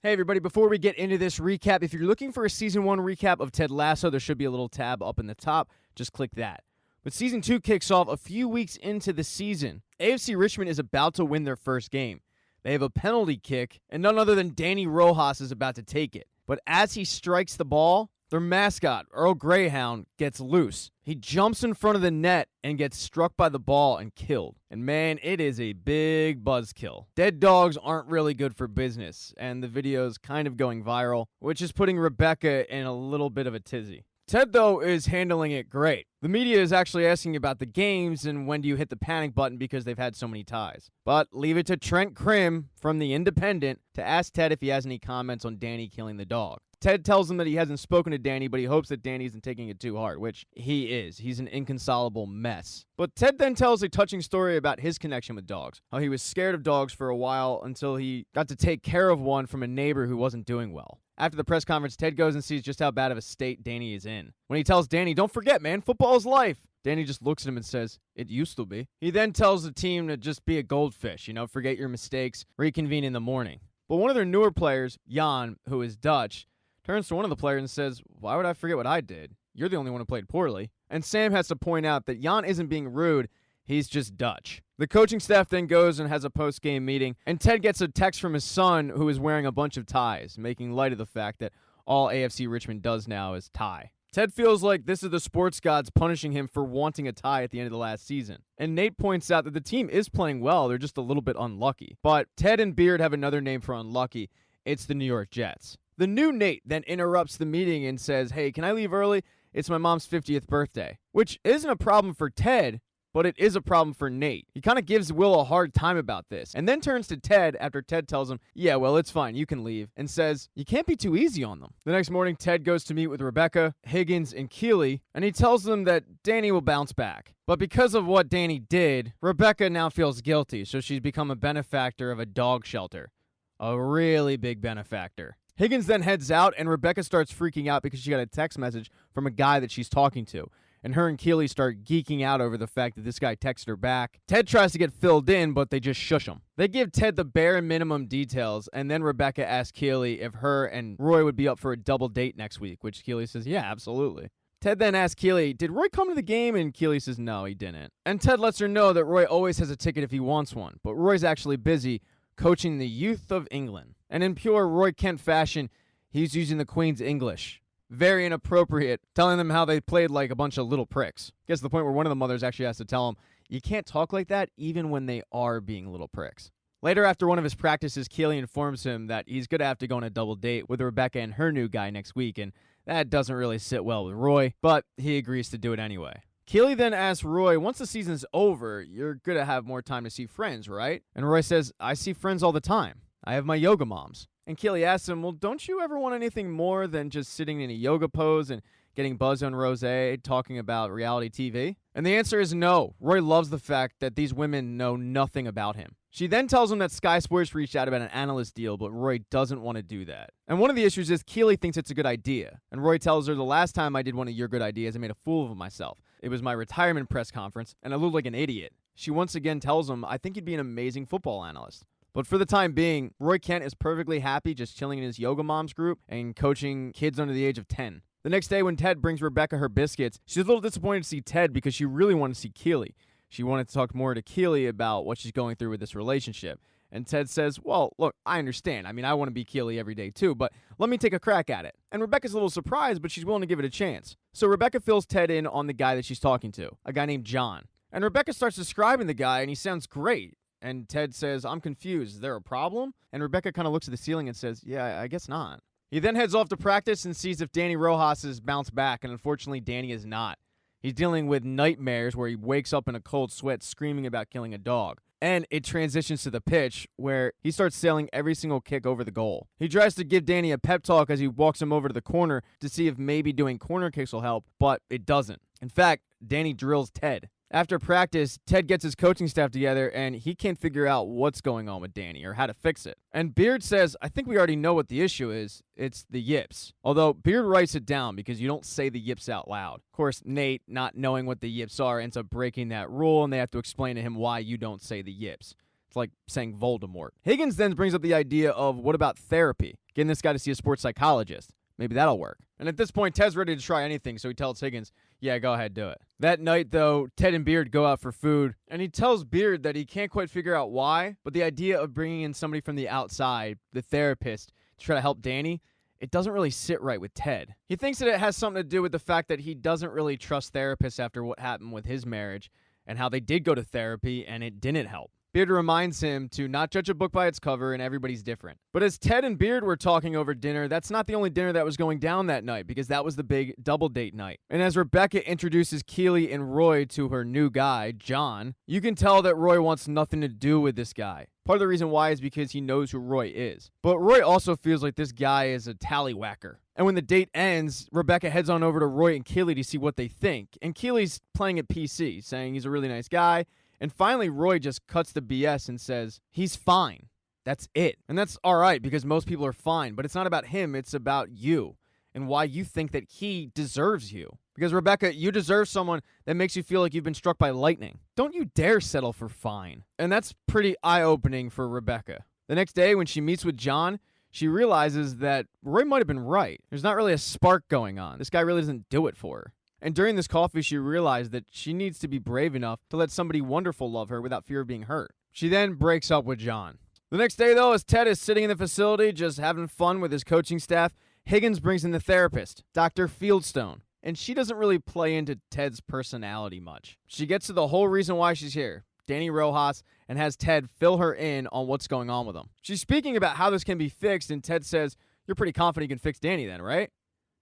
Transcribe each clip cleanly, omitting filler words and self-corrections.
Hey everybody, before we get into this recap, if you're looking for a Season 1 recap of Ted Lasso, there should be a little tab up in the top. Just click that. But Season 2 kicks off a few weeks into the season. AFC Richmond is about to win their first game. They have a penalty kick, and none other than Danny Rojas is about to take it. But as he strikes the ball, their mascot, Earl Greyhound, gets loose. He jumps in front of the net and gets struck by the ball and killed. And man, it is a big buzzkill. Dead dogs aren't really good for business, and the video's kind of going viral, which is putting Rebecca in a little bit of a tizzy. Ted, though, is handling it great. The media is actually asking about the games and when do you hit the panic button because they've had so many ties. But leave it to Trent Krim from The Independent to ask Ted if he has any comments on Danny killing the dog. Ted tells him that he hasn't spoken to Danny, but he hopes that Danny isn't taking it too hard, which he is. He's an inconsolable mess. But Ted then tells a touching story about his connection with dogs, how he was scared of dogs for a while until he got to take care of one from a neighbor who wasn't doing well. After the press conference, Ted goes and sees just how bad of a state Danny is in. When he tells Danny, "Don't forget, man, football is life," Danny just looks at him and says, "It used to be." He then tells the team to just be a goldfish, forget your mistakes, reconvene in the morning. But one of their newer players, Jan, who is Dutch, turns to one of the players and says, "Why would I forget what I did? You're the only one who played poorly." And Sam has to point out that Jan isn't being rude, he's just Dutch. The coaching staff then goes and has a post-game meeting, and Ted gets a text from his son who is wearing a bunch of ties, making light of the fact that all AFC Richmond does now is tie. Ted feels like this is the sports gods punishing him for wanting a tie at the end of the last season. And Nate points out that the team is playing well, they're just a little bit unlucky. But Ted and Beard have another name for unlucky. It's the New York Jets. The new Nate then interrupts the meeting and says, "Hey, can I leave early? It's my mom's 50th birthday." Which isn't a problem for Ted, but it is a problem for Nate. He kind of gives Will a hard time about this, and then turns to Ted after Ted tells him, "Yeah, well, it's fine, you can leave," and says, "You can't be too easy on them." The next morning, Ted goes to meet with Rebecca, Higgins, and Keeley, and he tells them that Danny will bounce back. But because of what Danny did, Rebecca now feels guilty, so she's become a benefactor of a dog shelter. A really big benefactor. Higgins then heads out, and Rebecca starts freaking out because she got a text message from a guy that she's talking to. And her and Keeley start geeking out over the fact that this guy texted her back. Ted tries to get filled in, but they just shush him. They give Ted the bare minimum details, and then Rebecca asks Keeley if her and Roy would be up for a double date next week, which Keeley says, "Yeah, absolutely." Ted then asks Keeley, "Did Roy come to the game?" And Keeley says, "No, he didn't." And Ted lets her know that Roy always has a ticket if he wants one, but Roy's actually busy coaching the youth of England. And in pure Roy Kent fashion, he's using the Queen's English. Very inappropriate, telling them how they played like a bunch of little pricks. Gets to the point where one of the mothers actually has to tell him, "You can't talk like that even when they are being little pricks." Later, after one of his practices, Keeley informs him that he's going to have to go on a double date with Rebecca and her new guy next week, and that doesn't really sit well with Roy, but he agrees to do it anyway. Keeley then asks Roy, "Once the season's over, you're going to have more time to see friends, right?" And Roy says, "I see friends all the time. I have my yoga moms." And Keeley asks him, "Well, don't you ever want anything more than just sitting in a yoga pose and getting buzzed on rosé, talking about reality TV?" And the answer is no. Roy loves the fact that these women know nothing about him. She then tells him that Sky Sports reached out about an analyst deal, but Roy doesn't want to do that. And one of the issues is Keeley thinks it's a good idea. And Roy tells her, "The last time I did one of your good ideas, I made a fool of myself. It was my retirement press conference, and I looked like an idiot." She once again tells him, "I think you'd be an amazing football analyst." But for the time being, Roy Kent is perfectly happy just chilling in his yoga moms group and coaching kids under the age of 10. The next day when Ted brings Rebecca her biscuits, she's a little disappointed to see Ted because she really wanted to see Keeley. She wanted to talk more to Keeley about what she's going through with this relationship. And Ted says, "Well, look, I understand. I want to be Keeley every day too, but let me take a crack at it." And Rebecca's a little surprised, but she's willing to give it a chance. So Rebecca fills Ted in on the guy that she's talking to, a guy named John. And Rebecca starts describing the guy, and he sounds great. And Ted says, "I'm confused. Is there a problem?" And Rebecca kind of looks at the ceiling and says, "Yeah, I guess not." He then heads off to practice and sees if Danny Rojas is bounced back, and unfortunately, Danny is not. He's dealing with nightmares where he wakes up in a cold sweat screaming about killing a dog. And it transitions to the pitch where he starts sailing every single kick over the goal. He tries to give Danny a pep talk as he walks him over to the corner to see if maybe doing corner kicks will help, but it doesn't. In fact, Danny drills Ted. After practice, Ted gets his coaching staff together, and he can't figure out what's going on with Danny or how to fix it. And Beard says, "I think we already know what the issue is. It's the yips." Although Beard writes it down because you don't say the yips out loud. Of course, Nate, not knowing what the yips are, ends up breaking that rule, and they have to explain to him why you don't say the yips. It's like saying Voldemort. Higgins then brings up the idea of what about therapy? getting this guy to see a sports psychologist. Maybe that'll work. And at this point, Ted's ready to try anything, so he tells Higgins, yeah, go ahead, do it. That night, though, Ted and Beard go out for food, and he tells Beard that he can't quite figure out why, but the idea of bringing in somebody from the outside, the therapist, to try to help Danny, it doesn't really sit right with Ted. He thinks that it has something to do with the fact that he doesn't really trust therapists after what happened with his marriage, and how they did go to therapy, and it didn't help. Beard reminds him to not judge a book by its cover, and everybody's different. But as Ted and Beard were talking over dinner, that's not the only dinner that was going down that night, because that was the big double date night. And as Rebecca introduces Keely and Roy to her new guy, John, you can tell that Roy wants nothing to do with this guy. Part of the reason why is because he knows who Roy is. But Roy also feels like this guy is a tallywhacker. And when the date ends, Rebecca heads on over to Roy and Keely to see what they think. And Keely's playing it PC, saying he's a really nice guy. And finally, Roy just cuts the BS and says, he's fine. That's it. And that's all right, because most people are fine. But it's not about him. It's about you and why you think that he deserves you. Because, Rebecca, you deserve someone that makes you feel like you've been struck by lightning. Don't you dare settle for fine. And that's pretty eye-opening for Rebecca. The next day, when she meets with John, she realizes that Roy might have been right. There's not really a spark going on. This guy really doesn't do it for her. And during this coffee, she realized that she needs to be brave enough to let somebody wonderful love her without fear of being hurt. She then breaks up with John. The next day, though, as Ted is sitting in the facility just having fun with his coaching staff, Higgins brings in the therapist, Dr. Fieldstone. And she doesn't really play into Ted's personality much. She gets to the whole reason why she's here, Danny Rojas, and has Ted fill her in on what's going on with him. She's speaking about how this can be fixed, and Ted says, you're pretty confident you can fix Danny then, right?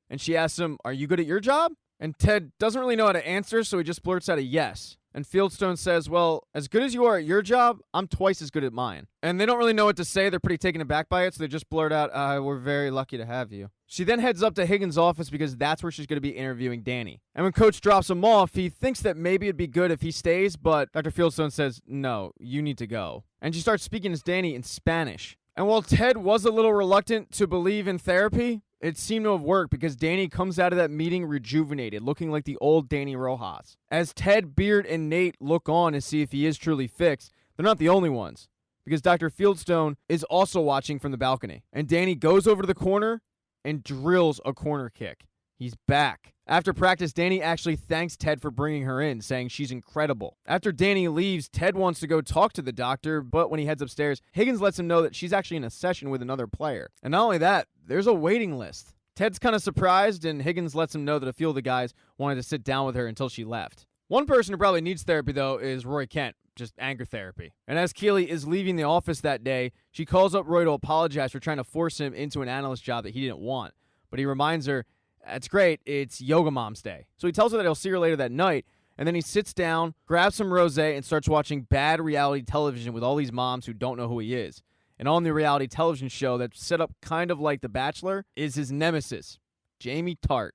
And she asks him, are you good at your job? And Ted doesn't really know how to answer, so he just blurts out a yes. And Fieldstone says, well, as good as you are at your job, I'm twice as good at mine. And they don't really know what to say. They're pretty taken aback by it, so they just blurt out, we're very lucky to have you. She then heads up to Higgins' office because that's where she's going to be interviewing Danny. And when Coach drops him off, he thinks that maybe it'd be good if he stays, but Dr. Fieldstone says, no, you need to go. And she starts speaking to Danny in Spanish. And while Ted was a little reluctant to believe in therapy, it seemed to have worked because Danny comes out of that meeting rejuvenated, looking like the old Danny Rojas. As Ted, Beard, and Nate look on to see if he is truly fixed, they're not the only ones, because Dr. Fieldstone is also watching from the balcony. And Danny goes over to the corner and drills a corner kick. He's back. After practice, Danny actually thanks Ted for bringing her in, saying she's incredible. After Danny leaves, Ted wants to go talk to the doctor, but when he heads upstairs, Higgins lets him know that she's actually in a session with another player. And not only that, there's a waiting list. Ted's kind of surprised, and Higgins lets him know that a few of the guys wanted to sit down with her until she left. One person who probably needs therapy, though, is Roy Kent, just anger therapy. And as Keely is leaving the office that day, she calls up Roy to apologize for trying to force him into an analyst job that he didn't want. But he reminds her, that's great, it's Yoga Mom's Day. So he tells her that he'll see her later that night, and then he sits down, grabs some rosé, and starts watching bad reality television with all these moms who don't know who he is. And on the reality television show that's set up kind of like The Bachelor is his nemesis, Jamie Tart.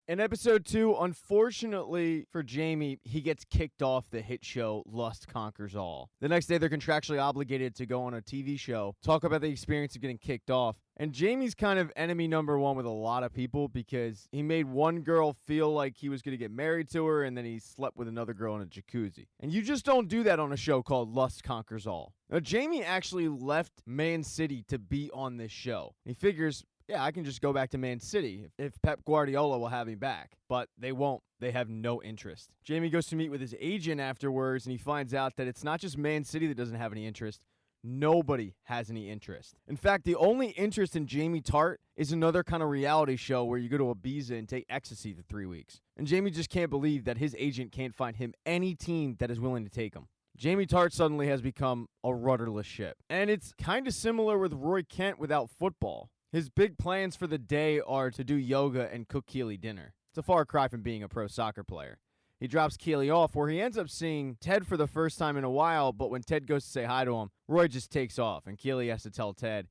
In episode 2, unfortunately for Jamie, he gets kicked off the hit show Lust Conquers All. The next day, they're contractually obligated to go on a TV show, talk about the experience of getting kicked off. And Jamie's kind of enemy number one with a lot of people because he made one girl feel like he was going to get married to her, and then he slept with another girl in a jacuzzi. And you just don't do that on a show called Lust Conquers All. Now, Jamie actually left Man City to be on this show. He figures, yeah, I can just go back to Man City if Pep Guardiola will have me back. But they won't. They have no interest. Jamie goes to meet with his agent afterwards, and he finds out that it's not just Man City that doesn't have any interest. Nobody has any interest. In fact, the only interest in Jamie Tart is another kind of reality show where you go to Ibiza and take ecstasy for 3 weeks. And Jamie just can't believe that his agent can't find him any team that is willing to take him. Jamie Tart suddenly has become a rudderless ship. And it's kind of similar with Roy Kent without football. His big plans for the day are to do yoga and cook Keely dinner. It's a far cry from being a pro soccer player. He drops Keely off where he ends up seeing Ted for the first time in a while, but when Ted goes to say hi to him, Roy just takes off, and Keely has to tell Ted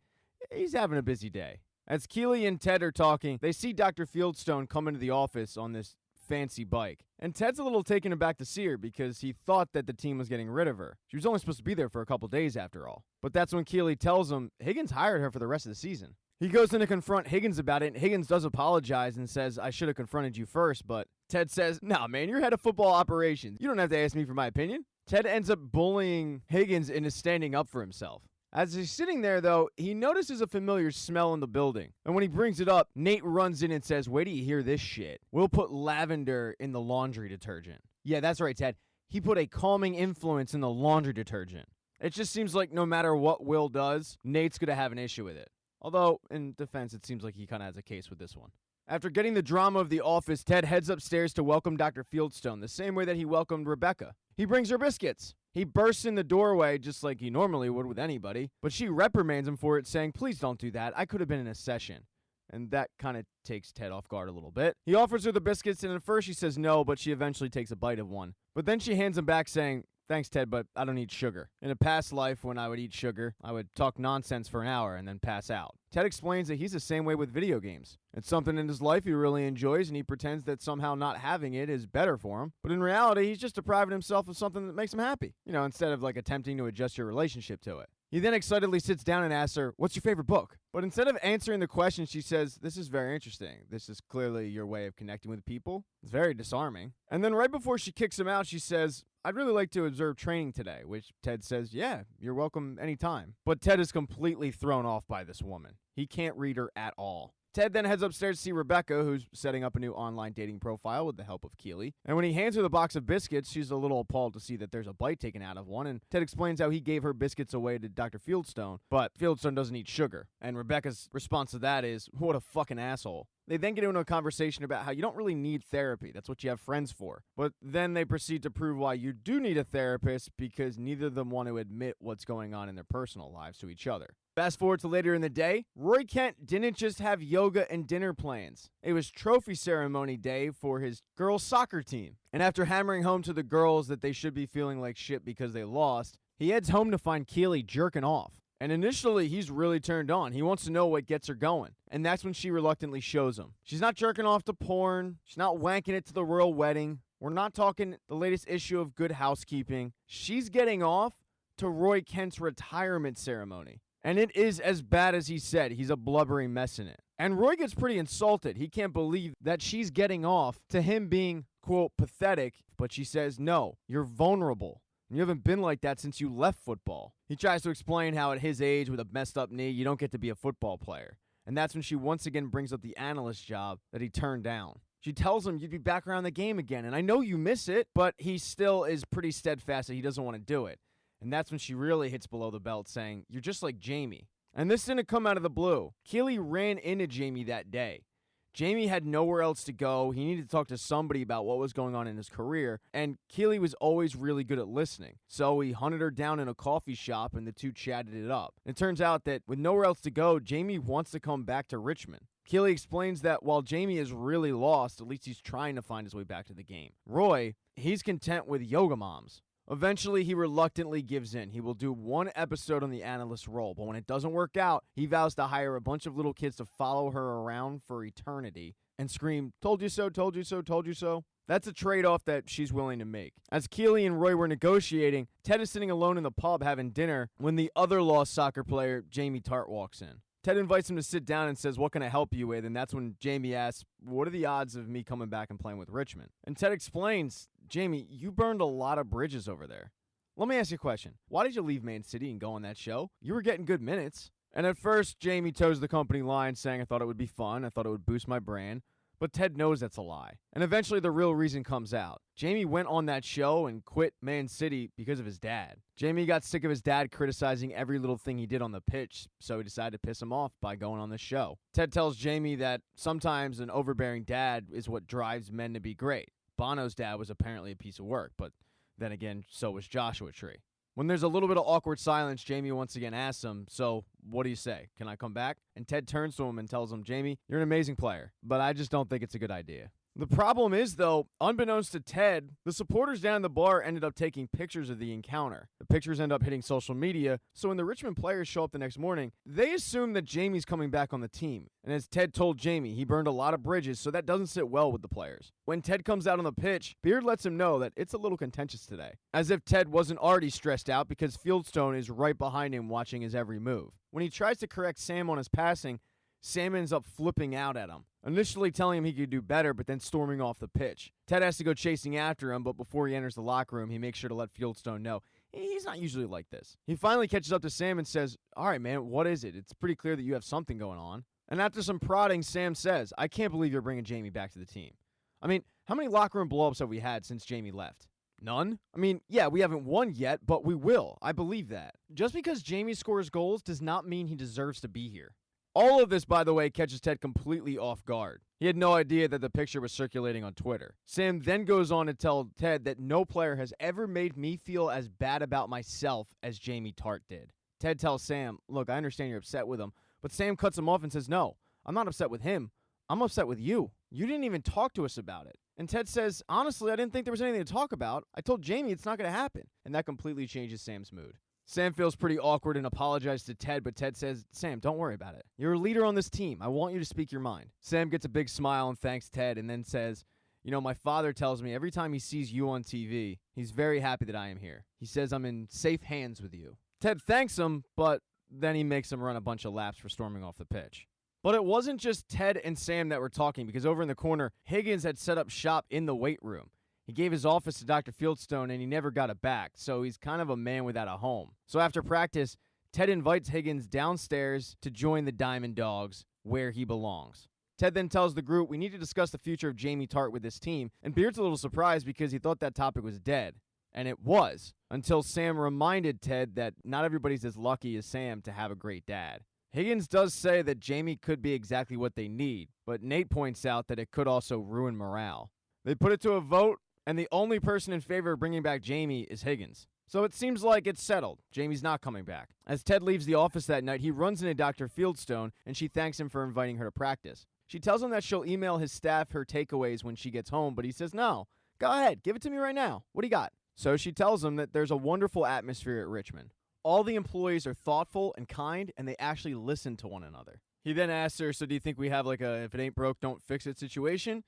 he's having a busy day. As Keely and Ted are talking, they see Dr. Fieldstone come into the office on this fancy bike. And Ted's a little taken aback to see her because he thought that the team was getting rid of her. She was only supposed to be there for a couple days after all. But that's when Keely tells him Higgins hired her for the rest of the season. He goes in to confront Higgins about it, and Higgins does apologize and says, I should have confronted you first, but Ted says, nah, man, you're head of football operations. You don't have to ask me for my opinion. Ted ends up bullying Higgins into standing up for himself. As he's sitting there, though, he notices a familiar smell in the building. And when he brings it up, Nate runs in and says, "Wait till you hear this shit. We'll put lavender in the laundry detergent." Yeah, that's right, Ted. He put a calming influence in the laundry detergent. It just seems like no matter what Will does, Nate's going to have an issue with it. Although, in defense, it seems like he kind of has a case with this one. After getting the drama of the office, Ted heads upstairs to welcome Dr. Fieldstone, the same way that he welcomed Rebecca. He brings her biscuits. He bursts in the doorway just like he normally would with anybody, but she reprimands him for it, saying, "Please don't do that. I could have been in a session." And that kind of takes Ted off guard a little bit. He offers her the biscuits, and at first she says no, but she eventually takes a bite of one. But then she hands him back, saying, "Thanks, Ted, but I don't eat sugar." In a past life, when I would eat sugar, I would talk nonsense for an hour and then pass out. Ted explains that he's the same way with video games. It's something in his life he really enjoys, and he pretends that somehow not having it is better for him. But in reality, he's just depriving himself of something that makes him happy, instead of attempting to adjust your relationship to it. He then excitedly sits down and asks her, "What's your favorite book?" But instead of answering the question, she says, "This is very interesting. This is clearly your way of connecting with people. It's very disarming." And then right before she kicks him out, she says, "I'd really like to observe training today," which Ted says, "Yeah, you're welcome anytime." But Ted is completely thrown off by this woman. He can't read her at all. Ted then heads upstairs to see Rebecca, who's setting up a new online dating profile with the help of Keeley. And when he hands her the box of biscuits, she's a little appalled to see that there's a bite taken out of one, and Ted explains how he gave her biscuits away to Dr. Fieldstone, but Fieldstone doesn't eat sugar. And Rebecca's response to that is, "What a fucking asshole." They then get into a conversation about how you don't really need therapy. That's what you have friends for. But then they proceed to prove why you do need a therapist, because neither of them want to admit what's going on in their personal lives to each other. Fast forward to later in the day, Roy Kent didn't just have yoga and dinner plans. It was trophy ceremony day for his girls' soccer team. And after hammering home to the girls that they should be feeling like shit because they lost, he heads home to find Keeley jerking off. And initially, he's really turned on. He wants to know what gets her going. And that's when she reluctantly shows him. She's not jerking off to porn. She's not wanking it to the royal wedding. We're not talking the latest issue of Good Housekeeping. She's getting off to Roy Kent's retirement ceremony. And it is as bad as he said. He's a blubbering mess in it. And Roy gets pretty insulted. He can't believe that she's getting off to him being, quote, pathetic. But she says, "No, you're vulnerable. You haven't been like that since you left football." He tries to explain how at his age, with a messed up knee, you don't get to be a football player. And that's when she once again brings up the analyst job that he turned down. She tells him you'd be back around the game again. And I know you miss it, but he still is pretty steadfast that he doesn't want to do it. And that's when she really hits below the belt, saying, "You're just like Jamie." And this didn't come out of the blue. Keeley ran into Jamie that day. Jamie had nowhere else to go. He needed to talk to somebody about what was going on in his career, and Keeley was always really good at listening. So he hunted her down in a coffee shop, and the two chatted it up. And it turns out that with nowhere else to go, Jamie wants to come back to Richmond. Keeley explains that while Jamie is really lost, at least he's trying to find his way back to the game. Roy, he's content with yoga moms. Eventually, he reluctantly gives in. He will do one episode on the analyst role, but when it doesn't work out, he vows to hire a bunch of little kids to follow her around for eternity and scream, "Told you so, told you so, told you so." That's a trade-off that she's willing to make. As Keeley and Roy were negotiating, Ted is sitting alone in the pub having dinner when the other lost soccer player, Jamie Tart, walks in. Ted invites him to sit down and says, "What can I help you with?" And that's when Jamie asks, "What are the odds of me coming back and playing with Richmond?" And Ted explains, "Jamie, you burned a lot of bridges over there. Let me ask you a question. Why did you leave Man City and go on that show? You were getting good minutes." And at first, Jamie toes the company line, saying, "I thought it would be fun. I thought it would boost my brand." But Ted knows that's a lie. And eventually the real reason comes out. Jamie went on that show and quit Man City because of his dad. Jamie got sick of his dad criticizing every little thing he did on the pitch, so he decided to piss him off by going on the show. Ted tells Jamie that sometimes an overbearing dad is what drives men to be great. Bono's dad was apparently a piece of work, but then again, so was Joshua Tree. When there's a little bit of awkward silence, Jamie once again asks him, "So, what do you say? Can I come back?" And Ted turns to him and tells him, "Jamie, you're an amazing player, but I just don't think it's a good idea." The problem is, though, unbeknownst to Ted, the supporters down in the bar ended up taking pictures of the encounter. The pictures end up hitting social media, so when the Richmond players show up the next morning, they assume that Jamie's coming back on the team. And as Ted told Jamie, he burned a lot of bridges, so that doesn't sit well with the players. When Ted comes out on the pitch, Beard lets him know that it's a little contentious today. As if Ted wasn't already stressed out because Fieldstone is right behind him watching his every move. When he tries to correct Sam on his passing, Sam ends up flipping out at him, initially telling him he could do better, but then storming off the pitch. Ted has to go chasing after him, but before he enters the locker room, he makes sure to let Fieldstone know he's not usually like this. He finally catches up to Sam and says, all right, man, what is it? It's pretty clear that you have something going on. And after some prodding, Sam says, I can't believe you're bringing Jamie back to the team. I mean, how many locker room blowups have we had since Jamie left? None? I mean, yeah, we haven't won yet, but we will. I believe that. Just because Jamie scores goals does not mean he deserves to be here. All of this, by the way, catches Ted completely off guard. He had no idea that the picture was circulating on Twitter. Sam then goes on to tell Ted that no player has ever made me feel as bad about myself as Jamie Tartt did. Ted tells Sam, look, I understand you're upset with him, but Sam cuts him off and says, no, I'm not upset with him. I'm upset with you. You didn't even talk to us about it. And Ted says, honestly, I didn't think there was anything to talk about. I told Jamie it's not going to happen. And that completely changes Sam's mood. Sam feels pretty awkward and apologizes to Ted, but Ted says, Sam, don't worry about it. You're a leader on this team. I want you to speak your mind. Sam gets a big smile and thanks Ted and then says, you know, my father tells me every time he sees you on TV, he's very happy that I am here. He says I'm in safe hands with you. Ted thanks him, but then he makes him run a bunch of laps for storming off the pitch. But it wasn't just Ted and Sam that were talking, because over in the corner, Higgins had set up shop in the weight room. He gave his office to Dr. Fieldstone, and he never got it back, so he's kind of a man without a home. So after practice, Ted invites Higgins downstairs to join the Diamond Dogs, where he belongs. Ted then tells the group, we need to discuss the future of Jamie Tartt with this team, and Beard's a little surprised because he thought that topic was dead. And it was, until Sam reminded Ted that not everybody's as lucky as Sam to have a great dad. Higgins does say that Jamie could be exactly what they need, but Nate points out that it could also ruin morale. They put it to a vote, and the only person in favor of bringing back Jamie is Higgins. So it seems like it's settled. Jamie's not coming back. As Ted leaves the office that night, he runs into Dr. Fieldstone, and she thanks him for inviting her to practice. She tells him that she'll email his staff her takeaways when she gets home, but he says, no, go ahead, give it to me right now. What do you got? So she tells him that there's a wonderful atmosphere at Richmond. All the employees are thoughtful and kind, and they actually listen to one another. He then asks her, so do you think we have like a if it ain't broke, don't fix it situation?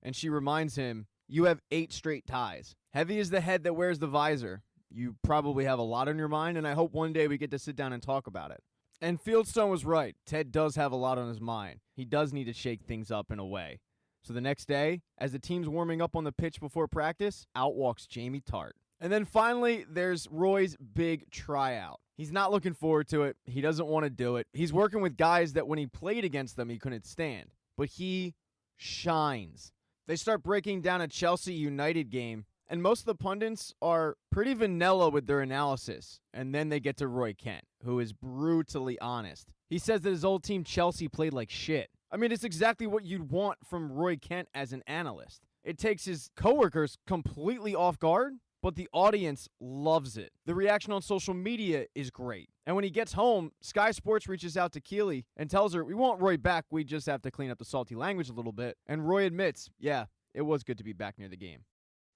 And she reminds him, you have 8 straight ties. Heavy is the head that wears the visor. You probably have a lot on your mind, and I hope one day we get to sit down and talk about it. And Fieldstone was right. Ted does have a lot on his mind. He does need to shake things up in a way. So the next day, as the team's warming up on the pitch before practice, out walks Jamie Tartt. And then finally, there's Roy's big tryout. He's not looking forward to it. He doesn't want to do it. He's working with guys that when he played against them, he couldn't stand. But he shines. They start breaking down a Chelsea United game, and most of the pundits are pretty vanilla with their analysis. And then they get to Roy Kent, who is brutally honest. He says that his old team Chelsea played like shit. I mean, it's exactly what you'd want from Roy Kent as an analyst. It takes his coworkers completely off guard, but the audience loves it. The reaction on social media is great. And when he gets home, Sky Sports reaches out to Keeley and tells her, we want Roy back, we just have to clean up the salty language a little bit. And Roy admits, yeah, it was good to be back near the game.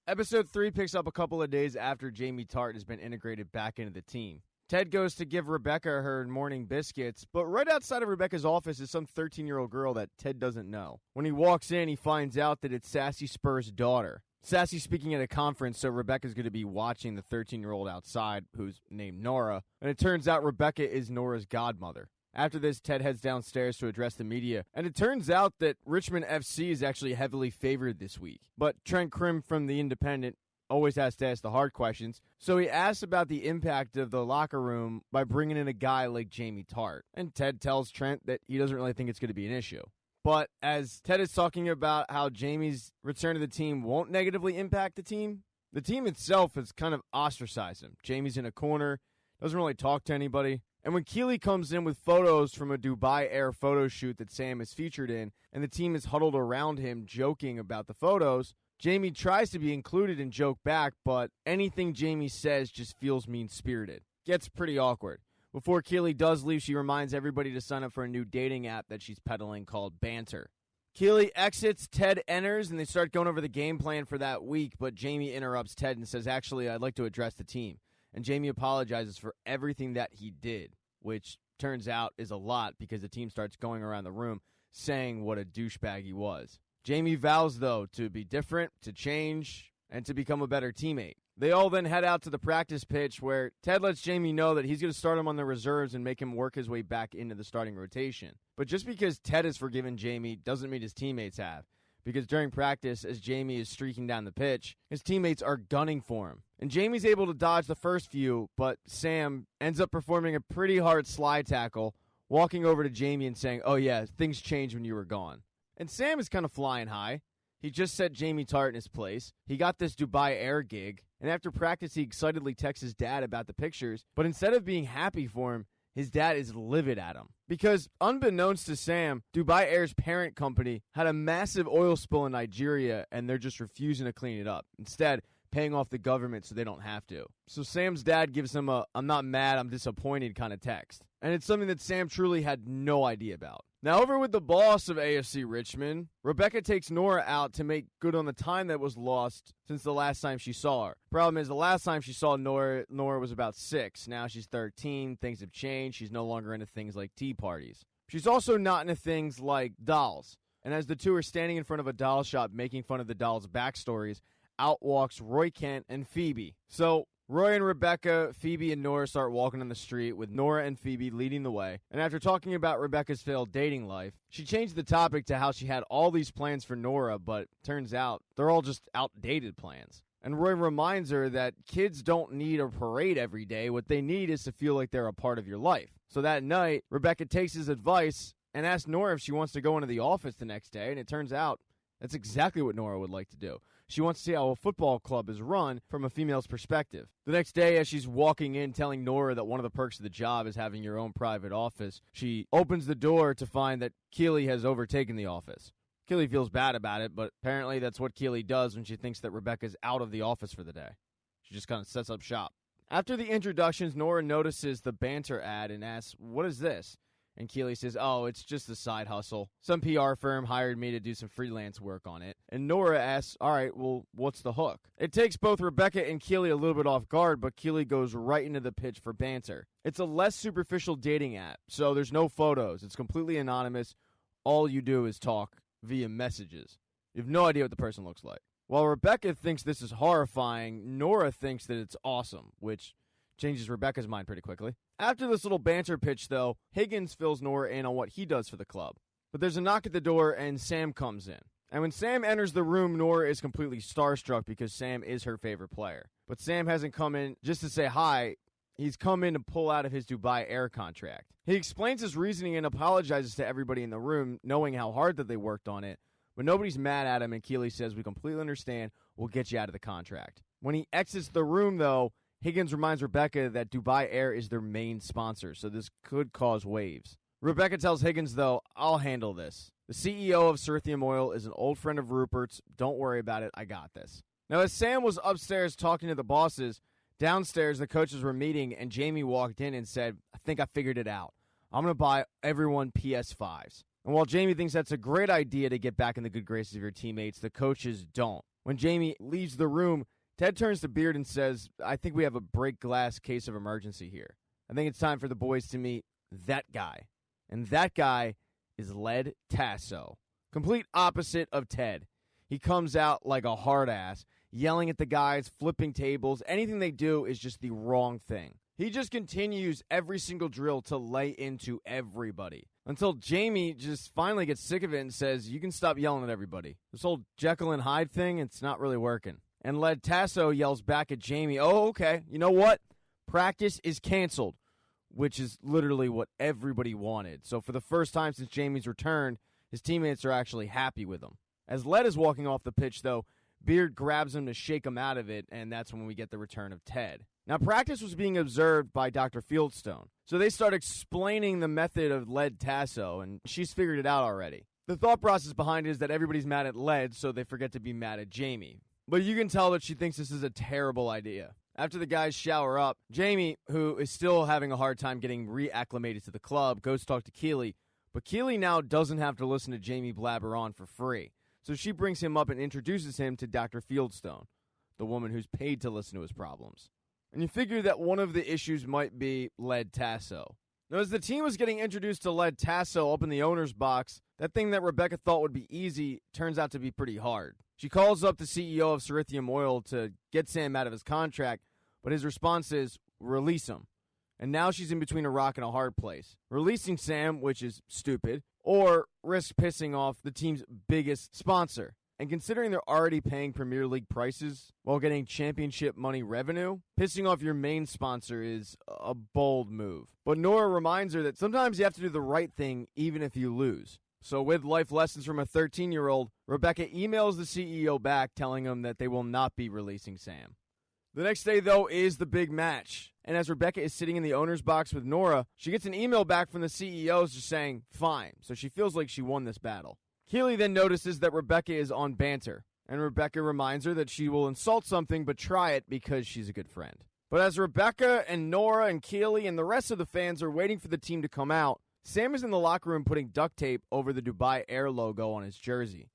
Episode 3 picks up a couple of days after Jamie Tartt has been integrated back into the team. Ted goes to give Rebecca her morning biscuits, but right outside of Rebecca's office is some 13-year-old girl that Ted doesn't know. When he walks in, he finds out that it's Sassy Spur's daughter. Sassy's speaking at a conference, so Rebecca's going to be watching the 13-year-old outside, who's named Nora, and it turns out Rebecca is Nora's godmother. After this, Ted heads downstairs to address the media, and it turns out that Richmond FC is actually heavily favored this week. But Trent Krim from The Independent always has to ask the hard questions, so he asks about the impact of the locker room by bringing in a guy like Jamie Tartt. And Ted tells Trent that he doesn't really think it's going to be an issue. But as Ted is talking about how Jamie's return to the team won't negatively impact the team itself has kind of ostracized him. Jamie's in a corner, doesn't really talk to anybody. And when Keeley comes in with photos from a Dubai Air photo shoot that Sam is featured in, and the team is huddled around him joking about the photos, Jamie tries to be included and joke back, but anything Jamie says just feels mean-spirited. Gets pretty awkward. Before Keeley does leave, she reminds everybody to sign up for a new dating app that she's peddling called Banter. Keeley exits, Ted enters, and they start going over the game plan for that week, but Jamie interrupts Ted and says, actually, I'd like to address the team. And Jamie apologizes for everything that he did, which turns out is a lot because the team starts going around the room saying what a douchebag he was. Jamie vows, though, to be different, to change, and to become a better teammate. They all then head out to the practice pitch where Ted lets Jamie know that he's going to start him on the reserves and make him work his way back into the starting rotation. But just because Ted has forgiven Jamie doesn't mean his teammates have, because during practice, as Jamie is streaking down the pitch, his teammates are gunning for him. And Jamie's able to dodge the first few, but Sam ends up performing a pretty hard slide tackle, walking over to Jamie and saying, "Oh yeah, things changed when you were gone." And Sam is kind of flying high. He just set Jamie Tart in his place. He got this Dubai Air gig, and after practice, he excitedly texts his dad about the pictures, but instead of being happy for him, his dad is livid at him. Because, unbeknownst to Sam, Dubai Air's parent company had a massive oil spill in Nigeria, and they're just refusing to clean it up. Instead, paying off the government so they don't have to. So Sam's dad gives him a "I'm not mad, I'm disappointed" kind of text. And it's something that Sam truly had no idea about. Now, over with the boss of AFC Richmond, Rebecca takes Nora out to make good on the time that was lost since the last time she saw her. Problem is, the last time she saw Nora was about 6. Now she's 13. Things have changed. She's no longer into things like tea parties. She's also not into things like dolls. And as the two are standing in front of a doll shop making fun of the dolls' backstories, out walks Roy Kent and Phoebe. So Roy and Rebecca, Phoebe and Nora start walking on the street with Nora and Phoebe leading the way. And after talking about Rebecca's failed dating life, she changed the topic to how she had all these plans for Nora, but turns out they're all just outdated plans. And Roy reminds her that kids don't need a parade every day. What they need is to feel like they're a part of your life. So that night, Rebecca takes his advice and asks Nora if she wants to go into the office the next day. And it turns out that's exactly what Nora would like to do. She wants to see how a football club is run from a female's perspective. The next day, as she's walking in telling Nora that one of the perks of the job is having your own private office, she opens the door to find that Keely has overtaken the office. Keely feels bad about it, but apparently that's what Keely does when she thinks that Rebecca's out of the office for the day. She just kind of sets up shop. After the introductions, Nora notices the banter ad and asks, "What is this?" And Keely says, "Oh, it's just a side hustle. Some PR firm hired me to do some freelance work on it." And Nora asks, "All right, well, what's the hook?" It takes both Rebecca and Keely a little bit off guard, but Keely goes right into the pitch for banter. It's a less superficial dating app, so there's no photos. It's completely anonymous. All you do is talk via messages. You have no idea what the person looks like. While Rebecca thinks this is horrifying, Nora thinks that it's awesome, which changes Rebecca's mind pretty quickly. After this little banter pitch, though, Higgins fills Nora in on what he does for the club. But there's a knock at the door, and Sam comes in. And when Sam enters the room, Nora is completely starstruck because Sam is her favorite player. But Sam hasn't come in just to say hi. He's come in to pull out of his Dubai Air contract. He explains his reasoning and apologizes to everybody in the room, knowing how hard that they worked on it. But nobody's mad at him, and Keely says, "We completely understand. We'll get you out of the contract." When he exits the room, though, Higgins reminds Rebecca that Dubai Air is their main sponsor, so this could cause waves. Rebecca tells Higgins, though, "I'll handle this. The CEO of Cerithium Oil is an old friend of Rupert's. Don't worry about it. I got this." Now, as Sam was upstairs talking to the bosses, downstairs the coaches were meeting, and Jamie walked in and said, "I think I figured it out. I'm going to buy everyone PS5s. And while Jamie thinks that's a great idea to get back in the good graces of your teammates, the coaches don't. When Jamie leaves the room, Ted turns to Beard and says, "I think we have a break glass case of emergency here. I think it's time for the boys to meet that guy." And that guy is Ted Lasso. Complete opposite of Ted. He comes out like a hard ass, yelling at the guys, flipping tables. Anything they do is just the wrong thing. He just continues every single drill to lay into everybody. Until Jamie just finally gets sick of it and says, "You can stop yelling at everybody. This whole Jekyll and Hyde thing, it's not really working." And Ted Lasso yells back at Jamie, "Oh, okay, you know what? Practice is canceled," which is literally what everybody wanted. So for the first time since Jamie's return, his teammates are actually happy with him. As Led is walking off the pitch, though, Beard grabs him to shake him out of it, and that's when we get the return of Ted. Now, practice was being observed by Dr. Fieldstone, so they start explaining the method of Ted Lasso, and she's figured it out already. The thought process behind it is that everybody's mad at Led, so they forget to be mad at Jamie. But you can tell that she thinks this is a terrible idea. After the guys shower up, Jamie, who is still having a hard time getting reacclimated to the club, goes to talk to Keely. But Keely now doesn't have to listen to Jamie blabber on for free. So she brings him up and introduces him to Dr. Fieldstone, the woman who's paid to listen to his problems. And you figure that one of the issues might be Ted Lasso. Now, as the team was getting introduced to Ted Lasso up in the owner's box, that thing that Rebecca thought would be easy turns out to be pretty hard. She calls up the CEO of Cerithium Oil to get Sam out of his contract, but his response is, "Release him." And now she's in between a rock and a hard place. Releasing Sam, which is stupid, or risk pissing off the team's biggest sponsor. And considering they're already paying Premier League prices while getting championship money revenue, pissing off your main sponsor is a bold move. But Nora reminds her that sometimes you have to do the right thing even if you lose. So with life lessons from a 13-year-old, Rebecca emails the CEO back telling him that they will not be releasing Sam. The next day, though, is the big match. And as Rebecca is sitting in the owner's box with Nora, she gets an email back from the CEO just saying, fine. So she feels like she won this battle. Keely then notices that Rebecca is on banter, and Rebecca reminds her that she will insult something but try it because she's a good friend. But as Rebecca and Nora and Keely and the rest of the fans are waiting for the team to come out, Sam is in the locker room putting duct tape over the Dubai Air logo on his jersey.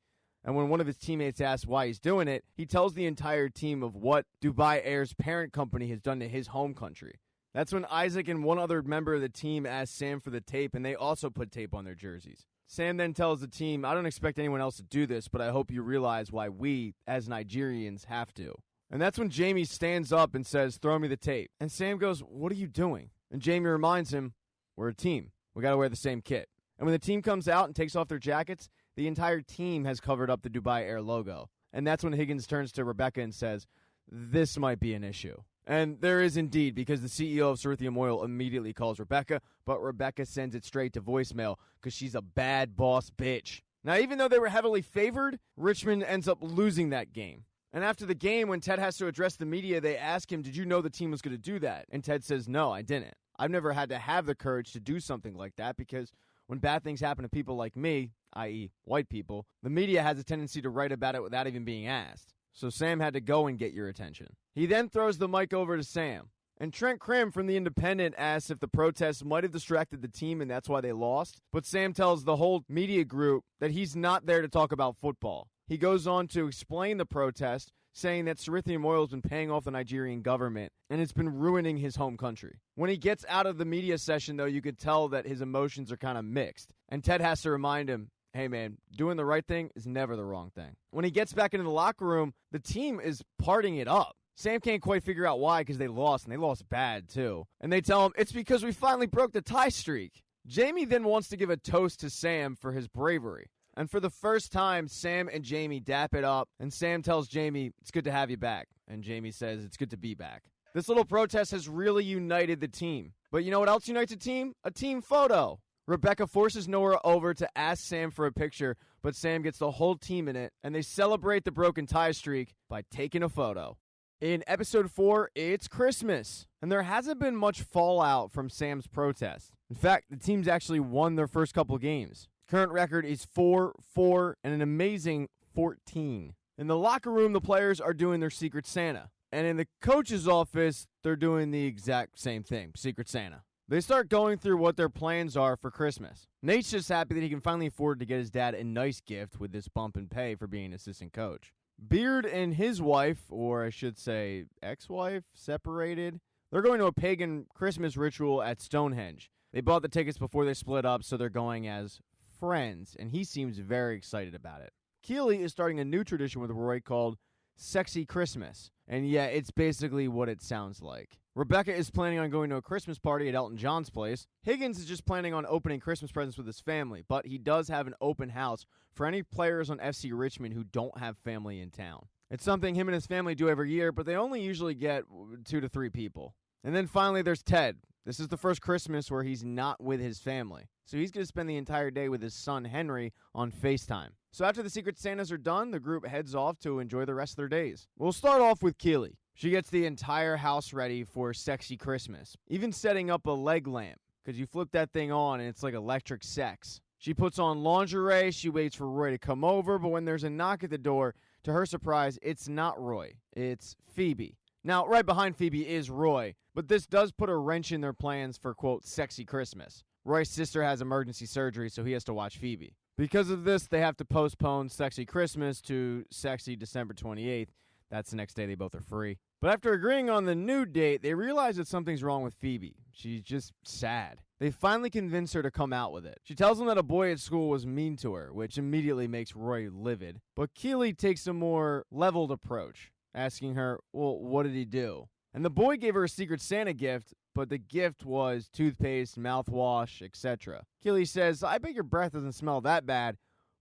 And when one of his teammates asks why he's doing it, he tells the entire team of what Dubai Air's parent company has done to his home country. That's when Isaac and one other member of the team ask Sam for the tape, and they also put tape on their jerseys. Sam then tells the team, I don't expect anyone else to do this, but I hope you realize why we, as Nigerians, have to. And that's when Jamie stands up and says, throw me the tape. And Sam goes, what are you doing? And Jamie reminds him, we're a team. We got to wear the same kit. And when the team comes out and takes off their jackets, the entire team has covered up the Dubai Air logo. And that's when Higgins turns to Rebecca and says, this might be an issue. And there is indeed, because the CEO of Cerithium Oil immediately calls Rebecca, but Rebecca sends it straight to voicemail because she's a bad boss bitch. Now, even though they were heavily favored, Richmond ends up losing that game. And after the game, when Ted has to address the media, they ask him, did you know the team was going to do that? And Ted says, no, I didn't. I've never had to have the courage to do something like that because when bad things happen to people like me, i.e. white people, the media has a tendency to write about it without even being asked. So Sam had to go and get your attention. He then throws the mic over to Sam. And Trent Krim from The Independent asks if the protests might have distracted the team and that's why they lost. But Sam tells the whole media group that he's not there to talk about football. He goes on to explain the protest, saying that Cerithium Oil has been paying off the Nigerian government and it's been ruining his home country. When he gets out of the media session, though, you could tell that his emotions are kind of mixed. And Ted has to remind him, hey, man, doing the right thing is never the wrong thing. When he gets back into the locker room, the team is partying it up. Sam can't quite figure out why because they lost, and they lost bad, too. And they tell him, it's because we finally broke the tie streak. Jamie then wants to give a toast to Sam for his bravery. And for the first time, Sam and Jamie dap it up, and Sam tells Jamie, it's good to have you back. And Jamie says, it's good to be back. This little protest has really united the team. But you know what else unites a team? A team photo. Rebecca forces Nora over to ask Sam for a picture, but Sam gets the whole team in it, and they celebrate the broken tie streak by taking a photo. In episode 4, it's Christmas, and there hasn't been much fallout from Sam's protest. In fact, the team's actually won their first couple games. Current record is 4-4 and an amazing 14. In the locker room, the players are doing their Secret Santa. And in the coach's office, they're doing the exact same thing, Secret Santa. They start going through what their plans are for Christmas. Nate's just happy that he can finally afford to get his dad a nice gift with this bump in pay for being an assistant coach. Beard and his wife, or I should say ex-wife, separated. They're going to a pagan Christmas ritual at Stonehenge. They bought the tickets before they split up, so they're going as friends, and he seems very excited about it. Keely is starting a new tradition with Roy called Sexy Christmas. And yeah, it's basically what it sounds like. Rebecca is planning on going to a Christmas party at Elton John's place. Higgins is just planning on opening Christmas presents with his family, but he does have an open house for any players on FC Richmond who don't have family in town. It's something him and his family do every year, but they only usually get 2 to 3 people. And then finally there's Ted. This is the first Christmas where he's not with his family. So he's going to spend the entire day with his son Henry on FaceTime. So after the Secret Santas are done, the group heads off to enjoy the rest of their days. We'll start off with Keely. She gets the entire house ready for Sexy Christmas, even setting up a leg lamp, because you flip that thing on and it's like electric sex. She puts on lingerie, she waits for Roy to come over, but when there's a knock at the door, to her surprise, it's not Roy, it's Phoebe. Now, right behind Phoebe is Roy, but this does put a wrench in their plans for, quote, Sexy Christmas. Roy's sister has emergency surgery, so he has to watch Phoebe. Because of this, they have to postpone Sexy Christmas to Sexy December 28th. That's the next day they both are free. But after agreeing on the new date, they realize that something's wrong with Phoebe. She's just sad. They finally convince her to come out with it. She tells them that a boy at school was mean to her, which immediately makes Roy livid. But Keely takes a more leveled approach, asking her, well, what did he do? And the boy gave her a Secret Santa gift, but the gift was toothpaste, mouthwash, etc. Keely says, I bet your breath doesn't smell that bad,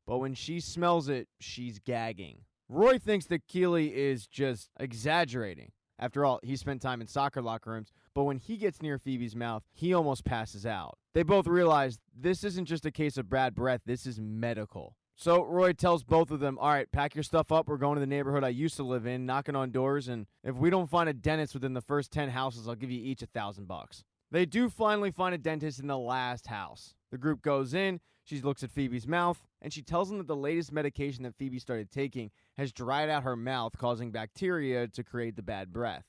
but when she smells it, she's gagging. Roy thinks that Keely is just exaggerating. After all, he spent time in soccer locker rooms, but when he gets near Phoebe's mouth, he almost passes out. They both realize this isn't just a case of bad breath, this is medical. So Roy tells both of them, all right, pack your stuff up. We're going to the neighborhood I used to live in, knocking on doors, and if we don't find a dentist within the first 10 houses, I'll give you each $1,000. They do finally find a dentist in the last house. The group goes in, she looks at Phoebe's mouth, and she tells them that the latest medication that Phoebe started taking has dried out her mouth, causing bacteria to create the bad breath.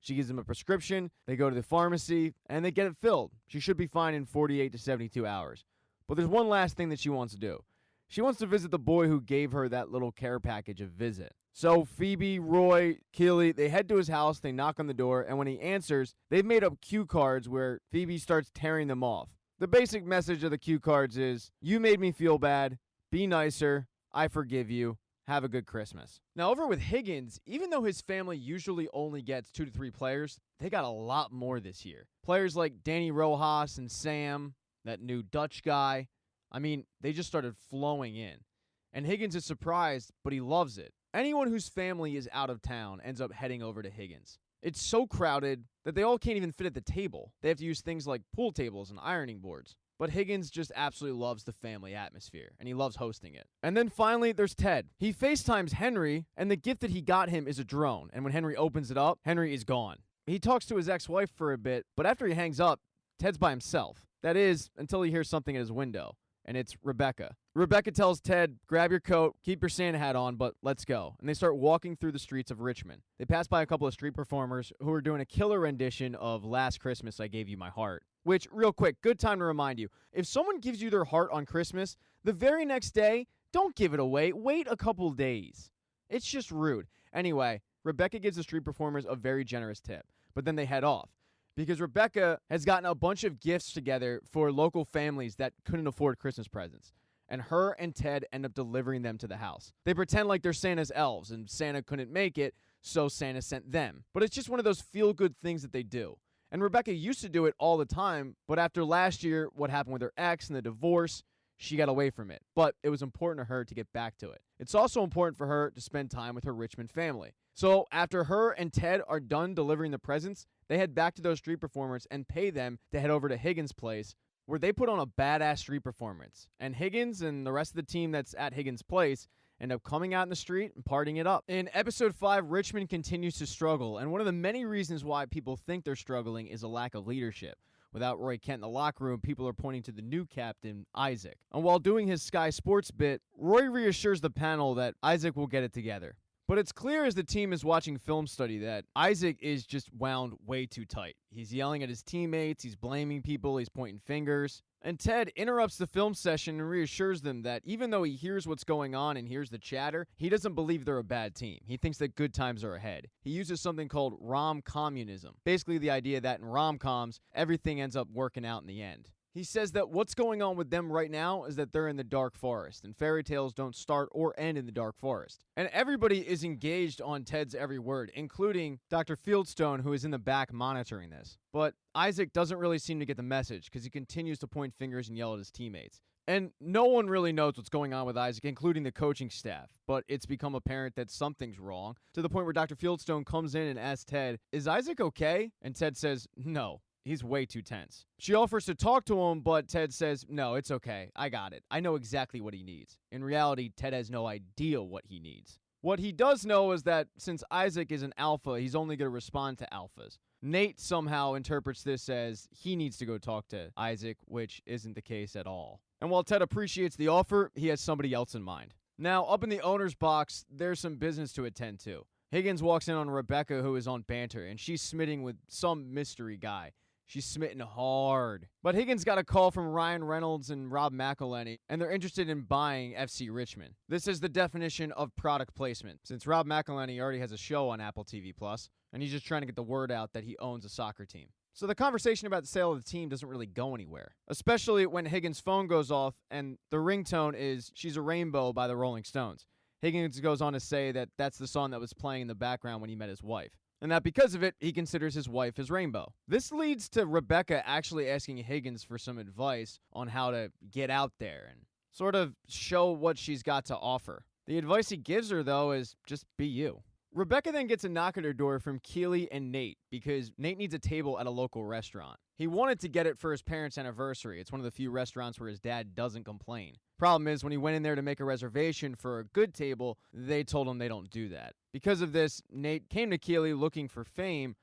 She gives them a prescription, they go to the pharmacy, and they get it filled. She should be fine in 48 to 72 hours. But there's one last thing that she wants to do. She wants to visit the boy who gave her that little care package a visit. So Phoebe, Roy, Keely, they head to his house, they knock on the door, and when he answers, they've made up cue cards where Phoebe starts tearing them off. The basic message of the cue cards is, you made me feel bad, be nicer, I forgive you, have a good Christmas. Now over with Higgins, even though his family usually only gets 2 to 3 players, they got a lot more this year. Players like Danny Rojas and Sam, that new Dutch guy. I mean, they just started flowing in. And Higgins is surprised, but he loves it. Anyone whose family is out of town ends up heading over to Higgins. It's so crowded that they all can't even fit at the table. They have to use things like pool tables and ironing boards. But Higgins just absolutely loves the family atmosphere, and he loves hosting it. And then finally, there's Ted. He FaceTimes Henry, and the gift that he got him is a drone. And when Henry opens it up, Henry is gone. He talks to his ex-wife for a bit, but after he hangs up, Ted's by himself. That is, until he hears something at his window. And it's Rebecca. Rebecca tells Ted, grab your coat, keep your Santa hat on, but let's go. And they start walking through the streets of Richmond. They pass by a couple of street performers who are doing a killer rendition of Last Christmas I Gave You My Heart. Which, real quick, good time to remind you, if someone gives you their heart on Christmas, the very next day, don't give it away. Wait a couple days. It's just rude. Anyway, Rebecca gives the street performers a very generous tip, but then they head off. Because Rebecca has gotten a bunch of gifts together for local families that couldn't afford Christmas presents. And her and Ted end up delivering them to the house. They pretend like they're Santa's elves, and Santa couldn't make it, so Santa sent them. But it's just one of those feel-good things that they do. And Rebecca used to do it all the time, but after last year, what happened with her ex and the divorce, she got away from it. But it was important to her to get back to it. It's also important for her to spend time with her Richmond family. So after her and Ted are done delivering the presents, they head back to those street performers and pay them to head over to Higgins' place, where they put on a badass street performance. And Higgins and the rest of the team that's at Higgins' place end up coming out in the street and partying it up. In episode 5, Richmond continues to struggle, and one of the many reasons why people think they're struggling is a lack of leadership. Without Roy Kent in the locker room, people are pointing to the new captain, Isaac. And while doing his Sky Sports bit, Roy reassures the panel that Isaac will get it together. But it's clear as the team is watching film study that Isaac is just wound way too tight. He's yelling at his teammates, he's blaming people, he's pointing fingers. And Ted interrupts the film session and reassures them that even though he hears what's going on and hears the chatter, he doesn't believe they're a bad team. He thinks that good times are ahead. He uses something called rom-communism. Basically the idea that in rom-coms, everything ends up working out in the end. He says that what's going on with them right now is that they're in the dark forest, and fairy tales don't start or end in the dark forest. And everybody is engaged on Ted's every word, including Dr. Fieldstone, who is in the back monitoring this. But Isaac doesn't really seem to get the message, because he continues to point fingers and yell at his teammates. And no one really knows what's going on with Isaac, including the coaching staff. But it's become apparent that something's wrong, to the point where Dr. Fieldstone comes in and asks Ted, is Isaac okay? And Ted says, no. He's way too tense. She offers to talk to him, but Ted says, no, it's okay. I got it. I know exactly what he needs. In reality, Ted has no idea what he needs. What he does know is that since Isaac is an alpha, he's only going to respond to alphas. Nate somehow interprets this as he needs to go talk to Isaac, which isn't the case at all. And while Ted appreciates the offer, he has somebody else in mind. Now, up in the owner's box, there's some business to attend to. Higgins walks in on Rebecca, who is on banter, and she's smitten with some mystery guy. She's smitten hard. But Higgins got a call from Ryan Reynolds and Rob McElhenney, and they're interested in buying FC Richmond. This is the definition of product placement, since Rob McElhenney already has a show on Apple TV+, and he's just trying to get the word out that he owns a soccer team. So the conversation about the sale of the team doesn't really go anywhere, especially when Higgins' phone goes off and the ringtone is She's a Rainbow by the Rolling Stones. Higgins goes on to say that that's the song that was playing in the background when he met his wife. and that because of it, he considers his wife his rainbow. This leads to Rebecca actually asking Higgins for some advice on how to get out there and sort of show what she's got to offer. The advice he gives her, though, is just be you. Rebecca then gets a knock at her door from Keely and Nate because Nate needs a table at a local restaurant. He wanted to get it for his parents' anniversary. It's one of the few restaurants where his dad doesn't complain. Problem is, when he went in there to make a reservation for a good table, they told him they don't do that. Because of this, Nate came to Keely looking for fame,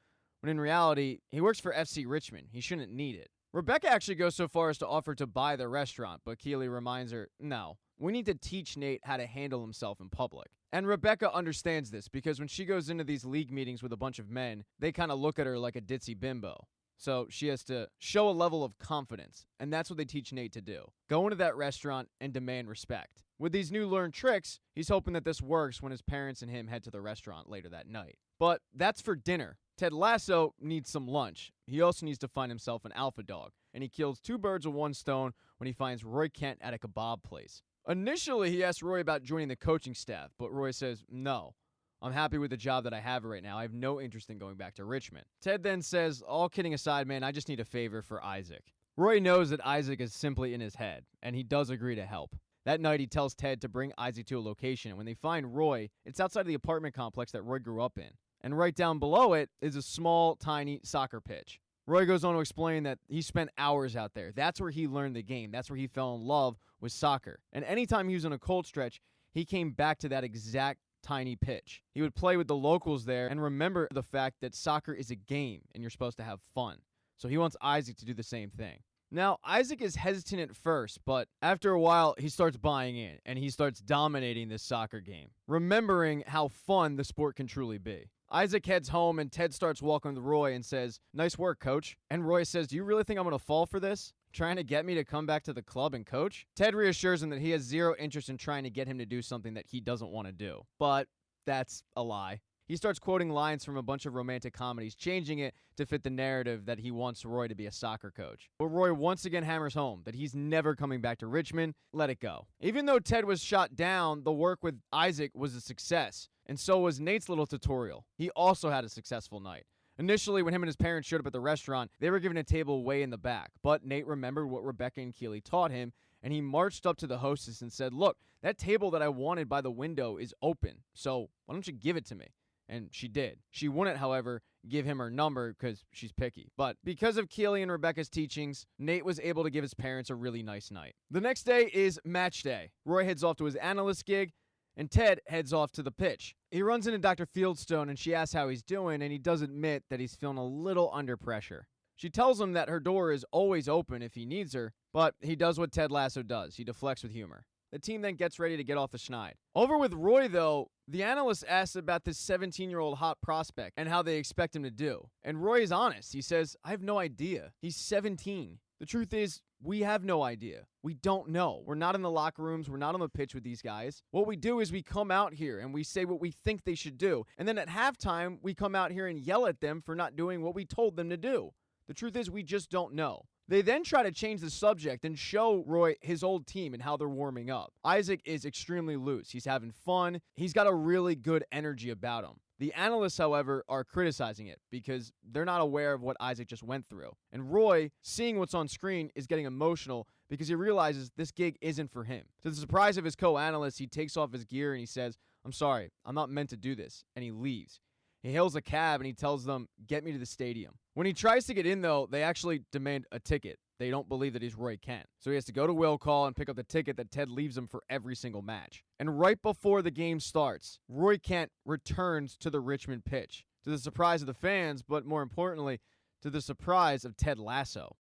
when in reality, he works for FC Richmond. He shouldn't need it. Rebecca actually goes so far as to offer to buy the restaurant, but Keely reminds her, no, we need to teach Nate how to handle himself in public. And Rebecca understands this because when she goes into these league meetings with a bunch of men, they kind of look at her like a ditzy bimbo. So she has to show a level of confidence, and that's what they teach Nate to do. Go into that restaurant and demand respect. With these new learned tricks, he's hoping that this works when his parents and him head to the restaurant later that night. But that's for dinner. Ted Lasso needs some lunch. He also needs to find himself an alpha dog, and he kills two birds with one stone when he finds Roy Kent at a kebab place. Initially, he asks Roy about joining the coaching staff, but Roy says, no, I'm happy with the job that I have right now. I have no interest in going back to Richmond. Ted then says, all kidding aside, man, I just need a favor for Isaac. Roy knows that Isaac is simply in his head, and he does agree to help. That night, he tells Ted to bring Isaac to a location, and when they find Roy, it's outside the apartment complex that Roy grew up in. And right down below it is a small, tiny soccer pitch. Roy goes on to explain that he spent hours out there. That's where he learned the game. That's where he fell in love with soccer. And anytime he was on a cold stretch, he came back to that exact tiny pitch. He would play with the locals there and remember the fact that soccer is a game and you're supposed to have fun. So he wants Isaac to do the same thing. Now, Isaac is hesitant at first, but after a while, he starts buying in and he starts dominating this soccer game, remembering how fun the sport can truly be. Isaac heads home and Ted starts walking with Roy and says, nice work, coach. And Roy says, do you really think I'm going to fall for this? Trying to get me to come back to the club and coach? Ted reassures him that he has zero interest in trying to get him to do something that he doesn't want to do. But that's a lie. He starts quoting lines from a bunch of romantic comedies, changing it to fit the narrative that he wants Roy to be a soccer coach. But Roy once again hammers home that he's never coming back to Richmond. Let it go. Even though Ted was shot down, the work with Isaac was a success. And so was Nate's little tutorial. He also had a successful night. Initially, when him and his parents showed up at the restaurant, they were given a table way in the back. But Nate remembered what Rebecca and Keely taught him, and he marched up to the hostess and said, look, that table that I wanted by the window is open, so why don't you give it to me? And she did. She wouldn't, however, give him her number because she's picky. But because of Keely and Rebecca's teachings, Nate was able to give his parents a really nice night. The next day is match day. Roy heads off to his analyst gig, and Ted heads off to the pitch. He runs into Dr. Fieldstone, and she asks how he's doing, and he does admit that he's feeling a little under pressure. She tells him that her door is always open if he needs her, but he does what Ted Lasso does. He deflects with humor. The team then gets ready to get off the schneid. Over with Roy, though, the analyst asks about this 17-year-old hot prospect and how they expect him to do. And Roy is honest. He says, I have no idea. He's 17. The truth is, we have no idea. We don't know. We're not in the locker rooms. We're not on the pitch with these guys. What we do is we come out here and we say what we think they should do. And then at halftime, we come out here and yell at them for not doing what we told them to do. The truth is, we just don't know. They then try to change the subject and show Roy his old team and how they're warming up. Isaac is extremely loose. He's having fun. He's got a really good energy about him. The analysts, however, are criticizing it because they're not aware of what Isaac just went through. And Roy, seeing what's on screen, is getting emotional because he realizes this gig isn't for him. To the surprise of his co-analysts, he takes off his gear and he says, I'm sorry, I'm not meant to do this. And he leaves. He hails a cab and he tells them, get me to the stadium. When he tries to get in, though, they actually demand a ticket. They don't believe that he's Roy Kent. So he has to go to will call and pick up the ticket that Ted leaves him for every single match. And right before the game starts, Roy Kent returns to the Richmond pitch, to the surprise of the fans, but more importantly, to the surprise of Ted Lasso.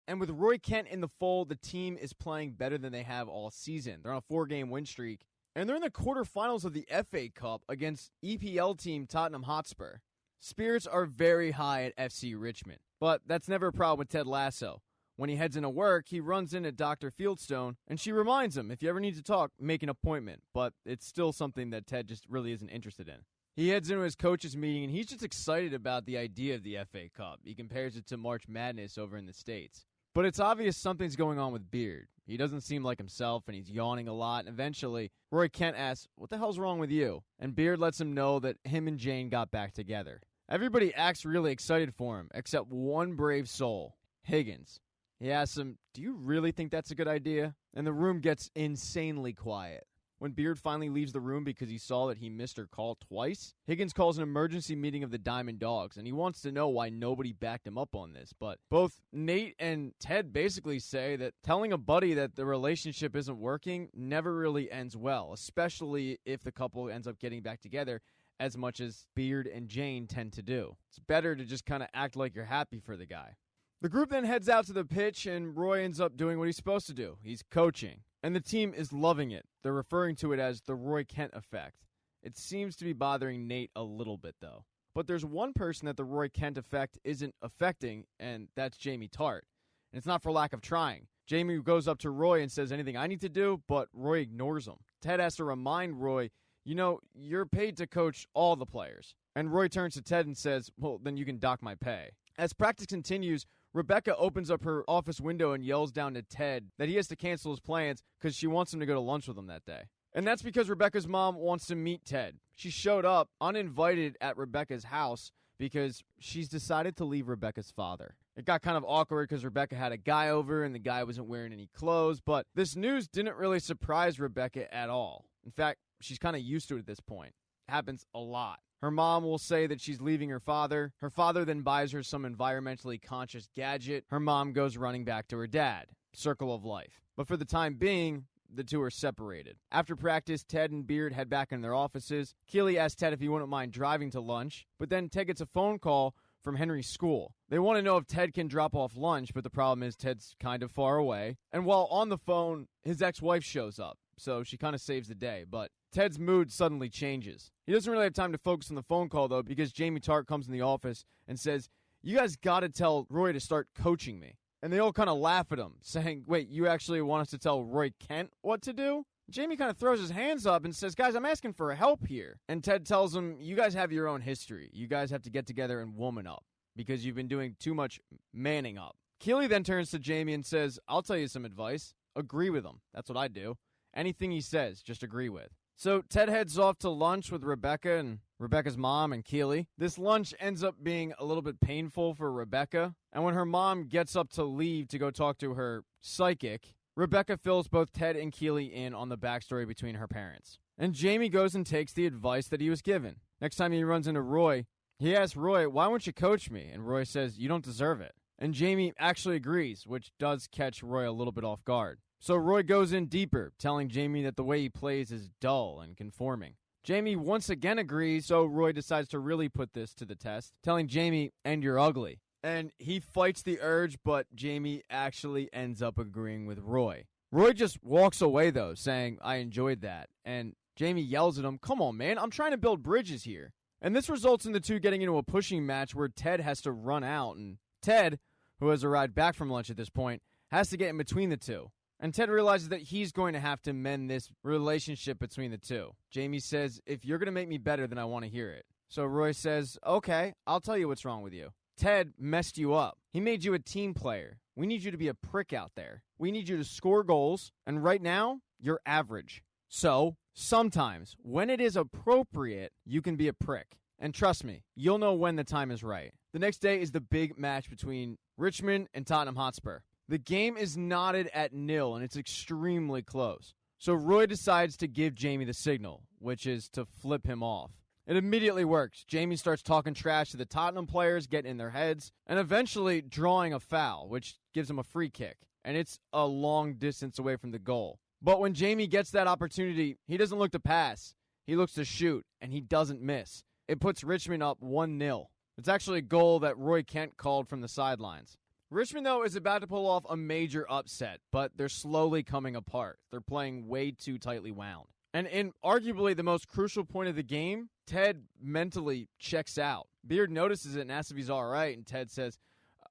And with Roy Kent in the fold, the team is playing better than they have all season. They're on a 4-game win streak, and they're in the quarterfinals of the FA Cup against EPL team Tottenham Hotspur. Spirits are very high at FC Richmond, but that's never a problem with Ted Lasso. When he heads into work, he runs into Dr. Fieldstone, and she reminds him, if you ever need to talk, make an appointment, but it's still something that Ted just really isn't interested in. He heads into his coaches meeting, and he's just excited about the idea of the FA Cup. He compares it to March Madness over in the States. But it's obvious something's going on with Beard. He doesn't seem like himself, and he's yawning a lot, and eventually, Roy Kent asks, what the hell's wrong with you? And Beard lets him know that him and Jane got back together. Everybody acts really excited for him, except one brave soul, Higgins. He asks him, "Do you really think that's a good idea?" And the room gets insanely quiet. When Beard finally leaves the room because he saw that he missed her call twice, Higgins calls an emergency meeting of the Diamond Dogs, and he wants to know why nobody backed him up on this. But both Nate and Ted basically say that telling a buddy that the relationship isn't working never really ends well, especially if the couple ends up getting back together, as much as Beard and Jane tend to do. It's better to just kind of act like you're happy for the guy. The group then heads out to the pitch, and Roy ends up doing what he's supposed to do. He's coaching. And the team is loving it. They're referring to it as the Roy Kent effect. It seems to be bothering Nate a little bit, though. But there's one person that the Roy Kent effect isn't affecting, and that's Jamie Tart. And it's not for lack of trying. Jamie goes up to Roy and says anything I need to do, but Roy ignores him. Ted has to remind Roy, you're paid to coach all the players. And Roy turns to Ted and says, well, then you can dock my pay. As practice continues, Rebecca opens up her office window and yells down to Ted that he has to cancel his plans because she wants him to go to lunch with him that day. And that's because Rebecca's mom wants to meet Ted. She showed up uninvited at Rebecca's house because she's decided to leave Rebecca's father. It got kind of awkward because Rebecca had a guy over and the guy wasn't wearing any clothes, but this news didn't really surprise Rebecca at all. In fact, she's kind of used to it at this point. It happens a lot. Her mom will say that she's leaving her father. Her father then buys her some environmentally conscious gadget. Her mom goes running back to her dad. Circle of life. But for the time being, the two are separated. After practice, Ted and Beard head back in their offices. Keely asks Ted if he wouldn't mind driving to lunch, but then Ted gets a phone call from Henry's school. They want to know if Ted can drop off lunch, but the problem is Ted's kind of far away. And while on the phone, his ex-wife shows up, so she kind of saves the day, but Ted's mood suddenly changes. He doesn't really have time to focus on the phone call, though, because Jamie Tart comes in the office and says, "You guys got to tell Roy to start coaching me." And they all kind of laugh at him, saying, "Wait, you actually want us to tell Roy Kent what to do?" Jamie kind of throws his hands up and says, "Guys, I'm asking for help here." And Ted tells him, "You guys have your own history. You guys have to get together and woman up because you've been doing too much manning up." Keely then turns to Jamie and says, "I'll tell you some advice. Agree with him. That's what I do. Anything he says, just agree with." So Ted heads off to lunch with Rebecca and Rebecca's mom and Keely. This lunch ends up being a little bit painful for Rebecca. And when her mom gets up to leave to go talk to her psychic, Rebecca fills both Ted and Keely in on the backstory between her parents. And Jamie goes and takes the advice that he was given. Next time he runs into Roy, he asks Roy, "Why won't you coach me?" And Roy says, "You don't deserve it." And Jamie actually agrees, which does catch Roy a little bit off guard. So Roy goes in deeper, telling Jamie that the way he plays is dull and conforming. Jamie once again agrees, so Roy decides to really put this to the test, telling Jamie, "And you're ugly." And he fights the urge, but Jamie actually ends up agreeing with Roy. Roy just walks away, though, saying, "I enjoyed that." And Jamie yells at him, "Come on, man, I'm trying to build bridges here." And this results in the two getting into a pushing match where Ted has to run out. And Ted, who has arrived back from lunch at this point, has to get in between the two. And Ted realizes that he's going to have to mend this relationship between the two. Jamie says, "If you're going to make me better, then I want to hear it." So Roy says, "Okay, I'll tell you what's wrong with you. Ted messed you up. He made you a team player. We need you to be a prick out there. We need you to score goals, and right now, you're average. So, sometimes, when it is appropriate, you can be a prick. And trust me, you'll know when the time is right." The next day is the big match between Richmond and Tottenham Hotspur. The game is knotted at 0, and it's extremely close. So Roy decides to give Jamie the signal, which is to flip him off. It immediately works. Jamie starts talking trash to the Tottenham players, getting in their heads, and eventually drawing a foul, which gives him a free kick. And it's a long distance away from the goal. But when Jamie gets that opportunity, he doesn't look to pass. He looks to shoot, and he doesn't miss. It puts Richmond up 1-0. It's actually a goal that Roy Kent called from the sidelines. Richmond, though, is about to pull off a major upset, but they're slowly coming apart. They're playing way too tightly wound. And in arguably the most crucial point of the game, Ted mentally checks out. Beard notices it and asks if he's all right, and Ted says,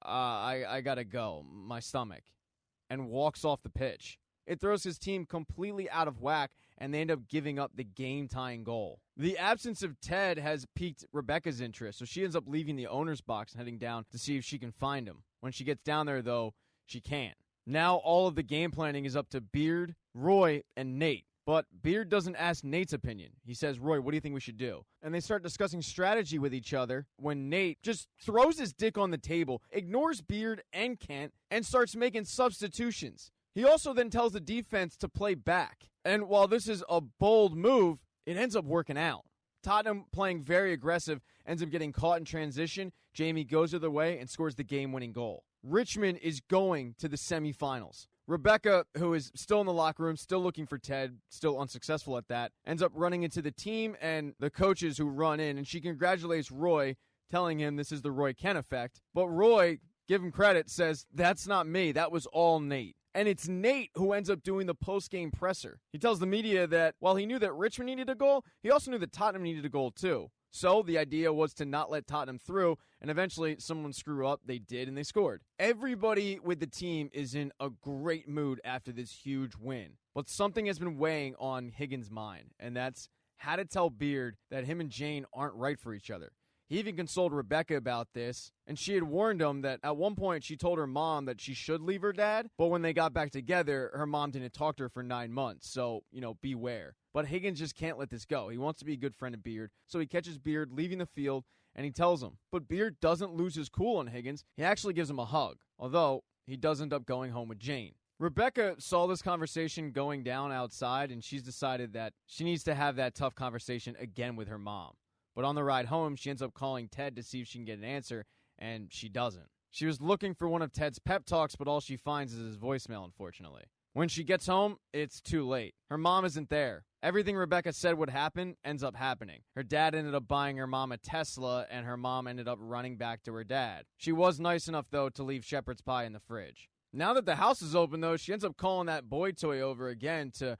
I gotta go, my stomach, and walks off the pitch. It throws his team completely out of whack, and they end up giving up the game-tying goal. The absence of Ted has piqued Rebecca's interest, so she ends up leaving the owner's box and heading down to see if she can find him. When she gets down there, though, she can't. Now all of the game planning is up to Beard, Roy, and Nate. But Beard doesn't ask Nate's opinion. He says, Roy, what do you think we should do? And they start discussing strategy with each other when Nate just throws his dick on the table, ignores Beard and Kent, and starts making substitutions. He also then tells the defense to play back. And while this is a bold move, it ends up working out. Tottenham, playing very aggressive, ends up getting caught in transition. Jamie goes the other way and scores the game-winning goal. Richmond is going to the semifinals. Rebecca, who is still in the locker room, still looking for Ted, still unsuccessful at that, ends up running into the team and the coaches who run in, and she congratulates Roy, telling him this is the Roy Kent effect. But Roy, give him credit, says, that's not me, that was all Nate. And it's Nate who ends up doing the post-game presser. He tells the media that while he knew that Richmond needed a goal, he also knew that Tottenham needed a goal too. So the idea was to not let Tottenham through, and eventually someone screw up. They did, and they scored. Everybody with the team is in a great mood after this huge win. But something has been weighing on Higgins' mind, and that's how to tell Beard that him and Jane aren't right for each other. He even consoled Rebecca about this, and she had warned him that at one point she told her mom that she should leave her dad, but when they got back together, her mom didn't talk to her for 9 months, so, beware. But Higgins just can't let this go. He wants to be a good friend of Beard, so he catches Beard leaving the field, and he tells him. But Beard doesn't lose his cool on Higgins. He actually gives him a hug, although he does end up going home with Jane. Rebecca saw this conversation going down outside, and she's decided that she needs to have that tough conversation again with her mom. But on the ride home, she ends up calling Ted to see if she can get an answer, and she doesn't. She was looking for one of Ted's pep talks, but all she finds is his voicemail, unfortunately. When she gets home, it's too late. Her mom isn't there. Everything Rebecca said would happen ends up happening. Her dad ended up buying her mom a Tesla, and her mom ended up running back to her dad. She was nice enough, though, to leave shepherd's pie in the fridge. Now that the house is open, though, she ends up calling that boy toy over again to,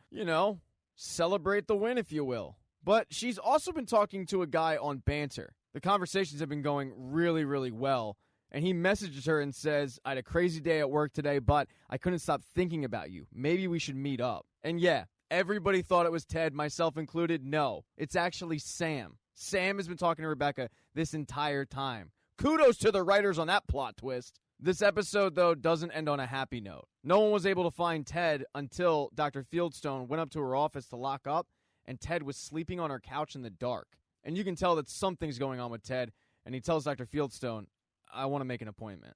celebrate the win, if you will. But she's also been talking to a guy on Banter. The conversations have been going really, really well. And he messages her and says, I had a crazy day at work today, but I couldn't stop thinking about you. Maybe we should meet up. And yeah, everybody thought it was Ted, myself included. No, it's actually Sam. Sam has been talking to Rebecca this entire time. Kudos to the writers on that plot twist. This episode, though, doesn't end on a happy note. No one was able to find Ted until Dr. Fieldstone went up to her office to lock up, and Ted was sleeping on her couch in the dark. And you can tell that something's going on with Ted, and he tells Dr. Fieldstone, I want to make an appointment.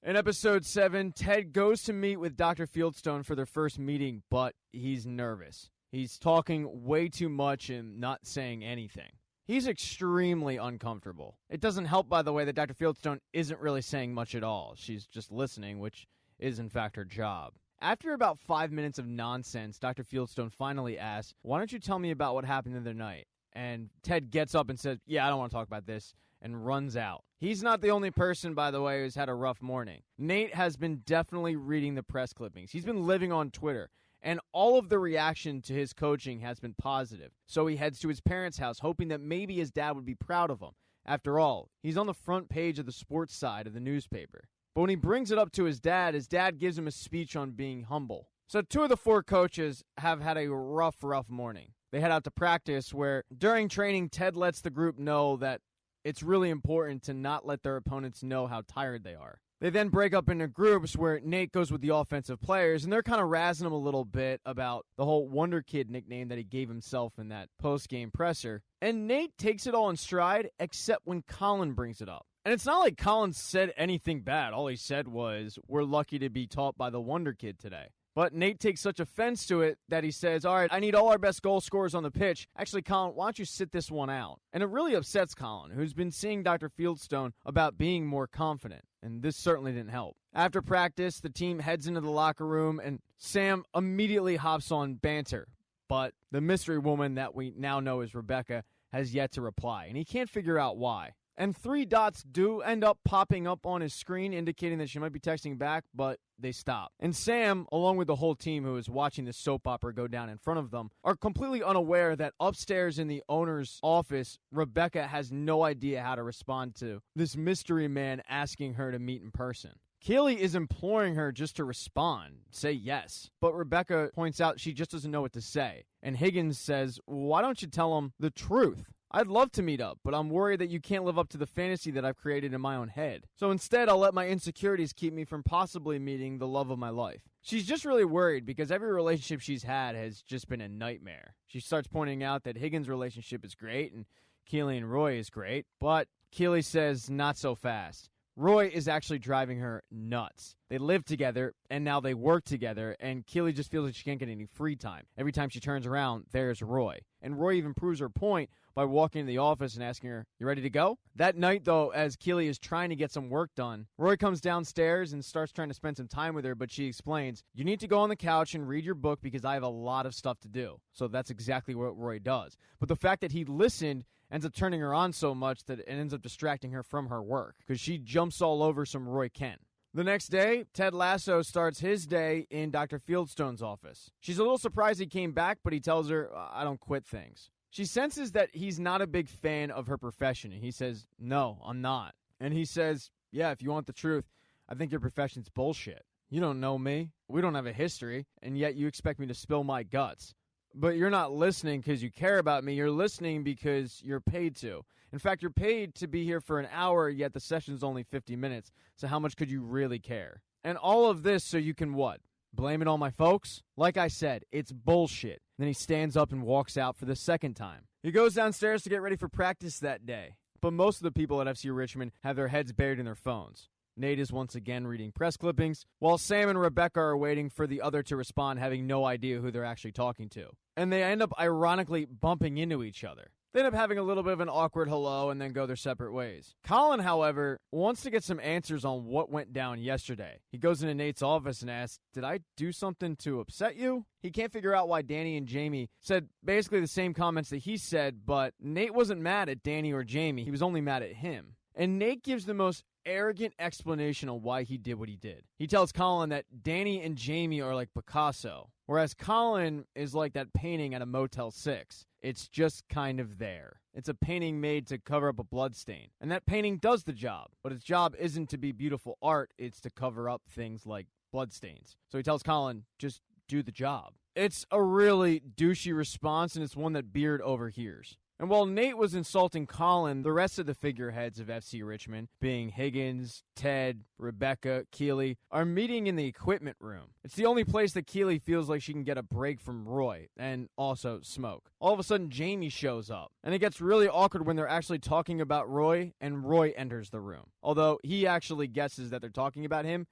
In episode 7, Ted goes to meet with Dr. Fieldstone for their first meeting, but he's nervous. He's talking way too much and not saying anything. He's extremely uncomfortable. It doesn't help, by the way, that Dr. Fieldstone isn't really saying much at all. She's just listening, which is, in fact, her job. After about 5 minutes of nonsense, Dr. Fieldstone finally asks, why don't you tell me about what happened the other night? And Ted gets up and says, yeah, I don't want to talk about this, and runs out. He's not the only person, by the way, who's had a rough morning. Nate has been definitely reading the press clippings. He's been living on Twitter, and all of the reaction to his coaching has been positive. So he heads to his parents' house, hoping that maybe his dad would be proud of him. After all, he's on the front page of the sports side of the newspaper. But when he brings it up to his dad gives him a speech on being humble. So 2 of the 4 coaches have had a rough morning. They head out to practice where, during training, Ted lets the group know that it's really important to not let their opponents know how tired they are. They then break up into groups where Nate goes with the offensive players, and they're kind of razzing him a little bit about the whole Wonder Kid nickname that he gave himself in that post-game presser. And Nate takes it all in stride, except when Colin brings it up. And it's not like Colin said anything bad. All he said was, we're lucky to be taught by the Wonder Kid today. But Nate takes such offense to it that he says, all right, I need all our best goal scorers on the pitch. Actually, Colin, why don't you sit this one out? And it really upsets Colin, who's been seeing Dr. Fieldstone about being more confident. And this certainly didn't help. After practice, the team heads into the locker room, and Sam immediately hops on Banter. But the mystery woman that we now know as Rebecca has yet to reply, and he can't figure out why. And 3 dots do end up popping up on his screen, indicating that she might be texting back, but they stop. And Sam, along with the whole team who is watching the soap opera go down in front of them, are completely unaware that upstairs in the owner's office, Rebecca has no idea how to respond to this mystery man asking her to meet in person. Keely is imploring her just to respond, say yes. But Rebecca points out she just doesn't know what to say. And Higgins says, why don't you tell him the truth? I'd love to meet up, but I'm worried that you can't live up to the fantasy that I've created in my own head. So instead, I'll let my insecurities keep me from possibly meeting the love of my life. She's just really worried because every relationship she's had has just been a nightmare. She starts pointing out that Higgins' relationship is great and Keely and Roy is great, but Keely says not so fast. Roy is actually driving her nuts. They live together, and now they work together, and Keely just feels like she can't get any free time. Every time she turns around, there's Roy. And Roy even proves her point by walking into the office and asking her, "You ready to go?" That night, though, as Keely is trying to get some work done, Roy comes downstairs and starts trying to spend some time with her, but she explains, "You need to go on the couch and read your book because I have a lot of stuff to do." So that's exactly what Roy does. But the fact that he listened ends up turning her on so much that it ends up distracting her from her work because she jumps all over some Roy Kent. The next day, Ted Lasso starts his day in Dr. Fieldstone's office. She's a little surprised he came back, but he tells her, "I don't quit things." She senses that he's not a big fan of her profession, and he says, "No, I'm not." And he says, "Yeah, if you want the truth, I think your profession's bullshit. You don't know me. We don't have a history, and yet you expect me to spill my guts. But you're not listening because you care about me. You're listening because you're paid to. In fact, you're paid to be here for an hour, yet the session's only 50 minutes. So how much could you really care? And all of this so you can what? Blame it on my folks? Like I said, it's bullshit." Then he stands up and walks out for the second time. He goes downstairs to get ready for practice that day. But most of the people at FC Richmond have their heads buried in their phones. Nate is once again reading press clippings, while Sam and Rebecca are waiting for the other to respond, having no idea who they're actually talking to. And they end up ironically bumping into each other. They end up having a little bit of an awkward hello and then go their separate ways. Colin, however, wants to get some answers on what went down yesterday. He goes into Nate's office and asks, "Did I do something to upset you?" He can't figure out why Danny and Jamie said basically the same comments that he said, but Nate wasn't mad at Danny or Jamie. He was only mad at him. And Nate gives the most arrogant explanation on why he did what he did. He tells Colin that Danny and Jamie are like Picasso, whereas Colin is like that painting at a Motel 6. It's just kind of there. It's a painting made to cover up a bloodstain. And that painting does the job. But its job isn't to be beautiful art, it's to cover up things like bloodstains. So he tells Colin, just do the job. It's a really douchey response, and it's one that Beard overhears. And while Nate was insulting Colin, the rest of the figureheads of FC Richmond, being Higgins, Ted, Rebecca, Keely, are meeting in the equipment room. It's the only place that Keely feels like she can get a break from Roy, and also smoke. All of a sudden, Jamie shows up, and it gets really awkward when they're actually talking about Roy, and Roy enters the room. Although he actually guesses that they're talking about him,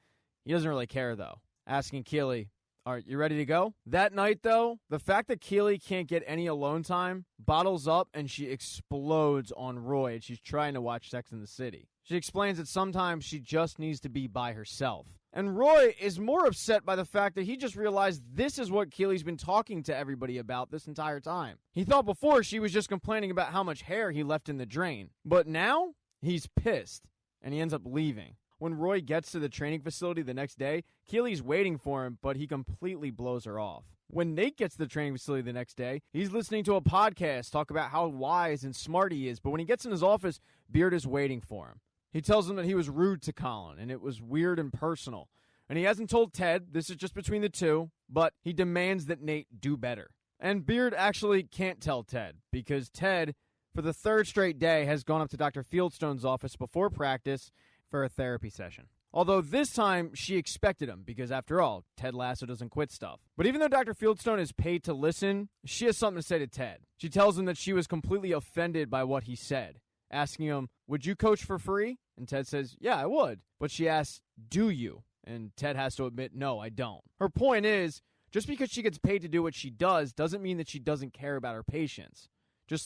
he doesn't really care though, asking Keely, "All right, you ready to go?" That night, though, the fact that Keely can't get any alone time bottles up and she explodes on Roy and she's trying to watch Sex and the City. She explains that sometimes she just needs to be by herself. And Roy is more upset by the fact that he just realized this is what Keely's been talking to everybody about this entire time. He thought before she was just complaining about how much hair he left in the drain. But now, he's pissed, and he ends up leaving. When Roy gets to the training facility the next day, Keely's waiting for him, but he completely blows her off. When Nate gets to the training facility the next day, he's listening to a podcast talk about how wise and smart he is, but when he gets in his office, Beard is waiting for him. He tells him that he was rude to Colin, and it was weird and personal. And he hasn't told Ted, this is just between the two, but he demands that Nate do better. And Beard actually can't tell Ted, because Ted, for the third straight day, has gone up to Dr. Fieldstone's office before practice for a therapy session. Although this time, she expected him, because after all, Ted Lasso doesn't quit stuff. But even though Dr. Fieldstone is paid to listen, she has something to say to Ted. She tells him that she was completely offended by what he said, asking him, "Would you coach for free?" And Ted says, "Yeah, I would." But she asks, "Do you?" And Ted has to admit, "No, I don't." Her point is, just because she gets paid to do what she does doesn't mean that she doesn't care about her patients. Just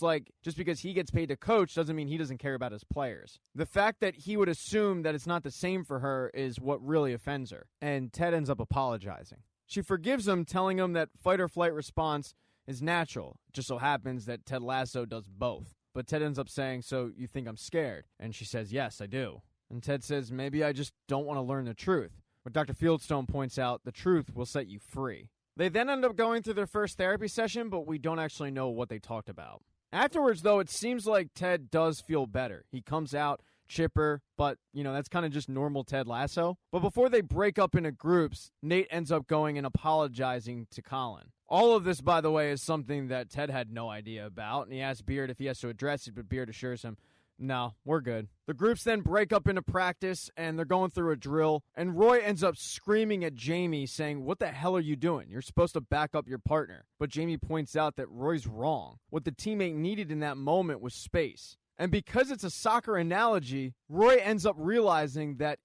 because he gets paid to coach doesn't mean he doesn't care about his players. The fact that he would assume that it's not the same for her is what really offends her. And Ted ends up apologizing. She forgives him, telling him that fight or flight response is natural. It just so happens that Ted Lasso does both. But Ted ends up saying, "So you think I'm scared?" And she says, "Yes, I do." And Ted says, "Maybe I just don't want to learn the truth." But Dr. Fieldstone points out the truth will set you free. They then end up going through their first therapy session, but we don't actually know what they talked about. Afterwards, though, it seems like Ted does feel better. He comes out chipper, but, that's kind of just normal Ted Lasso. But before they break up into groups, Nate ends up going and apologizing to Colin. All of this, by the way, is something that Ted had no idea about, and he asks Beard if he has to address it, but Beard assures him, no, we're good. The groups then break up into practice, and they're going through a drill, and Roy ends up screaming at Jamie, saying, what the hell are you doing? You're supposed to back up your partner. But Jamie points out that Roy's wrong. What the teammate needed in that moment was space. And because it's a soccer analogy, Roy ends up realizing that,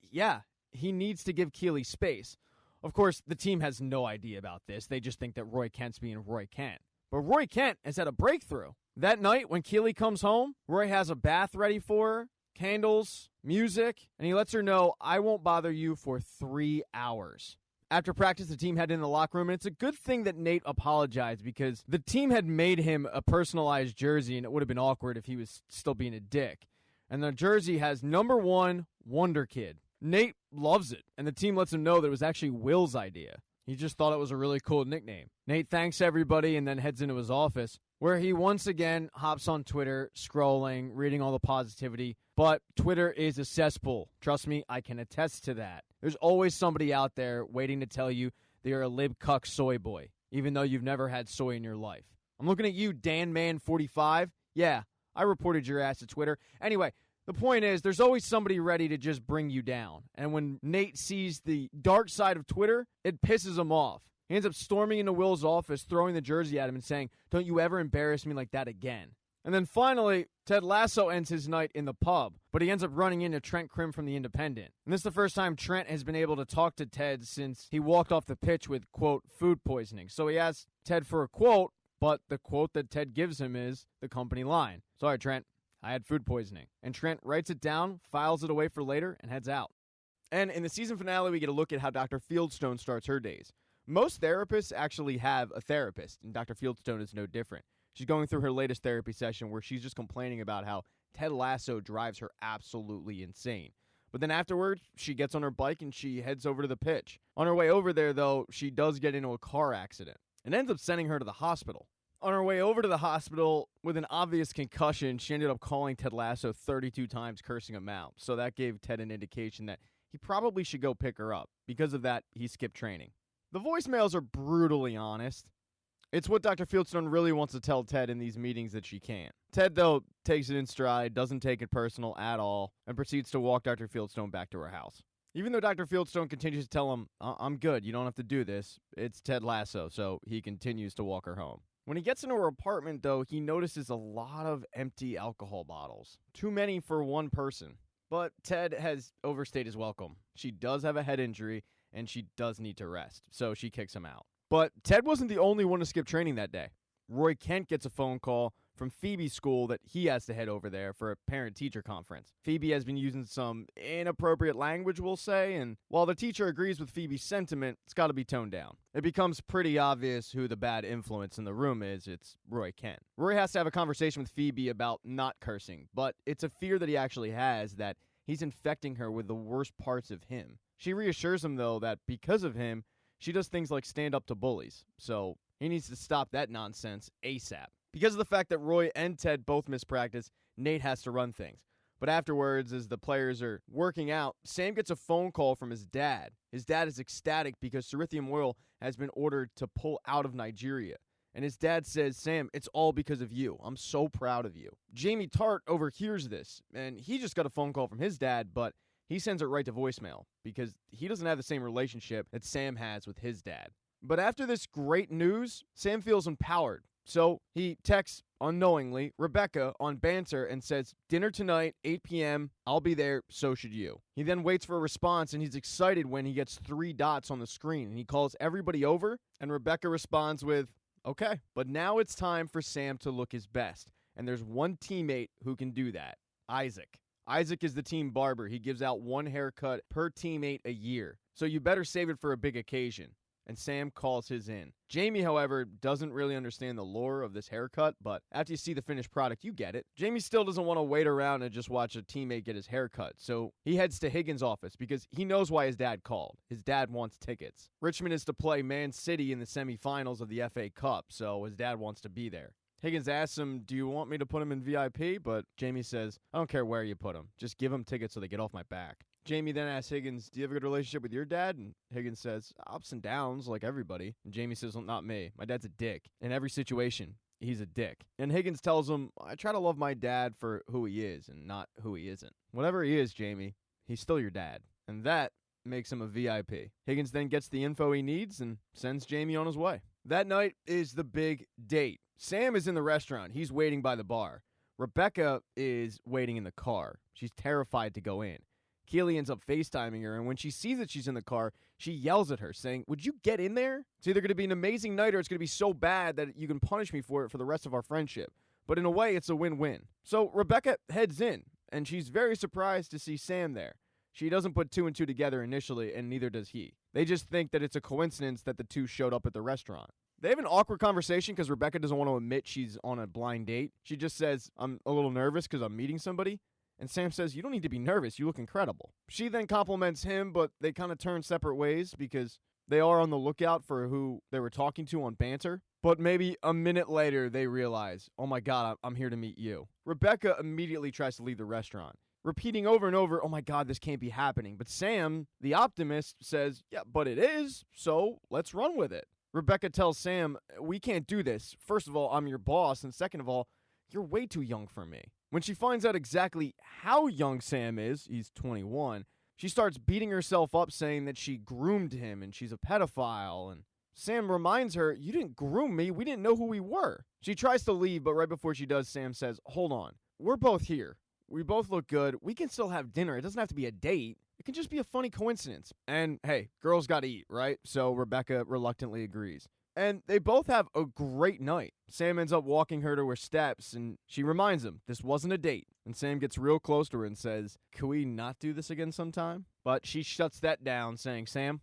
he needs to give Keely space. Of course, the team has no idea about this. They just think that Roy Kent's being Roy Kent. But Roy Kent has had a breakthrough. That night, when Keely comes home, Roy has a bath ready for her, candles, music, and he lets her know, I won't bother you for 3 hours. After practice, the team headed in the locker room, and it's a good thing that Nate apologized because the team had made him a personalized jersey, and it would have been awkward if he was still being a dick. And the jersey has number 1, Wonder Kid. Nate loves it, and the team lets him know that it was actually Will's idea. He just thought it was a really cool nickname. Nate thanks everybody and then heads into his office, where he once again hops on Twitter, scrolling, reading all the positivity. But Twitter is a cesspool. Trust me, I can attest to that. There's always somebody out there waiting to tell you that you're a lib cuck soy boy, even though you've never had soy in your life. I'm looking at you, DanMan45. Yeah, I reported your ass to Twitter. Anyway, the point is, there's always somebody ready to just bring you down. And when Nate sees the dark side of Twitter, it pisses him off. He ends up storming into Will's office, throwing the jersey at him and saying, don't you ever embarrass me like that again. And then finally, Ted Lasso ends his night in the pub, but he ends up running into Trent Krim from The Independent. And this is the first time Trent has been able to talk to Ted since he walked off the pitch with, quote, food poisoning. So he asks Ted for a quote, but the quote that Ted gives him is the company line. Sorry, Trent, I had food poisoning. And Trent writes it down, files it away for later, and heads out. And in the season finale, we get a look at how Dr. Fieldstone starts her days. Most therapists actually have a therapist, and Dr. Fieldstone is no different. She's going through her latest therapy session where she's just complaining about how Ted Lasso drives her absolutely insane. But then afterwards, she gets on her bike and she heads over to the pitch. On her way over there, though, she does get into a car accident and ends up sending her to the hospital. On her way over to the hospital, with an obvious concussion, she ended up calling Ted Lasso 32 times, cursing him out. So that gave Ted an indication that he probably should go pick her up. Because of that, he skipped training. The voicemails are brutally honest. It's what Dr. Fieldstone really wants to tell Ted in these meetings that she can't. Ted, though, takes it in stride, doesn't take it personal at all, and proceeds to walk Dr. Fieldstone back to her house. Even though Dr. Fieldstone continues to tell him, I'm good, you don't have to do this, it's Ted Lasso, so he continues to walk her home. When he gets into her apartment, though, he notices a lot of empty alcohol bottles. Too many for one person. But Ted has overstayed his welcome. She does have a head injury, and she does need to rest, so she kicks him out. But Ted wasn't the only one to skip training that day. Roy Kent gets a phone call from Phoebe's school that he has to head over there for a parent-teacher conference. Phoebe has been using some inappropriate language, we'll say, and while the teacher agrees with Phoebe's sentiment, it's got to be toned down. It becomes pretty obvious who the bad influence in the room is. It's Roy Kent. Roy has to have a conversation with Phoebe about not cursing, but it's a fear that he actually has that he's infecting her with the worst parts of him. She reassures him, though, that because of him, she does things like stand up to bullies, so he needs to stop that nonsense ASAP. Because of the fact that Roy and Ted both miss practice, Nate has to run things. But afterwards, as the players are working out, Sam gets a phone call from his dad. His dad is ecstatic because Cerithium Oil has been ordered to pull out of Nigeria. And his dad says, Sam, it's all because of you. I'm so proud of you. Jamie Tart overhears this, and he just got a phone call from his dad, but he sends it right to voicemail because he doesn't have the same relationship that Sam has with his dad. But after this great news, Sam feels empowered. So he texts, unknowingly, Rebecca on Banter and says, dinner tonight, 8 p.m., I'll be there, so should you. He then waits for a response, and he's excited when he gets 3 dots on the screen. And he calls everybody over, and Rebecca responds with, okay. But now it's time for Sam to look his best. And there's one teammate who can do that, Isaac. Isaac is the team barber. He gives out 1 haircut per teammate a year. So you better save it for a big occasion. And Sam calls his in. Jamie, however, doesn't really understand the lore of this haircut, but after you see the finished product, you get it. Jamie still doesn't want to wait around and just watch a teammate get his haircut, so he heads to Higgins' office because he knows why his dad called. His dad wants tickets. Richmond is to play Man City in the semifinals of the FA Cup, so his dad wants to be there. Higgins asks him, do you want me to put him in VIP? But Jamie says, I don't care where you put him. Just give him tickets so they get off my back. Jamie then asks Higgins, do you have a good relationship with your dad? And Higgins says, ups and downs like everybody. And Jamie says, well, not me. My dad's a dick. In every situation, he's a dick. And Higgins tells him, I try to love my dad for who he is and not who he isn't. Whatever he is, Jamie, he's still your dad. And that makes him a VIP. Higgins then gets the info he needs and sends Jamie on his way. That night is the big date. Sam is in the restaurant. He's waiting by the bar. Rebecca is waiting in the car. She's terrified to go in. Keely ends up FaceTiming her, and when she sees that she's in the car, she yells at her, saying, would you get in there? It's either going to be an amazing night or it's going to be so bad that you can punish me for it for the rest of our friendship. But in a way, it's a win-win. So Rebecca heads in, and she's very surprised to see Sam there. She doesn't put two and two together initially, and neither does he. They just think that it's a coincidence that the two showed up at the restaurant. They have an awkward conversation because Rebecca doesn't want to admit she's on a blind date. She just says, I'm a little nervous because I'm meeting somebody. And Sam says, you don't need to be nervous. You look incredible. She then compliments him, but they kind of turn separate ways because they are on the lookout for who they were talking to on banter. But maybe a minute later, they realize, oh my God, I'm here to meet you. Rebecca immediately tries to leave the restaurant, repeating over and over, oh my God, this can't be happening. But Sam, the optimist, says, yeah, but it is, so let's run with it. Rebecca tells Sam, we can't do this. First of all, I'm your boss, and second of all, you're way too young for me. When she finds out exactly how young Sam is, he's 21, she starts beating herself up saying that she groomed him and she's a pedophile. And Sam reminds her, you didn't groom me, we didn't know who we were. She tries to leave, but right before she does, Sam says, hold on, we're both here. We both look good. We can still have dinner. It doesn't have to be a date. It can just be a funny coincidence. And hey, girls got to eat, right? So Rebecca reluctantly agrees. And they both have a great night. Sam ends up walking her to her steps, and she reminds him, this wasn't a date. And Sam gets real close to her and says, can we not do this again sometime? But she shuts that down, saying, Sam,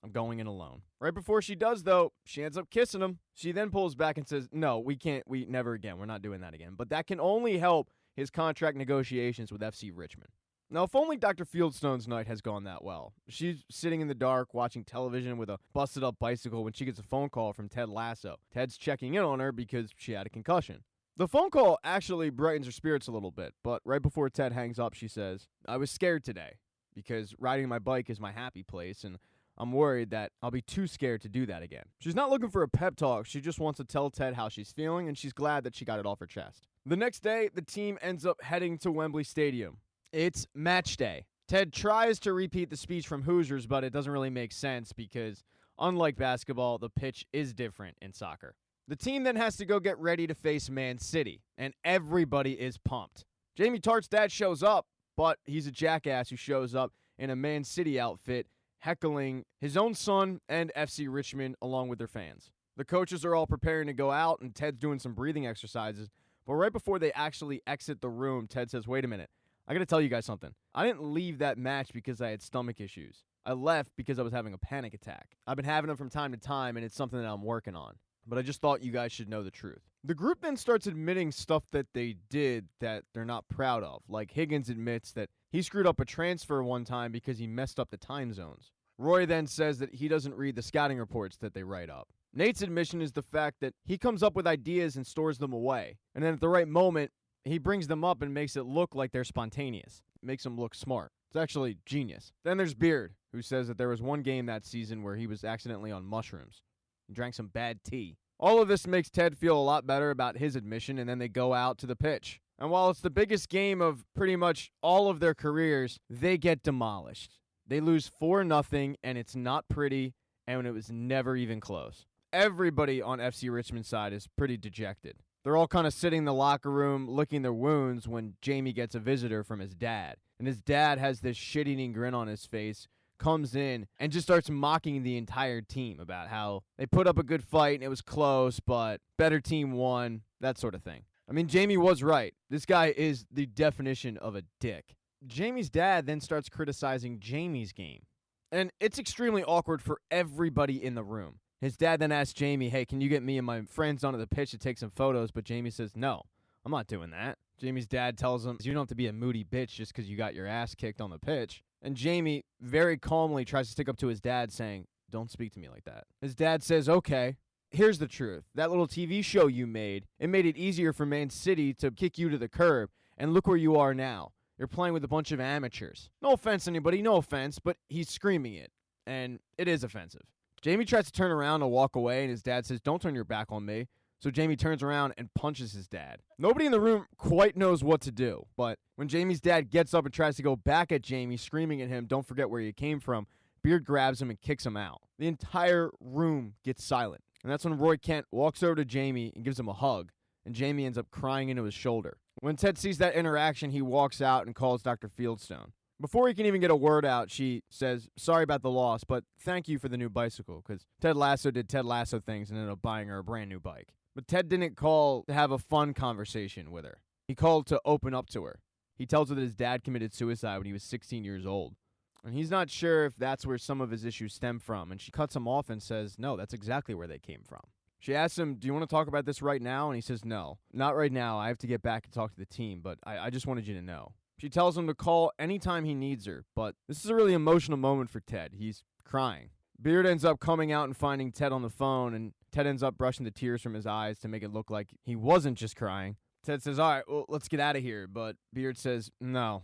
I'm going in alone. Right before she does, though, she ends up kissing him. She then pulls back and says, no, we can't. We never again. We're not doing that again. But that can only help his contract negotiations with FC Richmond. Now, if only Dr. Fieldstone's night has gone that well. She's sitting in the dark watching television with a busted-up bicycle when she gets a phone call from Ted Lasso. Ted's checking in on her because she had a concussion. The phone call actually brightens her spirits a little bit, but right before Ted hangs up, she says, I was scared today because riding my bike is my happy place, and I'm worried that I'll be too scared to do that again. She's not looking for a pep talk. She just wants to tell Ted how she's feeling, and she's glad that she got it off her chest. The next day, the team ends up heading to Wembley Stadium. It's match day. Ted tries to repeat the speech from Hoosiers, but it doesn't really make sense because, unlike basketball, the pitch is different in soccer. The team then has to go get ready to face Man City, and everybody is pumped. Jamie Tartt's dad shows up, but he's a jackass who shows up in a Man City outfit, heckling his own son and FC Richmond along with their fans. The coaches are all preparing to go out, and Ted's doing some breathing exercises, but right before they actually exit the room, Ted says, wait a minute. I gotta tell you guys something. I didn't leave that match because I had stomach issues. I left because I was having a panic attack. I've been having them from time to time, and it's something that I'm working on. But I just thought you guys should know the truth. The group then starts admitting stuff that they did that they're not proud of. Like Higgins admits that he screwed up a transfer one time because he messed up the time zones. Roy then says that he doesn't read the scouting reports that they write up. Nate's admission is the fact that he comes up with ideas and stores them away. And then at the right moment, he brings them up and makes it look like they're spontaneous. It makes them look smart. It's actually genius. Then there's Beard, who says that there was one game that season where he was accidentally on mushrooms. He drank some bad tea. All of this makes Ted feel a lot better about his admission, and then they go out to the pitch. And while it's the biggest game of pretty much all of their careers, they get demolished. They lose 4-0, and it's not pretty, and it was never even close. Everybody on FC Richmond's side is pretty dejected. They're all kind of sitting in the locker room licking their wounds when Jamie gets a visitor from his dad. And his dad has this shit-eating grin on his face, comes in, and just starts mocking the entire team about how they put up a good fight and it was close, but better team won, that sort of thing. I mean, Jamie was right. This guy is the definition of a dick. Jamie's dad then starts criticizing Jamie's game. And it's extremely awkward for everybody in the room. His dad then asks Jamie, hey, can you get me and my friends onto the pitch to take some photos? But Jamie says, no, I'm not doing that. Jamie's dad tells him, you don't have to be a moody bitch just because you got your ass kicked on the pitch. And Jamie very calmly tries to stick up to his dad saying, don't speak to me like that. His dad says, okay, here's the truth. That little TV show you made, it made it easier for Man City to kick you to the curb. And look where you are now. You're playing with a bunch of amateurs. No offense, anybody, no offense, but he's screaming it. And it is offensive. Jamie tries to turn around and walk away, and his dad says, don't turn your back on me. So Jamie turns around and punches his dad. Nobody in the room quite knows what to do. But when Jamie's dad gets up and tries to go back at Jamie, screaming at him, don't forget where you came from, Beard grabs him and kicks him out. The entire room gets silent. And that's when Roy Kent walks over to Jamie and gives him a hug. And Jamie ends up crying into his shoulder. When Ted sees that interaction, he walks out and calls Dr. Fieldstone. Before he can even get a word out, she says, sorry about the loss, but thank you for the new bicycle, because Ted Lasso did Ted Lasso things and ended up buying her a brand new bike. But Ted didn't call to have a fun conversation with her. He called to open up to her. He tells her that his dad committed suicide when he was 16 years old. And he's not sure if that's where some of his issues stem from, and she cuts him off and says, no, that's exactly where they came from. She asks him, do you want to talk about this right now? And he says, no, not right now. I have to get back and talk to the team, but I just wanted you to know. She tells him to call anytime he needs her, but this is a really emotional moment for Ted. He's crying. Beard ends up coming out and finding Ted on the phone, and Ted ends up brushing the tears from his eyes to make it look like he wasn't just crying. Ted says, all right, well, let's get out of here, but Beard says, no,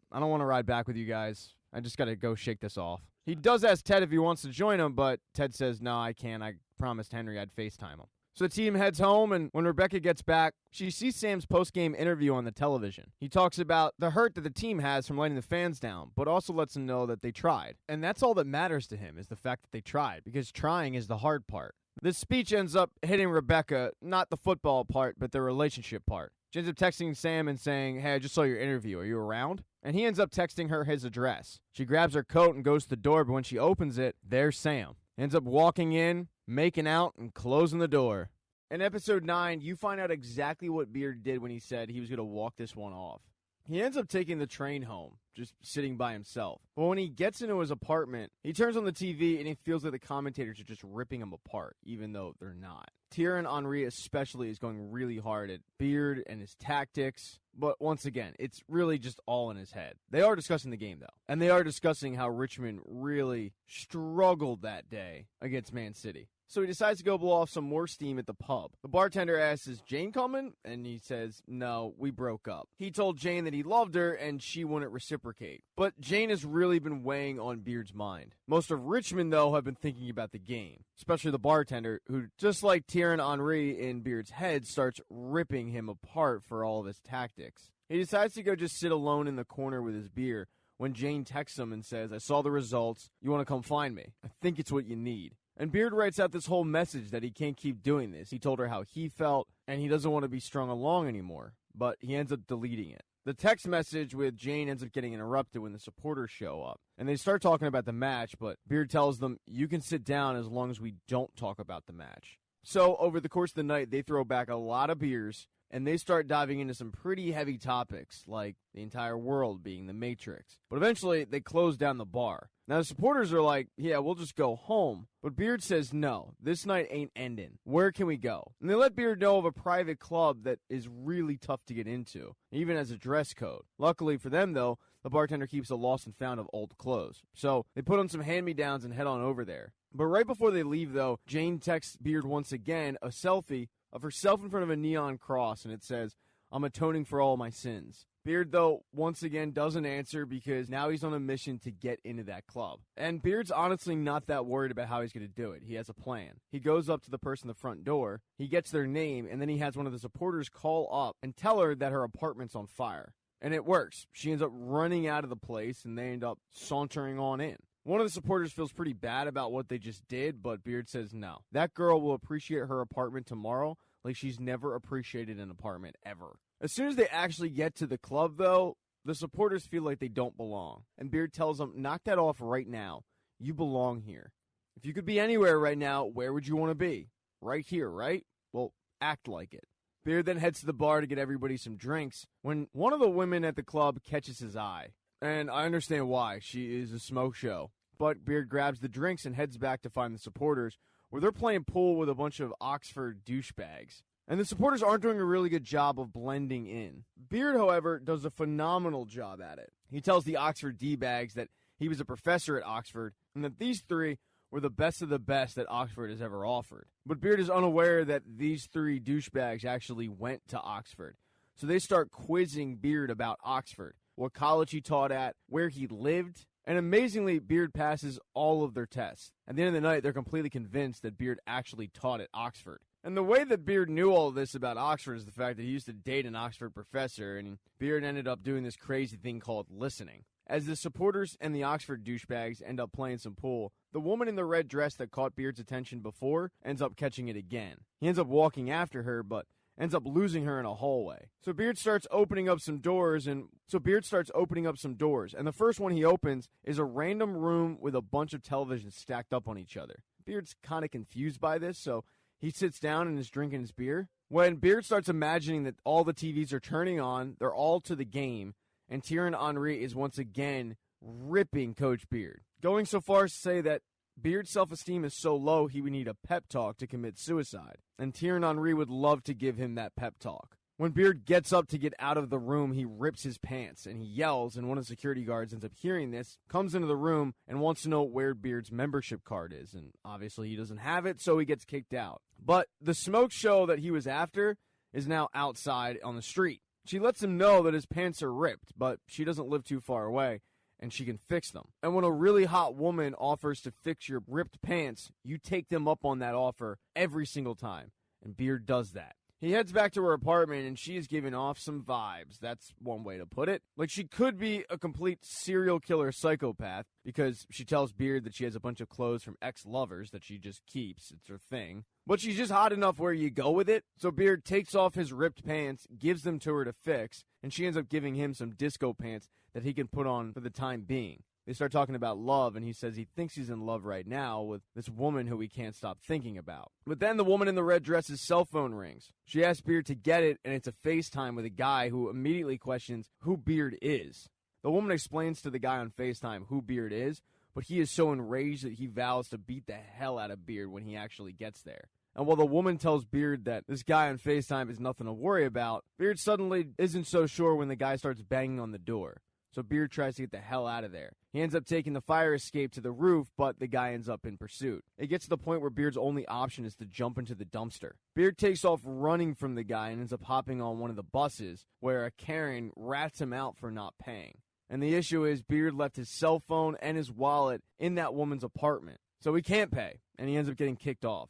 I don't want to ride back with you guys. I just got to go shake this off. He does ask Ted if he wants to join him, but Ted says, no, I can't. I promised Henry I'd FaceTime him. So the team heads home, and when Rebecca gets back, she sees Sam's post-game interview on the television. He talks about the hurt that the team has from letting the fans down, but also lets them know that they tried. And that's all that matters to him, is the fact that they tried, because trying is the hard part. This speech ends up hitting Rebecca, not the football part, but the relationship part. She ends up texting Sam and saying, hey, I just saw your interview. Are you around? And he ends up texting her his address. She grabs her coat and goes to the door, but when she opens it, there's Sam. Ends up walking in, making out, and closing the door. In episode 9, you find out exactly what Beard did when he said he was going to walk this one off. He ends up taking the train home, just sitting by himself. But when he gets into his apartment, he turns on the TV and he feels like the commentators are just ripping him apart, even though they're not. Thierry Henry especially is going really hard at Beard and his tactics. But once again, it's really just all in his head. They are discussing the game, though. And they are discussing how Richmond really struggled that day against Man City. So he decides to go blow off some more steam at the pub. The bartender asks, is Jane coming? And he says, no, we broke up. He told Jane that he loved her and she wouldn't reciprocate. But Jane has really been weighing on Beard's mind. Most of Richmond, though, have been thinking about the game. Especially the bartender, who, just like Thierry Henry in Beard's head, starts ripping him apart for all of his tactics. He decides to go just sit alone in the corner with his beer when Jane texts him and says, I saw the results. You want to come find me? I think it's what you need. And Beard writes out this whole message that he can't keep doing this. He told her how he felt, and he doesn't want to be strung along anymore. But he ends up deleting it. The text message with Jane ends up getting interrupted when the supporters show up. And they start talking about the match, but Beard tells them, you can sit down as long as we don't talk about the match. So over the course of the night, they throw back a lot of beers, and they start diving into some pretty heavy topics, like the entire world being the Matrix. But eventually, they close down the bar. Now, the supporters are like, yeah, we'll just go home. But Beard says, no, this night ain't ending. Where can we go? And they let Beard know of a private club that is really tough to get into, even as a dress code. Luckily for them, though, the bartender keeps a lost and found of old clothes. So they put on some hand-me-downs and head on over there. But right before they leave, though, Jane texts Beard once again a selfie of herself in front of a neon cross, and it says, I'm atoning for all my sins. Beard, though, once again doesn't answer because now he's on a mission to get into that club. And Beard's honestly not that worried about how he's going to do it. He has a plan. He goes up to the person at the front door, he gets their name, and then he has one of the supporters call up and tell her that her apartment's on fire. And it works. She ends up running out of the place, and they end up sauntering on in. One of the supporters feels pretty bad about what they just did, but Beard says no. That girl will appreciate her apartment tomorrow like she's never appreciated an apartment ever. As soon as they actually get to the club, though, the supporters feel like they don't belong. And Beard tells them, knock that off right now. You belong here. If you could be anywhere right now, where would you want to be? Right here, right? Well, act like it. Beard then heads to the bar to get everybody some drinks when one of the women at the club catches his eye. And I understand why. She is a smoke show. But Beard grabs the drinks and heads back to find the supporters, where they're playing pool with a bunch of Oxford douchebags. And the supporters aren't doing a really good job of blending in. Beard, however, does a phenomenal job at it. He tells the Oxford D-bags that he was a professor at Oxford, and that these three were the best of the best that Oxford has ever offered. But Beard is unaware that these three douchebags actually went to Oxford. So they start quizzing Beard about Oxford, what college he taught at, where he lived, and amazingly, Beard passes all of their tests. At the end of the night, they're completely convinced that Beard actually taught at Oxford. And the way that Beard knew all of this about Oxford is the fact that he used to date an Oxford professor, and Beard ended up doing this crazy thing called listening. As the supporters and the Oxford douchebags end up playing some pool, the woman in the red dress that caught Beard's attention before ends up catching it again. He ends up walking after her, but ends up losing her in a hallway. So Beard starts opening up some doors, and the first one he opens is a random room with a bunch of televisions stacked up on each other. Beard's kind of confused by this, so he sits down and is drinking his beer. When Beard starts imagining that all the TVs are turning on, they're all to the game, and Thierry Henry is once again ripping Coach Beard, going so far as to say that Beard's self-esteem is so low he would need a pep talk to commit suicide, and Thierry Henry would love to give him that pep talk. When Beard gets up to get out of the room, he rips his pants, and he yells, and one of the security guards ends up hearing this, comes into the room, and wants to know where Beard's membership card is, and obviously he doesn't have it, so he gets kicked out. But the smoke show that he was after is now outside on the street. She lets him know that his pants are ripped, but she doesn't live too far away, and she can fix them. And when a really hot woman offers to fix your ripped pants, you take them up on that offer every single time. And Beard does that. He heads back to her apartment, and she is giving off some vibes. That's one way to put it. Like, she could be a complete serial killer psychopath, because she tells Beard that she has a bunch of clothes from ex-lovers that she just keeps. It's her thing. But she's just hot enough where you go with it. So Beard takes off his ripped pants, gives them to her to fix, and she ends up giving him some disco pants that he can put on for the time being. They start talking about love, and he says he thinks he's in love right now with this woman who he can't stop thinking about. But then the woman in the red dress's cell phone rings. She asks Beard to get it, and it's a FaceTime with a guy who immediately questions who Beard is. The woman explains to the guy on FaceTime who Beard is, but he is so enraged that he vows to beat the hell out of Beard when he actually gets there. And while the woman tells Beard that this guy on FaceTime is nothing to worry about, Beard suddenly isn't so sure when the guy starts banging on the door. So Beard tries to get the hell out of there. He ends up taking the fire escape to the roof, but the guy ends up in pursuit. It gets to the point where Beard's only option is to jump into the dumpster. Beard takes off running from the guy and ends up hopping on one of the buses, where a Karen rats him out for not paying. And the issue is Beard left his cell phone and his wallet in that woman's apartment. So he can't pay, and he ends up getting kicked off.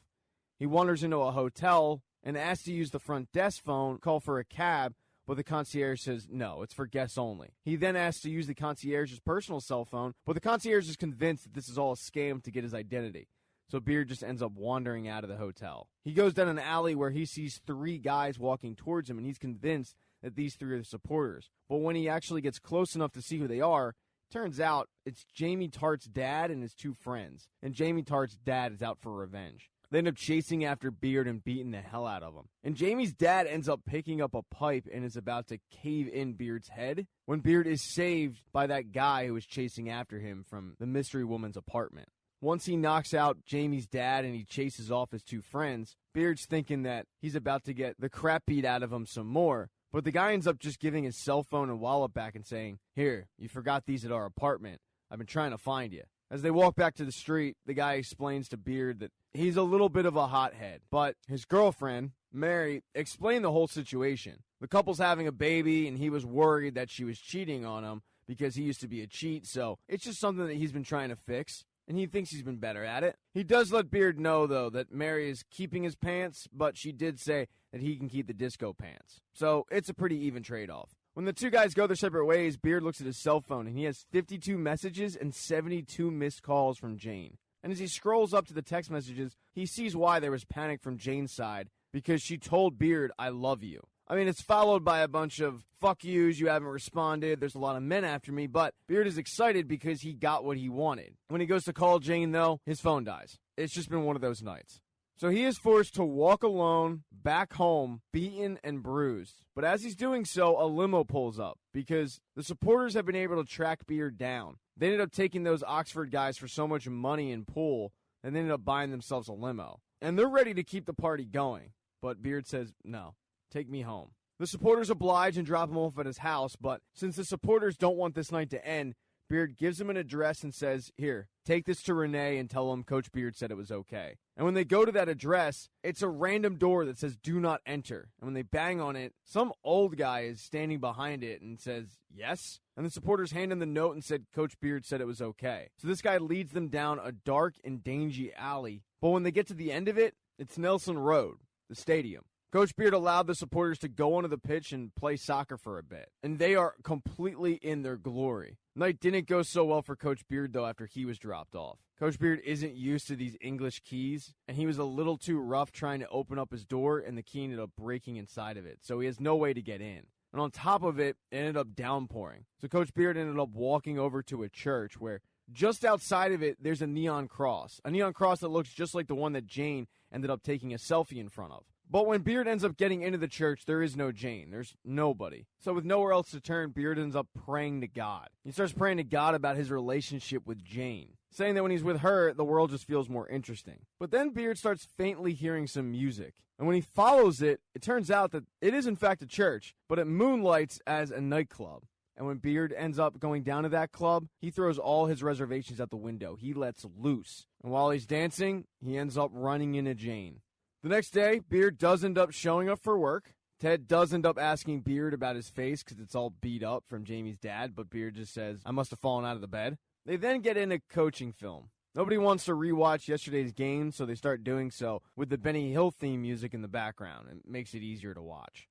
He wanders into a hotel and asks to use the front desk phone, call for a cab, but the concierge says no, it's for guests only. He then asks to use the concierge's personal cell phone, but the concierge is convinced that this is all a scam to get his identity. So Beard just ends up wandering out of the hotel. He goes down an alley where he sees three guys walking towards him, and he's convinced that these three are the supporters. But when he actually gets close enough to see who they are, turns out it's Jamie Tartt's dad and his two friends. And Jamie Tartt's dad is out for revenge. They end up chasing after Beard and beating the hell out of him. And Jamie's dad ends up picking up a pipe and is about to cave in Beard's head when Beard is saved by that guy who was chasing after him from the mystery woman's apartment. Once he knocks out Jamie's dad and he chases off his two friends, Beard's thinking that he's about to get the crap beat out of him some more. But the guy ends up just giving his cell phone and wallet back and saying, "Here, you forgot these at our apartment. I've been trying to find you." As they walk back to the street, the guy explains to Beard that he's a little bit of a hothead, but his girlfriend, Mary, explained the whole situation. The couple's having a baby, and he was worried that she was cheating on him because he used to be a cheat, so it's just something that he's been trying to fix, and he thinks he's been better at it. He does let Beard know, though, that Mary is keeping his pants, but she did say that he can keep the disco pants. So it's a pretty even trade-off. When the two guys go their separate ways, Beard looks at his cell phone, and he has 52 messages and 72 missed calls from Jane. And as he scrolls up to the text messages, he sees why there was panic from Jane's side, because she told Beard, "I love you." I mean, it's followed by a bunch of "fuck yous, you haven't responded, there's a lot of men after me," but Beard is excited because he got what he wanted. When he goes to call Jane, though, his phone dies. It's just been one of those nights. So he is forced to walk alone back home, beaten and bruised. But as he's doing so, a limo pulls up because the supporters have been able to track Beard down. They ended up taking those Oxford guys for so much money in pool, and they ended up buying themselves a limo. And they're ready to keep the party going. But Beard says, "No, take me home." The supporters oblige and drop him off at his house, but since the supporters don't want this night to end, Beard gives him an address and says, "Here, take this to Renee and tell him Coach Beard said it was okay." And when they go to that address, it's a random door that says, "Do not enter." And when they bang on it, some old guy is standing behind it and says, "Yes?" And the supporters hand him the note and said, "Coach Beard said it was okay." So this guy leads them down a dark and dingy alley. But when they get to the end of it, it's Nelson Road, the stadium. Coach Beard allowed the supporters to go onto the pitch and play soccer for a bit. And they are completely in their glory. Night didn't go so well for Coach Beard, though, after he was dropped off. Coach Beard isn't used to these English keys, and he was a little too rough trying to open up his door, and the key ended up breaking inside of it, so he has no way to get in. And on top of it, it ended up downpouring. So Coach Beard ended up walking over to a church where just outside of it, there's a neon cross that looks just like the one that Jane ended up taking a selfie in front of. But when Beard ends up getting into the church, there is no Jane. There's nobody. So with nowhere else to turn, Beard ends up praying to God. He starts praying to God about his relationship with Jane, saying that when he's with her, the world just feels more interesting. But then Beard starts faintly hearing some music. And when he follows it, it turns out that it is in fact a church, but it moonlights as a nightclub. And when Beard ends up going down to that club, he throws all his reservations out the window. He lets loose. And while he's dancing, he ends up running into Jane. The next day, Beard does end up showing up for work. Ted does end up asking Beard about his face because it's all beat up from Jamie's dad, but Beard just says, "I must have fallen out of the bed." They then get into coaching film. Nobody wants to rewatch yesterday's game, so they start doing so with the Benny Hill theme music in the background. It makes it easier to watch.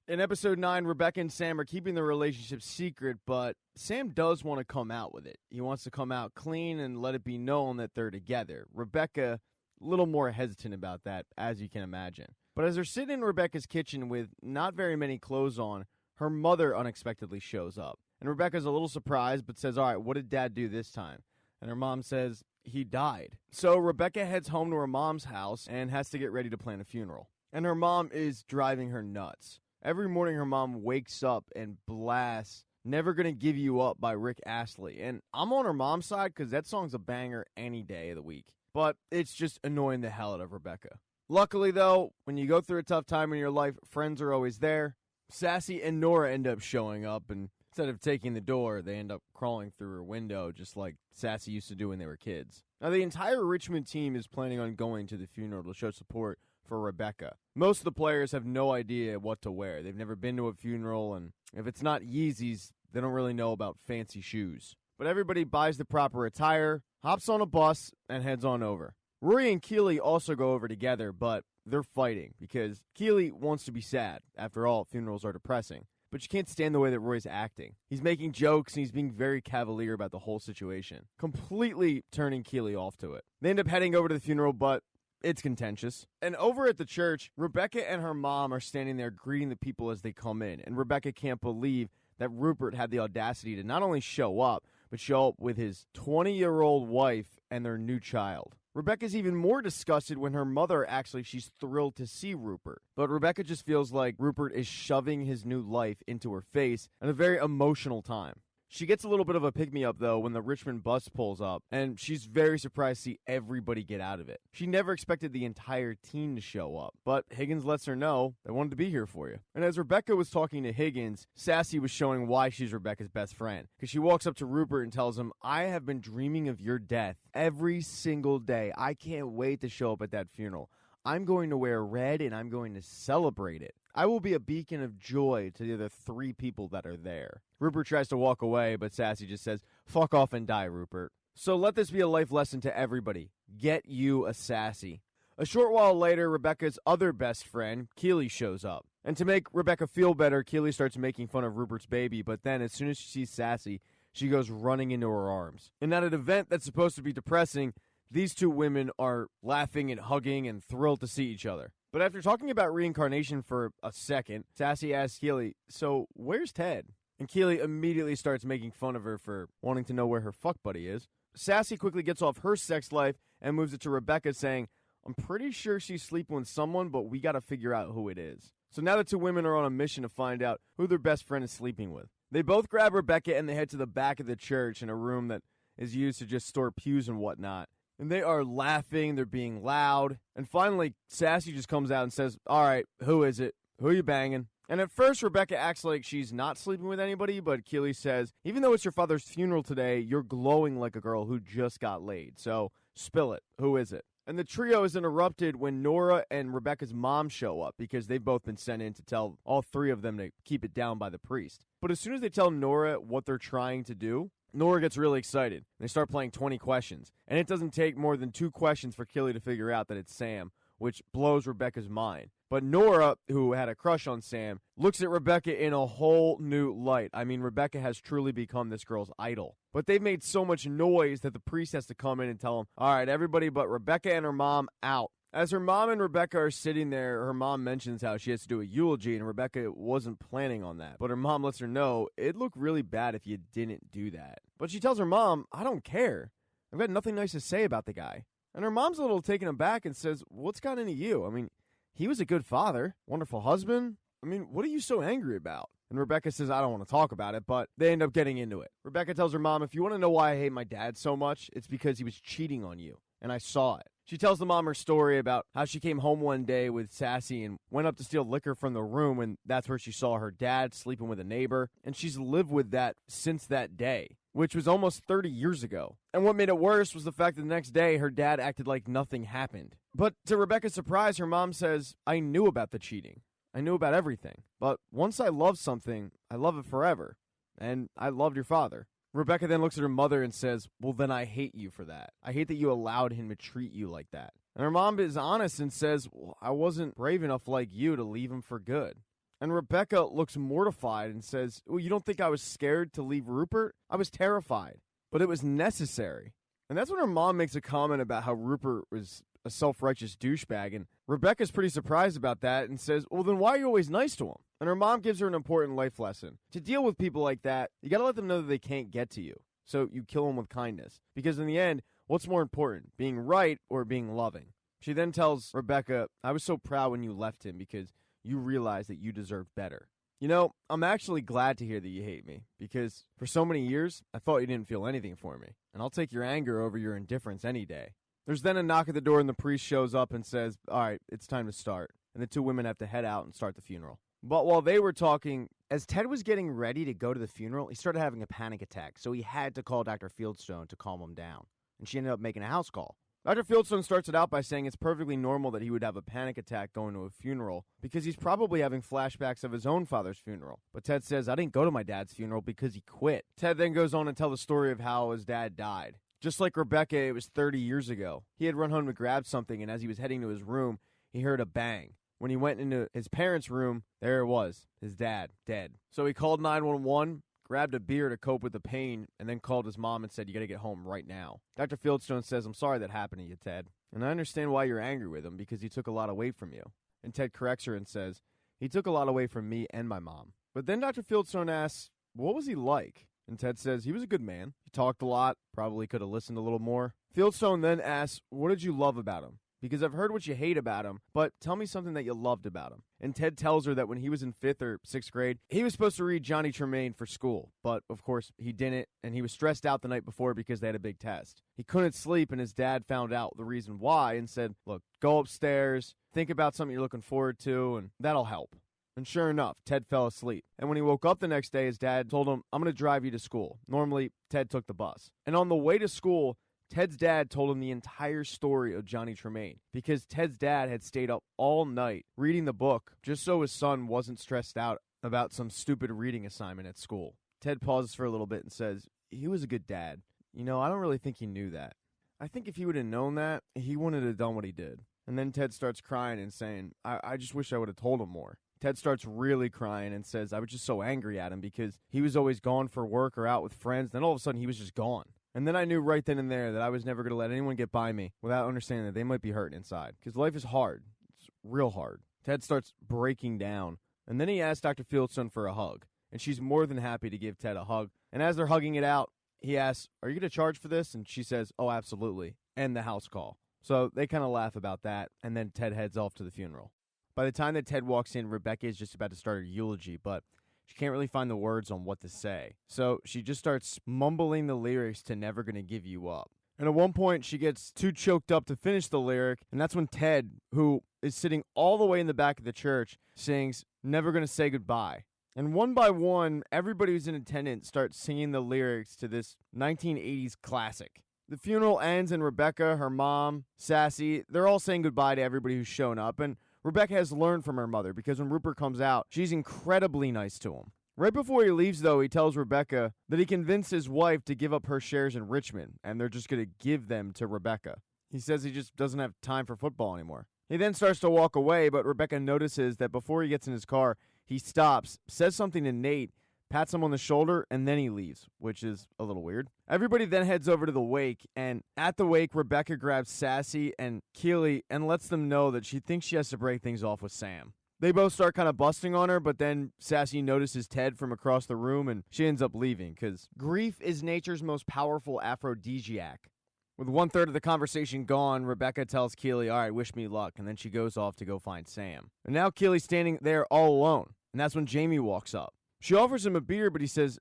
In episode 9, Rebecca and Sam are keeping their relationship secret, but Sam does want to come out with it. He wants to come out clean and let it be known that they're together. Rebecca, a little more hesitant about that, as you can imagine. But as they're sitting in Rebecca's kitchen with not very many clothes on, her mother unexpectedly shows up. And Rebecca's a little surprised, but says, "All right, what did Dad do this time?" And her mom says, "He died." So Rebecca heads home to her mom's house and has to get ready to plan a funeral. And her mom is driving her nuts. Every morning her mom wakes up and blasts "Never Gonna Give You Up" by Rick Astley. And I'm on her mom's side because that song's a banger any day of the week. But it's just annoying the hell out of Rebecca. Luckily, though, when you go through a tough time in your life, friends are always there. Sassy and Nora end up showing up, and instead of taking the door, they end up crawling through her window, just like Sassy used to do when they were kids. Now, the entire Richmond team is planning on going to the funeral to show support for Rebecca. Most of the players have no idea what to wear. They've never been to a funeral, and if it's not Yeezys, they don't really know about fancy shoes. But everybody buys the proper attire, hops on a bus, and heads on over. Rory and Keely also go over together, but they're fighting because Keely wants to be sad. After all, funerals are depressing. But she can't stand the way that Roy's acting. He's making jokes and he's being very cavalier about the whole situation, completely turning Keely off to it. They end up heading over to the funeral, but it's contentious. And over at the church, Rebecca and her mom are standing there greeting the people as they come in. And Rebecca can't believe that Rupert had the audacity to not only show up, but show up with his 20-year-old wife and their new child. Rebecca's even more disgusted when her mother she's thrilled to see Rupert. But Rebecca just feels like Rupert is shoving his new life into her face at a very emotional time. She gets a little bit of a pick-me-up, though, when the Richmond bus pulls up, and she's very surprised to see everybody get out of it. She never expected the entire team to show up, but Higgins lets her know they wanted to be here for you. And as Rebecca was talking to Higgins, Sassy was showing why she's Rebecca's best friend, because she walks up to Rupert and tells him, "I have been dreaming of your death every single day. I can't wait to show up at that funeral. I'm going to wear red, and I'm going to celebrate it. I will be a beacon of joy to the other 3 people that are there." Rupert tries to walk away, but Sassy just says, "Fuck off and die, Rupert." So let this be a life lesson to everybody. Get you a Sassy. A short while later, Rebecca's other best friend, Keely, shows up. And to make Rebecca feel better, Keely starts making fun of Rupert's baby, but then as soon as she sees Sassy, she goes running into her arms. And at an event that's supposed to be depressing, these 2 women are laughing and hugging and thrilled to see each other. But after talking about reincarnation for a second, Sassy asks Keely, "So where's Ted?" And Keely immediately starts making fun of her for wanting to know where her fuck buddy is. Sassy quickly gets off her sex life and moves it to Rebecca, saying, "I'm pretty sure she's sleeping with someone, but we gotta figure out who it is." So now the 2 women are on a mission to find out who their best friend is sleeping with. They both grab Rebecca and they head to the back of the church in a room that is used to just store pews and whatnot. And they are laughing, they're being loud. And finally, Sassy just comes out and says, "All right, who is it? Who are you banging?" And at first, Rebecca acts like she's not sleeping with anybody, but Keely says, even though it's your father's funeral today, you're glowing like a girl who just got laid. So spill it. Who is it? And the trio is interrupted when Nora and Rebecca's mom show up because they've both been sent in to tell all three of them to keep it down by the priest. But as soon as they tell Nora what they're trying to do, Nora gets really excited. They start playing 20 questions. And it doesn't take more than 2 questions for Keely to figure out that it's Sam, which blows Rebecca's mind. But Nora, who had a crush on Sam, looks at Rebecca in a whole new light. I mean, Rebecca has truly become this girl's idol. But they've made so much noise that the priest has to come in and tell them, all right, everybody but Rebecca and her mom out. As her mom and Rebecca are sitting there, her mom mentions how she has to do a eulogy, and Rebecca wasn't planning on that. But her mom lets her know, it'd look really bad if you didn't do that. But she tells her mom, I don't care. I've got nothing nice to say about the guy. And her mom's a little taken aback and says, what's got into you? I mean, he was a good father, wonderful husband. I mean, what are you so angry about? And Rebecca says, I don't want to talk about it, but they end up getting into it. Rebecca tells her mom, if you want to know why I hate my dad so much, it's because he was cheating on you, and I saw it. She tells the mom her story about how she came home one day with Sassy and went up to steal liquor from the room, and that's where she saw her dad sleeping with a neighbor, and she's lived with that since that day, which was almost 30 years ago. And what made it worse was the fact that the next day her dad acted like nothing happened. But to Rebecca's surprise, her mom says, I knew about the cheating. I knew about everything. But once I love something, I love it forever. And I loved your father. Rebecca then looks at her mother and says, well, then I hate you for that. I hate that you allowed him to treat you like that. And her mom is honest and says, well, I wasn't brave enough like you to leave him for good. And Rebecca looks mortified and says, well, you don't think I was scared to leave Rupert? I was terrified, but it was necessary. And that's when her mom makes a comment about how Rupert was a self-righteous douchebag. And Rebecca's pretty surprised about that and says, well, then why are you always nice to him? And her mom gives her an important life lesson. To deal with people like that, you got to let them know that they can't get to you. So you kill them with kindness. Because in the end, what's more important, being right or being loving? She then tells Rebecca, I was so proud when you left him because you realized that you deserved better. You know, I'm actually glad to hear that you hate me because for so many years, I thought you didn't feel anything for me. And I'll take your anger over your indifference any day. There's then a knock at the door and the priest shows up and says, all right, it's time to start. And the two women have to head out and start the funeral. But while they were talking, as Ted was getting ready to go to the funeral, he started having a panic attack. So he had to call Dr. Fieldstone to calm him down. And she ended up making a house call. Dr. Fieldstone starts it out by saying it's perfectly normal that he would have a panic attack going to a funeral because he's probably having flashbacks of his own father's funeral. But Ted says, I didn't go to my dad's funeral because he quit. Ted then goes on to tell the story of how his dad died. Just like Rebecca, it was 30 years ago. He had run home to grab something, and as he was heading to his room, he heard a bang. When he went into his parents' room, there it was, his dad, dead. So he called 911, grabbed a beer to cope with the pain, and then called his mom and said, you gotta get home right now. Dr. Fieldstone says, I'm sorry that happened to you, Ted. And I understand why you're angry with him, because he took a lot away from you. And Ted corrects her and says, he took a lot away from me and my mom. But then Dr. Fieldstone asks, what was he like? And Ted says, he was a good man. He talked a lot, probably could have listened a little more. Fieldstone then asks, what did you love about him? Because I've heard what you hate about him, but tell me something that you loved about him. And Ted tells her that when he was in 5th or 6th grade, he was supposed to read Johnny Tremaine for school. But, of course, he didn't, and he was stressed out the night before because they had a big test. He couldn't sleep, and his dad found out the reason why and said, look, go upstairs, think about something you're looking forward to, and that'll help. And sure enough, Ted fell asleep. And when he woke up the next day, his dad told him, I'm going to drive you to school. Normally, Ted took the bus. And on the way to school, Ted's dad told him the entire story of Johnny Tremaine because Ted's dad had stayed up all night reading the book just so his son wasn't stressed out about some stupid reading assignment at school. Ted pauses for a little bit and says, he was a good dad. You know, I don't really think he knew that. I think if he would have known that, he wouldn't have done what he did. And then Ted starts crying and saying, I just wish I would have told him more. Ted starts really crying and says, I was just so angry at him because he was always gone for work or out with friends. Then all of a sudden he was just gone. And then I knew right then and there that I was never going to let anyone get by me without understanding that they might be hurting inside. Because life is hard. It's real hard. Ted starts breaking down. And then he asks Dr. Fieldstone for a hug. And she's more than happy to give Ted a hug. And as they're hugging it out, he asks, are you going to charge for this? And she says, oh, absolutely. And the house call. So they kind of laugh about that. And then Ted heads off to the funeral. By the time that Ted walks in, Rebecca is just about to start her eulogy, but she can't really find the words on what to say. So she just starts mumbling the lyrics to Never Gonna Give You Up. And at one point, she gets too choked up to finish the lyric, and that's when Ted, who is sitting all the way in the back of the church, sings Never Gonna Say Goodbye. And one by one, everybody who's in attendance starts singing the lyrics to this 1980s classic. The funeral ends and Rebecca, her mom, Sassy, they're all saying goodbye to everybody who's shown up. And Rebecca has learned from her mother because when Rupert comes out, she's incredibly nice to him. Right before he leaves, though, he tells Rebecca that he convinced his wife to give up her shares in Richmond, and they're just going to give them to Rebecca. He says he just doesn't have time for football anymore. He then starts to walk away, but Rebecca notices that before he gets in his car, he stops, says something to Nate, pats him on the shoulder, and then he leaves, which is a little weird. Everybody then heads over to the wake, and at the wake, Rebecca grabs Sassy and Keely and lets them know that she thinks she has to break things off with Sam. They both start kind of busting on her, but then Sassy notices Ted from across the room, and she ends up leaving, because grief is nature's most powerful aphrodisiac. With 1/3 of the conversation gone, Rebecca tells Keely, all right, wish me luck, and then she goes off to go find Sam. And now Keely's standing there all alone, and that's when Jamie walks up. She offers him a beer, but he says,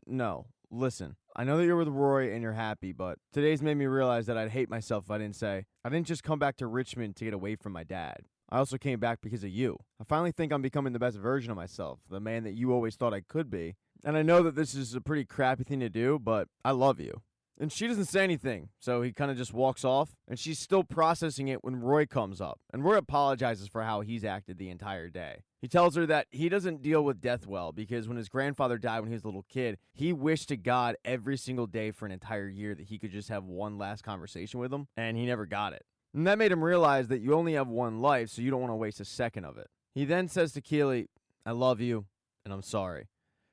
no, listen, I know that you're with Roy and you're happy, but today's made me realize that I'd hate myself if I didn't just come back to Richmond to get away from my dad. I also came back because of you. I finally think I'm becoming the best version of myself, the man that you always thought I could be. And I know that this is a pretty crappy thing to do, but I love you. And she doesn't say anything, so he kind of just walks off, and she's still processing it when Roy comes up. And Roy apologizes for how he's acted the entire day. He tells her that he doesn't deal with death well because when his grandfather died when he was a little kid, he wished to God every single day for an entire year that he could just have one last conversation with him, and he never got it. And that made him realize that you only have one life, so you don't want to waste a second of it. He then says to Keely, I love you, and I'm sorry.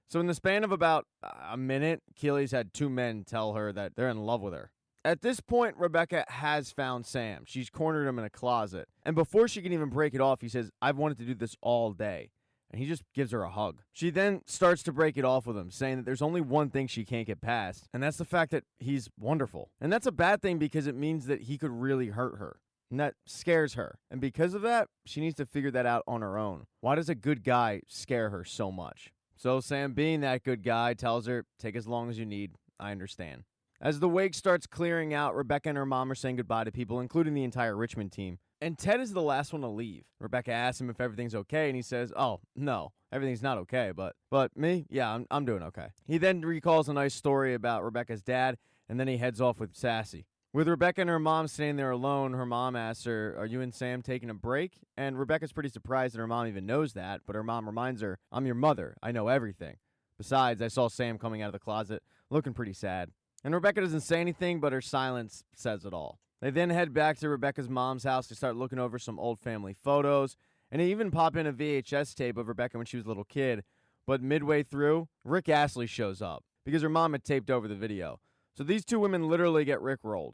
So in the span of about a minute, Keely's had 2 men tell her that they're in love with her. At this point, Rebecca has found Sam. She's cornered him in a closet. And before she can even break it off, he says, I've wanted to do this all day. And he just gives her a hug. She then starts to break it off with him, saying that there's only one thing she can't get past, and that's the fact that he's wonderful. And that's a bad thing because it means that he could really hurt her. And that scares her. And because of that, she needs to figure that out on her own. Why does a good guy scare her so much? So Sam, being that good guy, tells her, take as long as you need. I understand. As the wake starts clearing out, Rebecca and her mom are saying goodbye to people, including the entire Richmond team. And Ted is the last one to leave. Rebecca asks him if everything's okay, and he says, oh, no, everything's not okay, but me? Yeah, I'm doing okay. He then recalls a nice story about Rebecca's dad, and then he heads off with Sassy. With Rebecca and her mom staying there alone, her mom asks her, are you and Sam taking a break? And Rebecca's pretty surprised that her mom even knows that, but her mom reminds her, I'm your mother. I know everything. Besides, I saw Sam coming out of the closet, looking pretty sad. And Rebecca doesn't say anything, but her silence says it all. They then head back to Rebecca's mom's house to start looking over some old family photos, and they even pop in a VHS tape of Rebecca when she was a little kid. But midway through, Rick Astley shows up, because her mom had taped over the video. So these 2 women literally get rickrolled.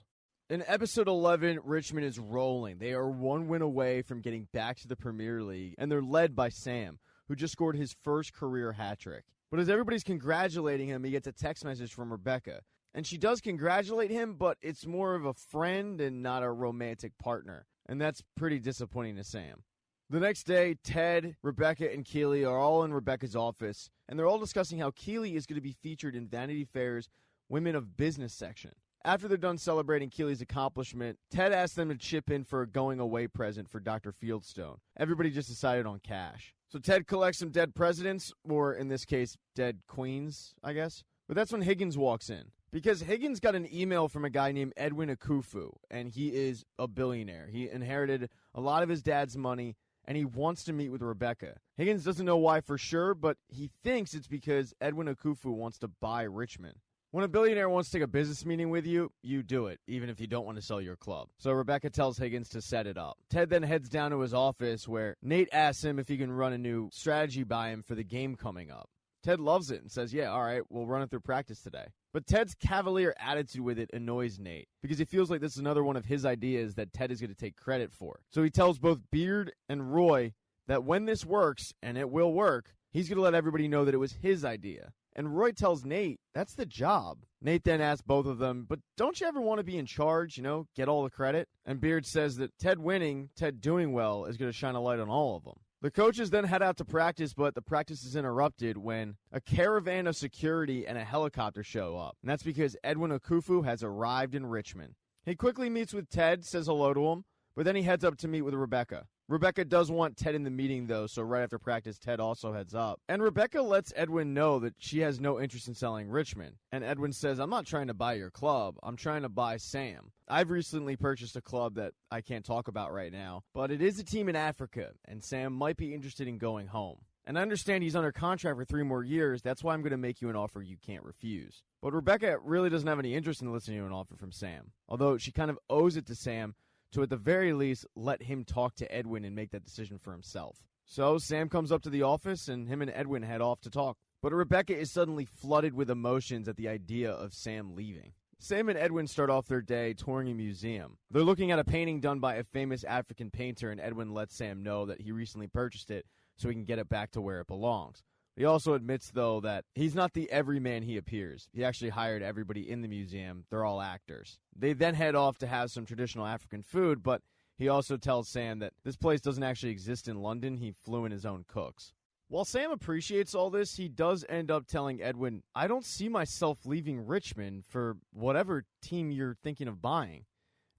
In episode 11, Richmond is rolling. They are 1 win away from getting back to the Premier League, and they're led by Sam, who just scored his first career hat trick. But as everybody's congratulating him, he gets a text message from Rebecca. And she does congratulate him, but it's more of a friend and not a romantic partner. And that's pretty disappointing to Sam. The next day, Ted, Rebecca, and Keely are all in Rebecca's office, and they're all discussing how Keely is going to be featured in Vanity Fair's Women of Business section. After they're done celebrating Keely's accomplishment, Ted asks them to chip in for a going-away present for Dr. Fieldstone. Everybody just decided on cash. So Ted collects some dead presidents, or in this case, dead queens, I guess. But that's when Higgins walks in. Because Higgins got an email from a guy named Edwin Akufu, and he is a billionaire. He inherited a lot of his dad's money, and he wants to meet with Rebecca. Higgins doesn't know why for sure, but he thinks it's because Edwin Akufu wants to buy Richmond. When a billionaire wants to take a business meeting with you, you do it, even if you don't want to sell your club. So Rebecca tells Higgins to set it up. Ted then heads down to his office where Nate asks him if he can run a new strategy by him for the game coming up. Ted loves it and says, yeah, all right, we'll run it through practice today. But Ted's cavalier attitude with it annoys Nate because he feels like this is another one of his ideas that Ted is going to take credit for. So he tells both Beard and Roy that when this works, and it will work, he's going to let everybody know that it was his idea. And Roy tells Nate, that's the job. Nate then asks both of them, but don't you ever want to be in charge, get all the credit? And Beard says that Ted winning, Ted doing well, is going to shine a light on all of them. The coaches then head out to practice, but the practice is interrupted when a caravan of security and a helicopter show up. And that's because Edwin Akufu has arrived in Richmond. He quickly meets with Ted, says hello to him, But then he heads up to meet with Rebecca. Rebecca does want Ted in the meeting, though, so right after practice, Ted also heads up. And Rebecca lets Edwin know that she has no interest in selling Richmond. And Edwin says, I'm not trying to buy your club. I'm trying to buy Sam. I've recently purchased a club that I can't talk about right now, but it is a team in Africa, and Sam might be interested in going home. And I understand he's under contract for 3 more years. That's why I'm going to make you an offer you can't refuse. But Rebecca really doesn't have any interest in listening to an offer from Sam, although she kind of owes it to Sam to at the very least let him talk to Edwin and make that decision for himself. So Sam comes up to the office and him and Edwin head off to talk. But Rebecca is suddenly flooded with emotions at the idea of Sam leaving. Sam and Edwin start off their day touring a museum. They're looking at a painting done by a famous African painter, and Edwin lets Sam know that he recently purchased it so he can get it back to where it belongs. He also admits, though, that he's not the everyman he appears. He actually hired everybody in the museum. They're all actors. They then head off to have some traditional African food, but he also tells Sam that this place doesn't actually exist in London. He flew in his own cooks. While Sam appreciates all this, he does end up telling Edwin, I don't see myself leaving Richmond for whatever team you're thinking of buying.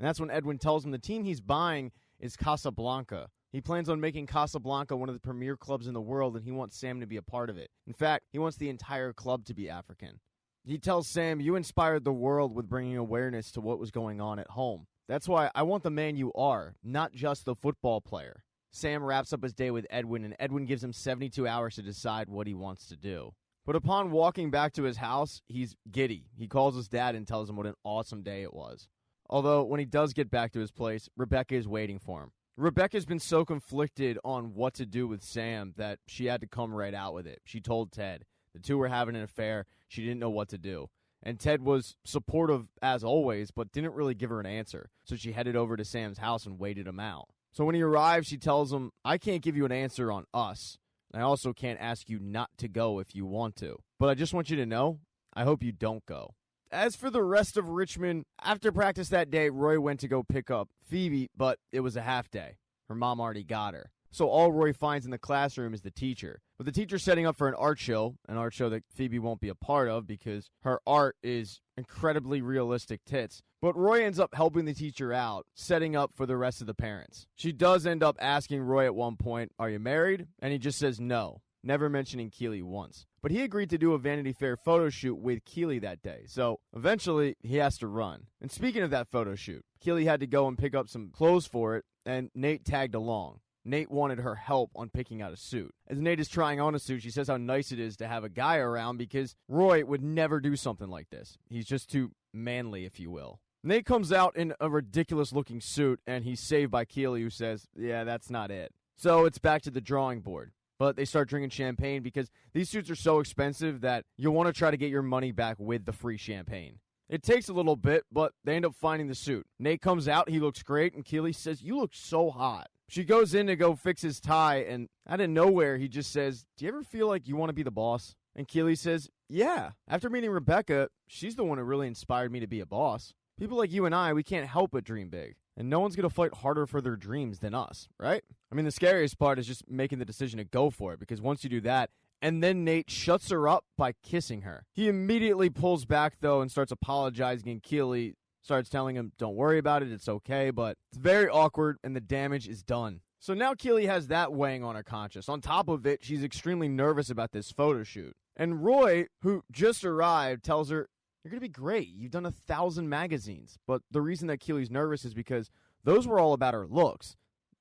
And that's when Edwin tells him the team he's buying is Casablanca. He plans on making Casablanca one of the premier clubs in the world, and he wants Sam to be a part of it. In fact, he wants the entire club to be African. He tells Sam, you inspired the world with bringing awareness to what was going on at home. That's why I want the man you are, not just the football player. Sam wraps up his day with Edwin, and Edwin gives him 72 hours to decide what he wants to do. But upon walking back to his house, he's giddy. He calls his dad and tells him what an awesome day it was. Although, when he does get back to his place, Rebecca is waiting for him. Rebecca's been so conflicted on what to do with Sam that she had to come right out with it. She told Ted. The two were having an affair. She didn't know what to do. And Ted was supportive as always, but didn't really give her an answer. So she headed over to Sam's house and waited him out. So when he arrives, she tells him, I can't give you an answer on us. And I also can't ask you not to go if you want to. But I just want you to know, I hope you don't go. As for the rest of Richmond, after practice that day, Roy went to go pick up Phoebe, but it was a half day. Her mom already got her. So all Roy finds in the classroom is the teacher. But the teacher's setting up for an art show that Phoebe won't be a part of because her art is incredibly realistic tits. But Roy ends up helping the teacher out, setting up for the rest of the parents. She does end up asking Roy at one point, are you married? And he just says no, never mentioning Keely once. But he agreed to do a Vanity Fair photo shoot with Keely that day, so eventually he has to run. And speaking of that photo shoot, Keely had to go and pick up some clothes for it, and Nate tagged along. Nate wanted her help on picking out a suit. As Nate is trying on a suit, she says how nice it is to have a guy around because Roy would never do something like this. He's just too manly, if you will. Nate comes out in a ridiculous-looking suit, and he's saved by Keely, who says, yeah, that's not it. So it's back to the drawing board. But they start drinking champagne because these suits are so expensive that you'll want to try to get your money back with the free champagne. It takes a little bit, but they end up finding the suit. Nate comes out, he looks great, and Keely says, you look so hot. She goes in to go fix his tie, and out of nowhere, he just says, do you ever feel like you want to be the boss? And Keely says, yeah. After meeting Rebecca, she's the one who really inspired me to be a boss. People like you and I, we can't help but dream big. And no one's going to fight harder for their dreams than us, right? I mean, the scariest part is just making the decision to go for it, because once you do that, and then Nate shuts her up by kissing her. He immediately pulls back, though, and starts apologizing, and Keely starts telling him, don't worry about it, it's okay, but it's very awkward, and the damage is done. So now Keely has that weighing on her conscience. On top of it, she's extremely nervous about this photo shoot. And Roy, who just arrived, tells her, you're going to be great. You've done 1,000 magazines. But the reason that Keely's nervous is because those were all about her looks.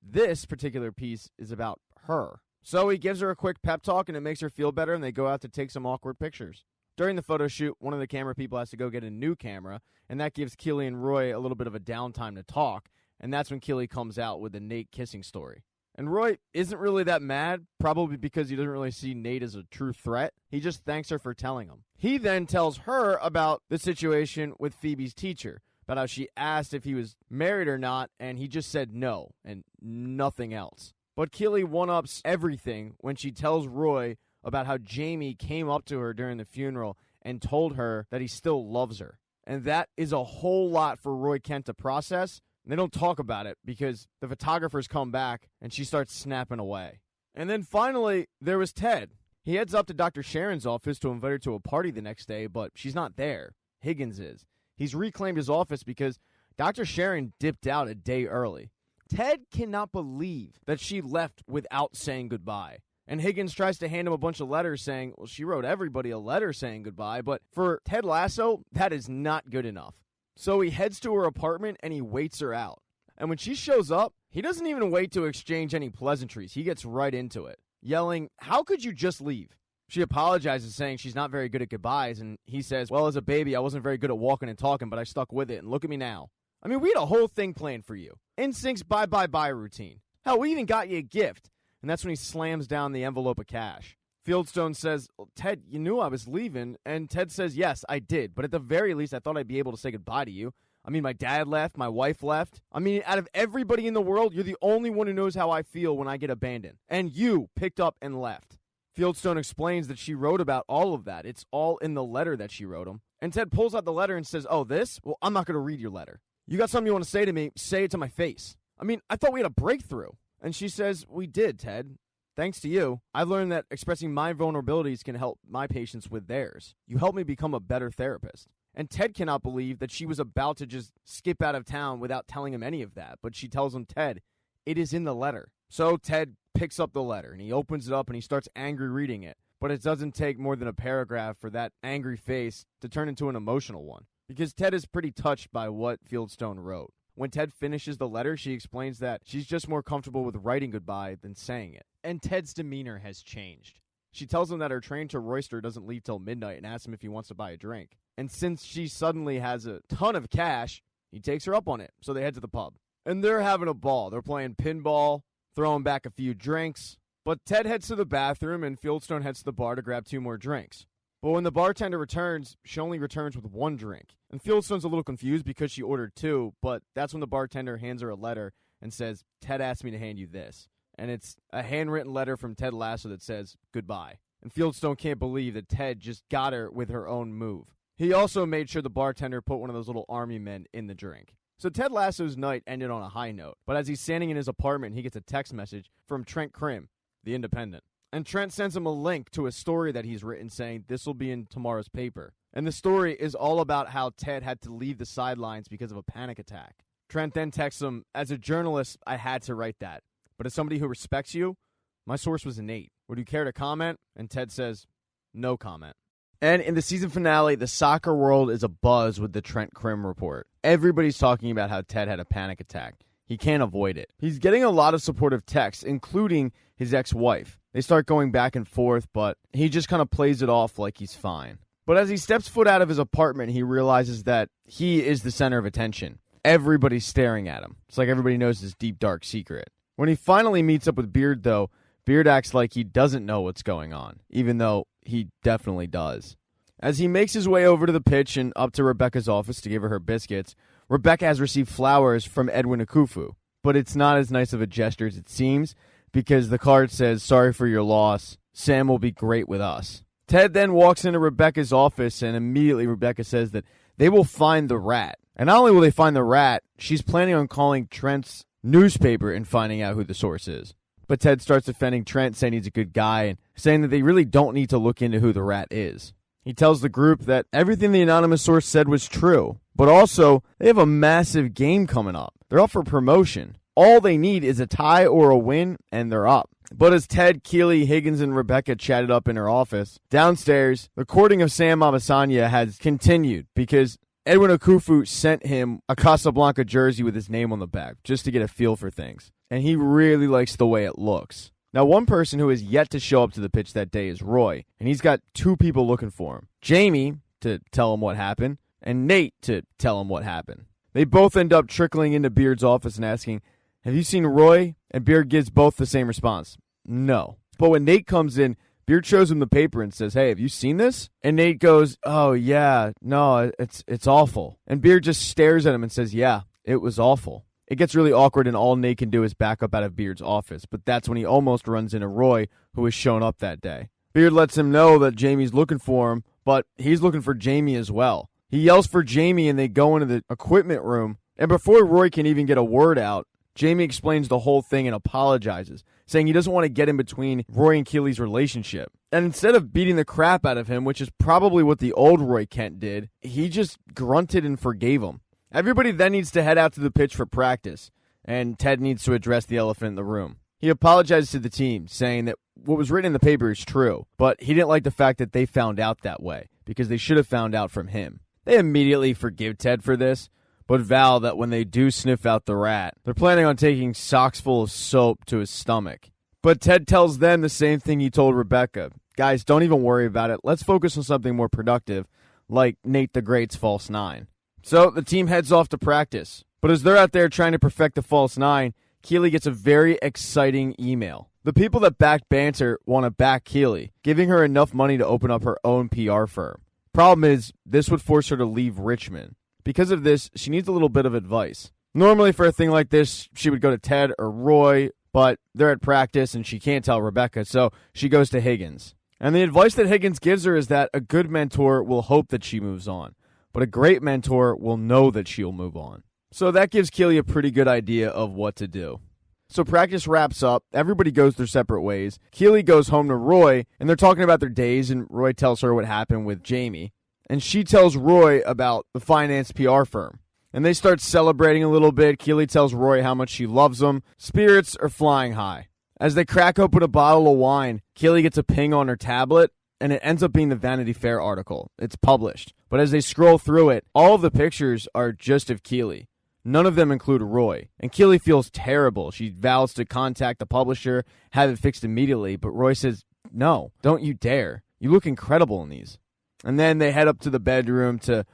This particular piece is about her. So he gives her a quick pep talk, and it makes her feel better, and they go out to take some awkward pictures. During the photo shoot, one of the camera people has to go get a new camera, and that gives Keely and Roy a little bit of a downtime to talk, and that's when Keely comes out with the Nate kissing story. And Roy isn't really that mad, probably because he doesn't really see Nate as a true threat. He just thanks her for telling him. He then tells her about the situation with Phoebe's teacher, about how she asked if he was married or not, and he just said no, and nothing else. But Keely one-ups everything when she tells Roy about how Jamie came up to her during the funeral and told her that he still loves her. And that is a whole lot for Roy Kent to process. They don't talk about it because the photographers come back and she starts snapping away. And then finally, there was Ted. He heads up to Dr. Sharon's office to invite her to a party the next day, but she's not there. Higgins is. He's reclaimed his office because Dr. Sharon dipped out a day early. Ted cannot believe that she left without saying goodbye. And Higgins tries to hand him a bunch of letters saying, well, she wrote everybody a letter saying goodbye, but for Ted Lasso, that is not good enough. So he heads to her apartment and he waits her out. And when she shows up, he doesn't even wait to exchange any pleasantries. He gets right into it, yelling, "How could you just leave?" She apologizes, saying she's not very good at goodbyes, and he says, "Well, as a baby, I wasn't very good at walking and talking, but I stuck with it, and look at me now." I mean, we had a whole thing planned for you. Instinct's bye-bye-bye routine. Hell, we even got you a gift. And that's when he slams down the envelope of cash. Fieldstone says, well, "Ted, you knew I was leaving." And Ted says, "Yes, I did. But at the very least, I thought I'd be able to say goodbye to you. I mean, my dad left. My wife left. I mean, out of everybody in the world, you're the only one who knows how I feel when I get abandoned. And you picked up and left." Fieldstone explains that she wrote about all of that. It's all in the letter that she wrote him. And Ted pulls out the letter and says, "Oh, this? Well, I'm not going to read your letter. You got something you want to say to me, say it to my face. I mean, I thought we had a breakthrough." And she says, "We did, Ted. Thanks to you, I've learned that expressing my vulnerabilities can help my patients with theirs. You helped me become a better therapist." And Ted cannot believe that she was about to just skip out of town without telling him any of that. But she tells him, "Ted, it is in the letter." So Ted picks up the letter and he opens it up and he starts angry reading it. But it doesn't take more than a paragraph for that angry face to turn into an emotional one. Because Ted is pretty touched by what Fieldstone wrote. When Ted finishes the letter, she explains that she's just more comfortable with writing goodbye than saying it. And Ted's demeanor has changed. She tells him that her train to Royster doesn't leave till midnight and asks him if he wants to buy a drink. And since she suddenly has a ton of cash, he takes her up on it. So they head to the pub. And they're having a ball. They're playing pinball, throwing back a few drinks. But Ted heads to the bathroom and Fieldstone heads to the bar to grab 2 more drinks. But when the bartender returns, she only returns with 1 drink. And Fieldstone's a little confused because she ordered 2, but that's when the bartender hands her a letter and says, "Ted asked me to hand you this." And it's a handwritten letter from Ted Lasso that says, "Goodbye." And Fieldstone can't believe that Ted just got her with her own move. He also made sure the bartender put one of those little army men in the drink. So Ted Lasso's night ended on a high note. But as he's standing in his apartment, he gets a text message from Trent Krim, the Independent. And Trent sends him a link to a story that he's written saying this will be in tomorrow's paper. And the story is all about how Ted had to leave the sidelines because of a panic attack. Trent then texts him, "As a journalist, I had to write that. But as somebody who respects you, my source was Nate. Would you care to comment?" And Ted says, "No comment." And in the season finale, the soccer world is abuzz with the Trent Krim report. Everybody's talking about how Ted had a panic attack. He can't avoid it. He's getting a lot of supportive texts, including his ex-wife. They start going back and forth, but he just kind of plays it off like he's fine. But as he steps foot out of his apartment, he realizes that he is the center of attention. Everybody's staring at him. It's like everybody knows his deep, dark secret. When he finally meets up with Beard, though, Beard acts like he doesn't know what's going on, even though he definitely does. As he makes his way over to the pitch and up to Rebecca's office to give her biscuits, Rebecca has received flowers from Edwin Akufu. But it's not as nice of a gesture as it seems, because the card says, "Sorry for your loss. Sam will be great with us." Ted then walks into Rebecca's office, and immediately Rebecca says that they will find the rat. And not only will they find the rat, she's planning on calling Trent's newspaper and finding out who the source is. But Ted starts defending Trent, saying he's a good guy, and saying that they really don't need to look into who the rat is. He tells the group that everything the anonymous source said was true, but also they have a massive game coming up. They're up for promotion. All they need is a tie or a win, and they're up. But as Ted, Keely, Higgins, and Rebecca chatted up in her office, downstairs, the courting of Sam Abasanya has continued because Edwin Akufu sent him a Casablanca jersey with his name on the back just to get a feel for things. And he really likes the way it looks. Now, one person who has yet to show up to the pitch that day is Roy, and he's got 2 people looking for him. Jamie, to tell him what happened, and Nate, to tell him what happened. They both end up trickling into Beard's office and asking, "Have you seen Roy?" And Beard gives both the same response, "No." But when Nate comes in, Beard shows him the paper and says, "Hey, have you seen this?" And Nate goes, "Oh, yeah, no, it's awful." And Beard just stares at him and says, "Yeah, it was awful." It gets really awkward, and all Nate can do is back up out of Beard's office. But that's when he almost runs into Roy, who has shown up that day. Beard lets him know that Jamie's looking for him, but he's looking for Jamie as well. He yells for Jamie, and they go into the equipment room. And before Roy can even get a word out, Jamie explains the whole thing and apologizes, saying he doesn't want to get in between Roy and Keely's relationship. And instead of beating the crap out of him, which is probably what the old Roy Kent did, he just grunted and forgave him. Everybody then needs to head out to the pitch for practice. and Ted needs to address the elephant in the room. He apologizes to the team, saying that what was written in the paper is true, but he didn't like the fact that they found out that way, because they should have found out from him. They immediately forgive Ted for this, but vow that when they do sniff out the rat, they're planning on taking socks full of soap to his stomach. But Ted tells them the same thing he told Rebecca. Guys, don't even worry about it. Let's focus on something more productive, like Nate the Great's false nine. So the team heads off to practice. But as they're out there trying to perfect the false nine, Keely gets a very exciting email. The people that backed Banter want to back Keely, giving her enough money to open up her own PR firm. Problem is, this would force her to leave Richmond. Because of this, she needs a little bit of advice. Normally for a thing like this, she would go to Ted or Roy, but they're at practice and she can't tell Rebecca, so she goes to Higgins. And the advice that Higgins gives her is that a good mentor will hope that she moves on, but a great mentor will know that she'll move on. So that gives Keely a pretty good idea of what to do. So practice wraps up, everybody goes their separate ways. Keely goes home to Roy, and they're talking about their days, and Roy tells her what happened with Jamie. And she tells Roy about the finance PR firm. And they start celebrating a little bit. Keely tells Roy how much she loves him. Spirits are flying high. As they crack open a bottle of wine, Keely gets a ping on her tablet, and it ends up being the Vanity Fair article. It's published. But as they scroll through it, all of the pictures are just of Keely. None of them include Roy. And Keely feels terrible. She vows to contact the publisher, have it fixed immediately, but Roy says, no, don't you dare. You look incredible in these. And then they head up to the bedroom to,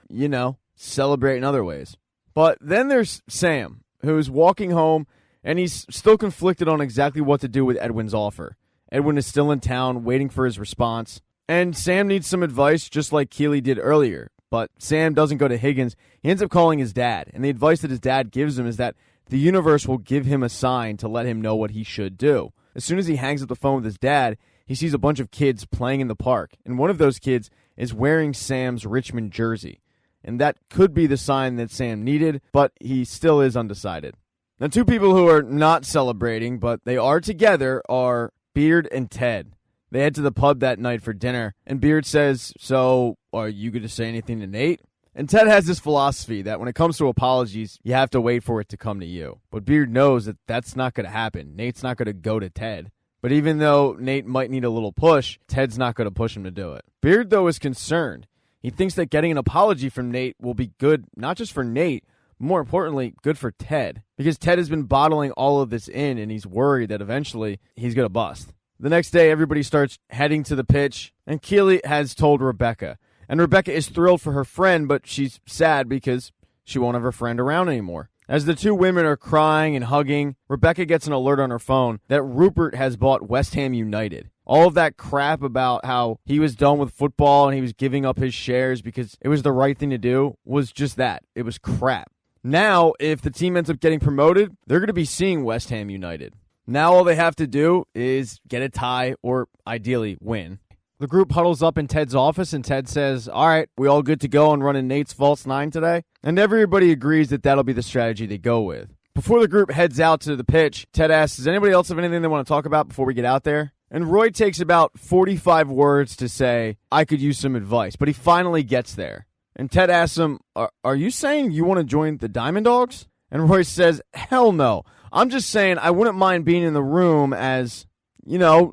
celebrate in other ways. But then there's Sam, who's walking home, and he's still conflicted on exactly what to do with Edwin's offer. Edwin is still in town, waiting for his response. And Sam needs some advice, just like Keely did earlier. But Sam doesn't go to Higgins. He ends up calling his dad. And the advice that his dad gives him is that the universe will give him a sign to let him know what he should do. As soon as he hangs up the phone with his dad, he sees a bunch of kids playing in the park. And one of those kids is wearing Sam's Richmond jersey. And that could be the sign that Sam needed, but he still is undecided. Now, two people who are not celebrating, but they are together, are Beard and Ted. They head to the pub that night for dinner, and Beard says, so, are you going to say anything to Nate? And Ted has this philosophy that when it comes to apologies, you have to wait for it to come to you. But Beard knows that that's not going to happen. Nate's not going to go to Ted. But even though Nate might need a little push, Ted's not going to push him to do it. Beard, though, is concerned. He thinks that getting an apology from Nate will be good, not just for Nate, but more importantly, good for Ted. Because Ted has been bottling all of this in, and he's worried that eventually he's going to bust. The next day, everybody starts heading to the pitch, and Keely has told Rebecca. And Rebecca is thrilled for her friend, but she's sad because she won't have her friend around anymore. As the two women are crying and hugging, Rebecca gets an alert on her phone that Rupert has bought West Ham United. All of that crap about how he was done with football and he was giving up his shares because it was the right thing to do was just that. It was crap. Now, if the team ends up getting promoted, they're going to be seeing West Ham United. Now all they have to do is get a tie or ideally win. The group huddles up in Ted's office and Ted says, all right, we all good to go on running Nate's false nine today? And everybody agrees that that'll be the strategy they go with. Before the group heads out to the pitch, Ted asks, does anybody else have anything they want to talk about before we get out there? And Roy takes about 45 words to say, I could use some advice, but he finally gets there. And Ted asks him, are you saying you want to join the Diamond Dogs? And Roy says, hell no. I'm just saying I wouldn't mind being in the room as,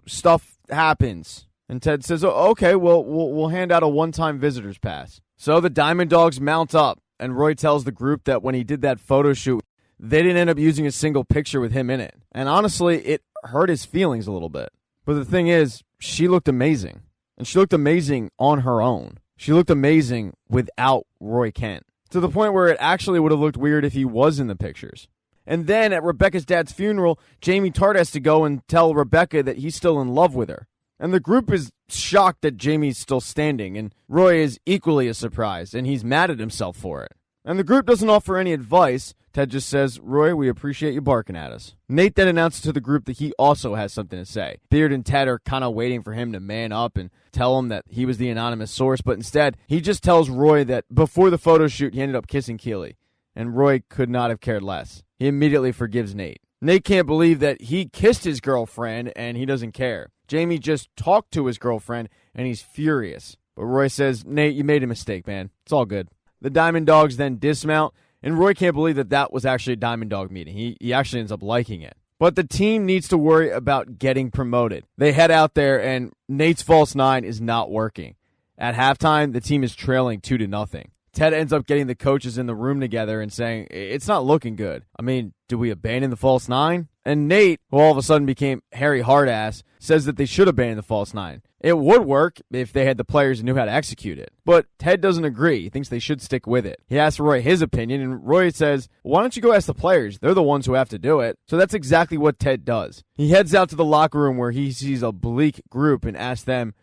stuff happens. And Ted says, oh, okay, well, we'll hand out a one-time visitor's pass. So the Diamond Dogs mount up, and Roy tells the group that when he did that photo shoot, they didn't end up using a single picture with him in it. And honestly, it hurt his feelings a little bit. But the thing is, she looked amazing. And she looked amazing on her own. She looked amazing without Roy Kent. To the point where it actually would have looked weird if he was in the pictures. And then at Rebecca's dad's funeral, Jamie Tart has to go and tell Rebecca that he's still in love with her. And the group is shocked that Jamie's still standing, and Roy is equally as surprised, and he's mad at himself for it. And the group doesn't offer any advice. Ted just says, Roy, we appreciate you barking at us. Nate then announces to the group that he also has something to say. Beard and Ted are kind of waiting for him to man up and tell him that he was the anonymous source, but instead, he just tells Roy that before the photo shoot, he ended up kissing Keely. And Roy could not have cared less. He immediately forgives Nate. Nate can't believe that he kissed his girlfriend and he doesn't care. Jamie just talked to his girlfriend and he's furious. But Roy says, Nate, you made a mistake, man. It's all good. The Diamond Dogs then dismount And Roy can't believe that was actually a Diamond Dog meeting. He actually ends up liking it. But the team needs to worry about getting promoted. They head out there, and Nate's false nine is not working. At halftime, the team is trailing 2-0. Ted ends up getting the coaches in the room together and saying, it's not looking good. I mean, do we abandon the false nine? And Nate, who all of a sudden became Harry Hardass, says that they should abandon the false nine. It would work if they had the players who knew how to execute it. But Ted doesn't agree. He thinks they should stick with it. He asks Roy his opinion, and Roy says, why don't you go ask the players? They're the ones who have to do it. So that's exactly what Ted does. He heads out to the locker room where he sees a bleak group and asks them,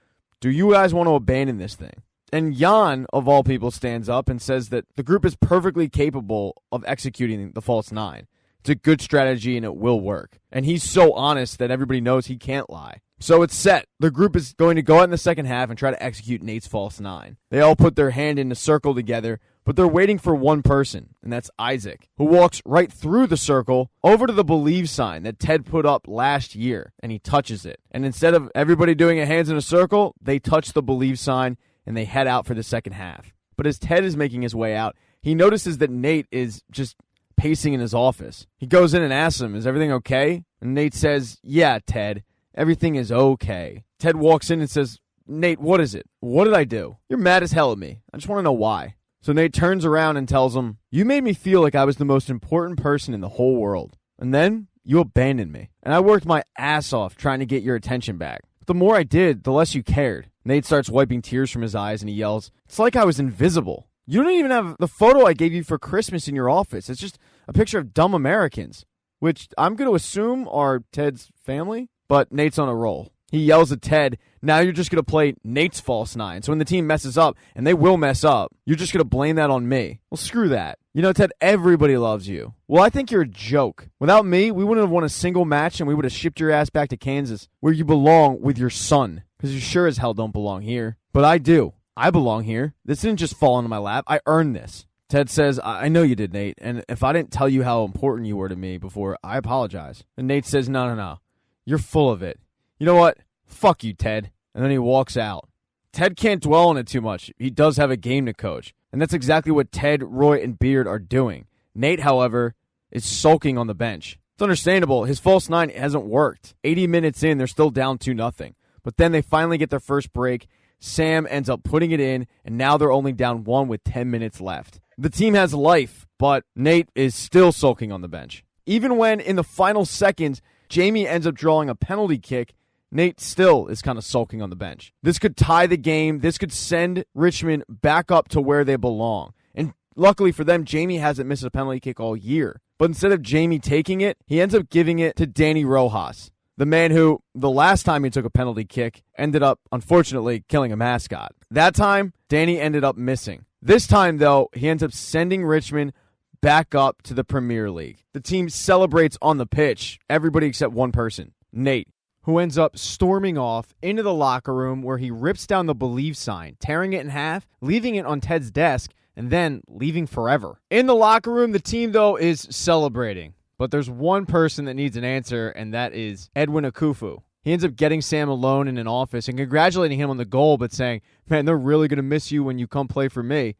do you guys want to abandon this thing? And Jan, of all people, stands up and says that the group is perfectly capable of executing the false nine. It's a good strategy and it will work. And he's so honest that everybody knows he can't lie. So it's set. The group is going to go out in the second half and try to execute Nate's false nine. They all put their hand in a circle together, but they're waiting for one person, and that's Isaac, who walks right through the circle over to the believe sign that Ted put up last year, and he touches it. And instead of everybody doing a hands in a circle, they touch the believe sign, and they head out for the second half. But as Ted is making his way out, he notices that Nate is just pacing in his office. He goes in and asks him, is everything okay? And Nate says, yeah, Ted, everything is okay. Ted walks in and says, Nate, what is it? What did I do? You're mad as hell at me. I just want to know why. So Nate turns around and tells him, you made me feel like I was the most important person in the whole world. And then you abandoned me. And I worked my ass off trying to get your attention back. But the more I did, the less you cared. Nate starts wiping tears from his eyes and he yells, it's like I was invisible. You don't even have the photo I gave you for Christmas in your office. It's just a picture of dumb Americans, which I'm going to assume are Ted's family. But Nate's on a roll. He yells at Ted, now you're just going to play Nate's false nine. So when the team messes up, and they will mess up, you're just going to blame that on me. Well, screw that. You know, Ted, everybody loves you. Well, I think you're a joke. Without me, we wouldn't have won a single match, and we would have shipped your ass back to Kansas, where you belong with your son. Because you sure as hell don't belong here. But I do. I belong here. This didn't just fall into my lap. I earned this. Ted says, I know you did, Nate, and if I didn't tell you how important you were to me before, I apologize. And Nate says, no. You're full of it. You know what? Fuck you, Ted. And then he walks out. Ted can't dwell on it too much. He does have a game to coach. And that's exactly what Ted, Roy, and Beard are doing. Nate, however, is sulking on the bench. It's understandable. His false nine hasn't worked. 80 minutes in, they're still down 2-0. But then they finally get their first break. Sam ends up putting it in, and now they're only down 1 with 10 minutes left. The team has life, but Nate is still sulking on the bench. Even when, in the final seconds, Jamie ends up drawing a penalty kick, Nate still is kind of sulking on the bench. This could tie the game. This could send Richmond back up to where they belong. And luckily for them, Jamie hasn't missed a penalty kick all year. But instead of Jamie taking it, he ends up giving it to Danny Rojas, the man who, the last time he took a penalty kick, ended up, unfortunately, killing a mascot. That time, Danny ended up missing. This time, though, he ends up sending Richmond back up to the Premier League. The team celebrates on the pitch, everybody except one person, Nate, who ends up storming off into the locker room where he rips down the Believe sign, tearing it in half, leaving it on Ted's desk, and then leaving forever. In the locker room, the team, though, is celebrating. But there's one person that needs an answer, and that is Edwin Akufu. He ends up getting Sam alone in an office and congratulating him on the goal, but saying, man, they're really going to miss you when you come play for me.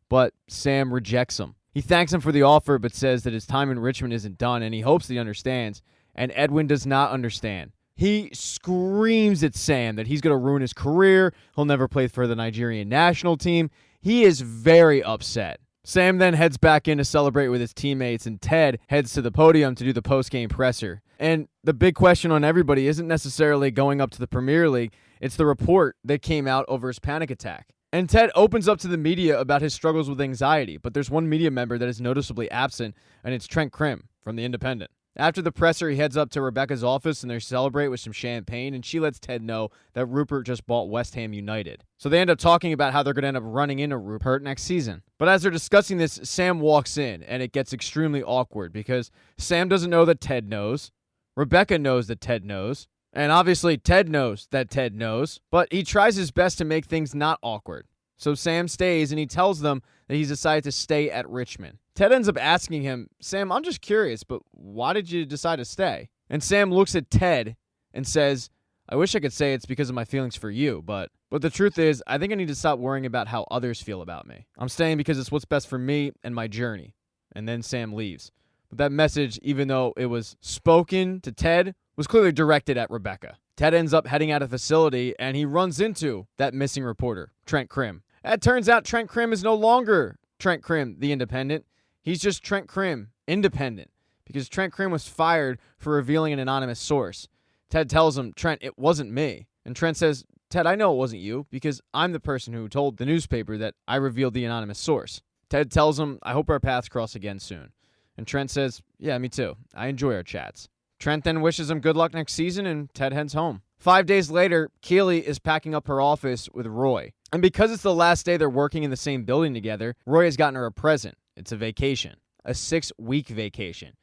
But Sam rejects him. He thanks him for the offer, but says that his time in Richmond isn't done, and he hopes that he understands. And Edwin does not understand. He screams at Sam that he's going to ruin his career. He'll never play for the Nigerian national team. He is very upset. Sam then heads back in to celebrate with his teammates, and Ted heads to the podium to do the post-game presser. And the big question on everybody isn't necessarily going up to the Premier League. It's the report that came out over his panic attack. And Ted opens up to the media about his struggles with anxiety, but there's one media member that is noticeably absent, and it's Trent Krim from The Independent. After the presser, he heads up to Rebecca's office and they celebrate with some champagne, and she lets Ted know that Rupert just bought West Ham United. So they end up talking about how they're going to end up running into Rupert next season. But as they're discussing this, Sam walks in, and it gets extremely awkward because Sam doesn't know that Ted knows. Rebecca knows that Ted knows. And obviously Ted knows that Ted knows, but he tries his best to make things not awkward. So Sam stays, and he tells them that he's decided to stay at Richmond. Ted ends up asking him, Sam, I'm just curious, but why did you decide to stay? And Sam looks at Ted and says, I wish I could say it's because of my feelings for you, but the truth is, I think I need to stop worrying about how others feel about me. I'm staying because it's what's best for me and my journey. and then Sam leaves. But that message, even though it was spoken to Ted, was clearly directed at Rebecca. Ted ends up heading out of the facility, and he runs into that missing reporter, Trent Krim. It turns out Trent Krim is no longer Trent Krim, the independent. He's just Trent Krim, independent, because Trent Krim was fired for revealing an anonymous source. Ted tells him, Trent, it wasn't me. And Trent says, Ted, I know it wasn't you, because I'm the person who told the newspaper that I revealed the anonymous source. Ted tells him, I hope our paths cross again soon. And Trent says, yeah, me too. I enjoy our chats. Trent then wishes him good luck next season, and Ted heads home. 5 days later, Keely is packing up her office with Roy. And because it's the last day they're working in the same building together, Roy has gotten her a present. It's a vacation, a 6-week vacation.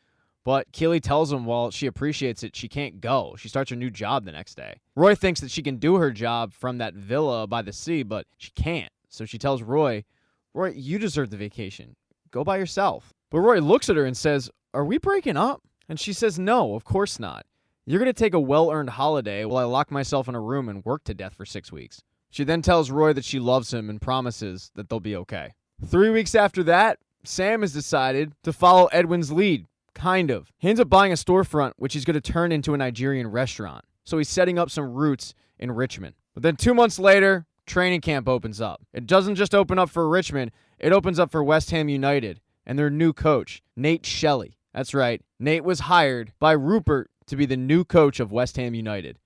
But Keely tells him while she appreciates it, she can't go. She starts her new job the next day. Roy thinks that she can do her job from that villa by the sea, but she can't. So she tells Roy, you deserve the vacation. Go by yourself. But Roy looks at her and says, are we breaking up? And she says, no, of course not. You're going to take a well-earned holiday while I lock myself in a room and work to death for 6 weeks. She then tells Roy that she loves him and promises that they'll be okay. 3 weeks after that, Sam has decided to follow Edwin's lead. Kind of. He ends up buying a storefront, which he's going to turn into a Nigerian restaurant. So he's setting up some roots in Richmond. But then 2 months later, training camp opens up. It doesn't just open up for Richmond, it opens up for West Ham United and their new coach, Nate Shelley. That's right, Nate was hired by Rupert to be the new coach of West Ham United.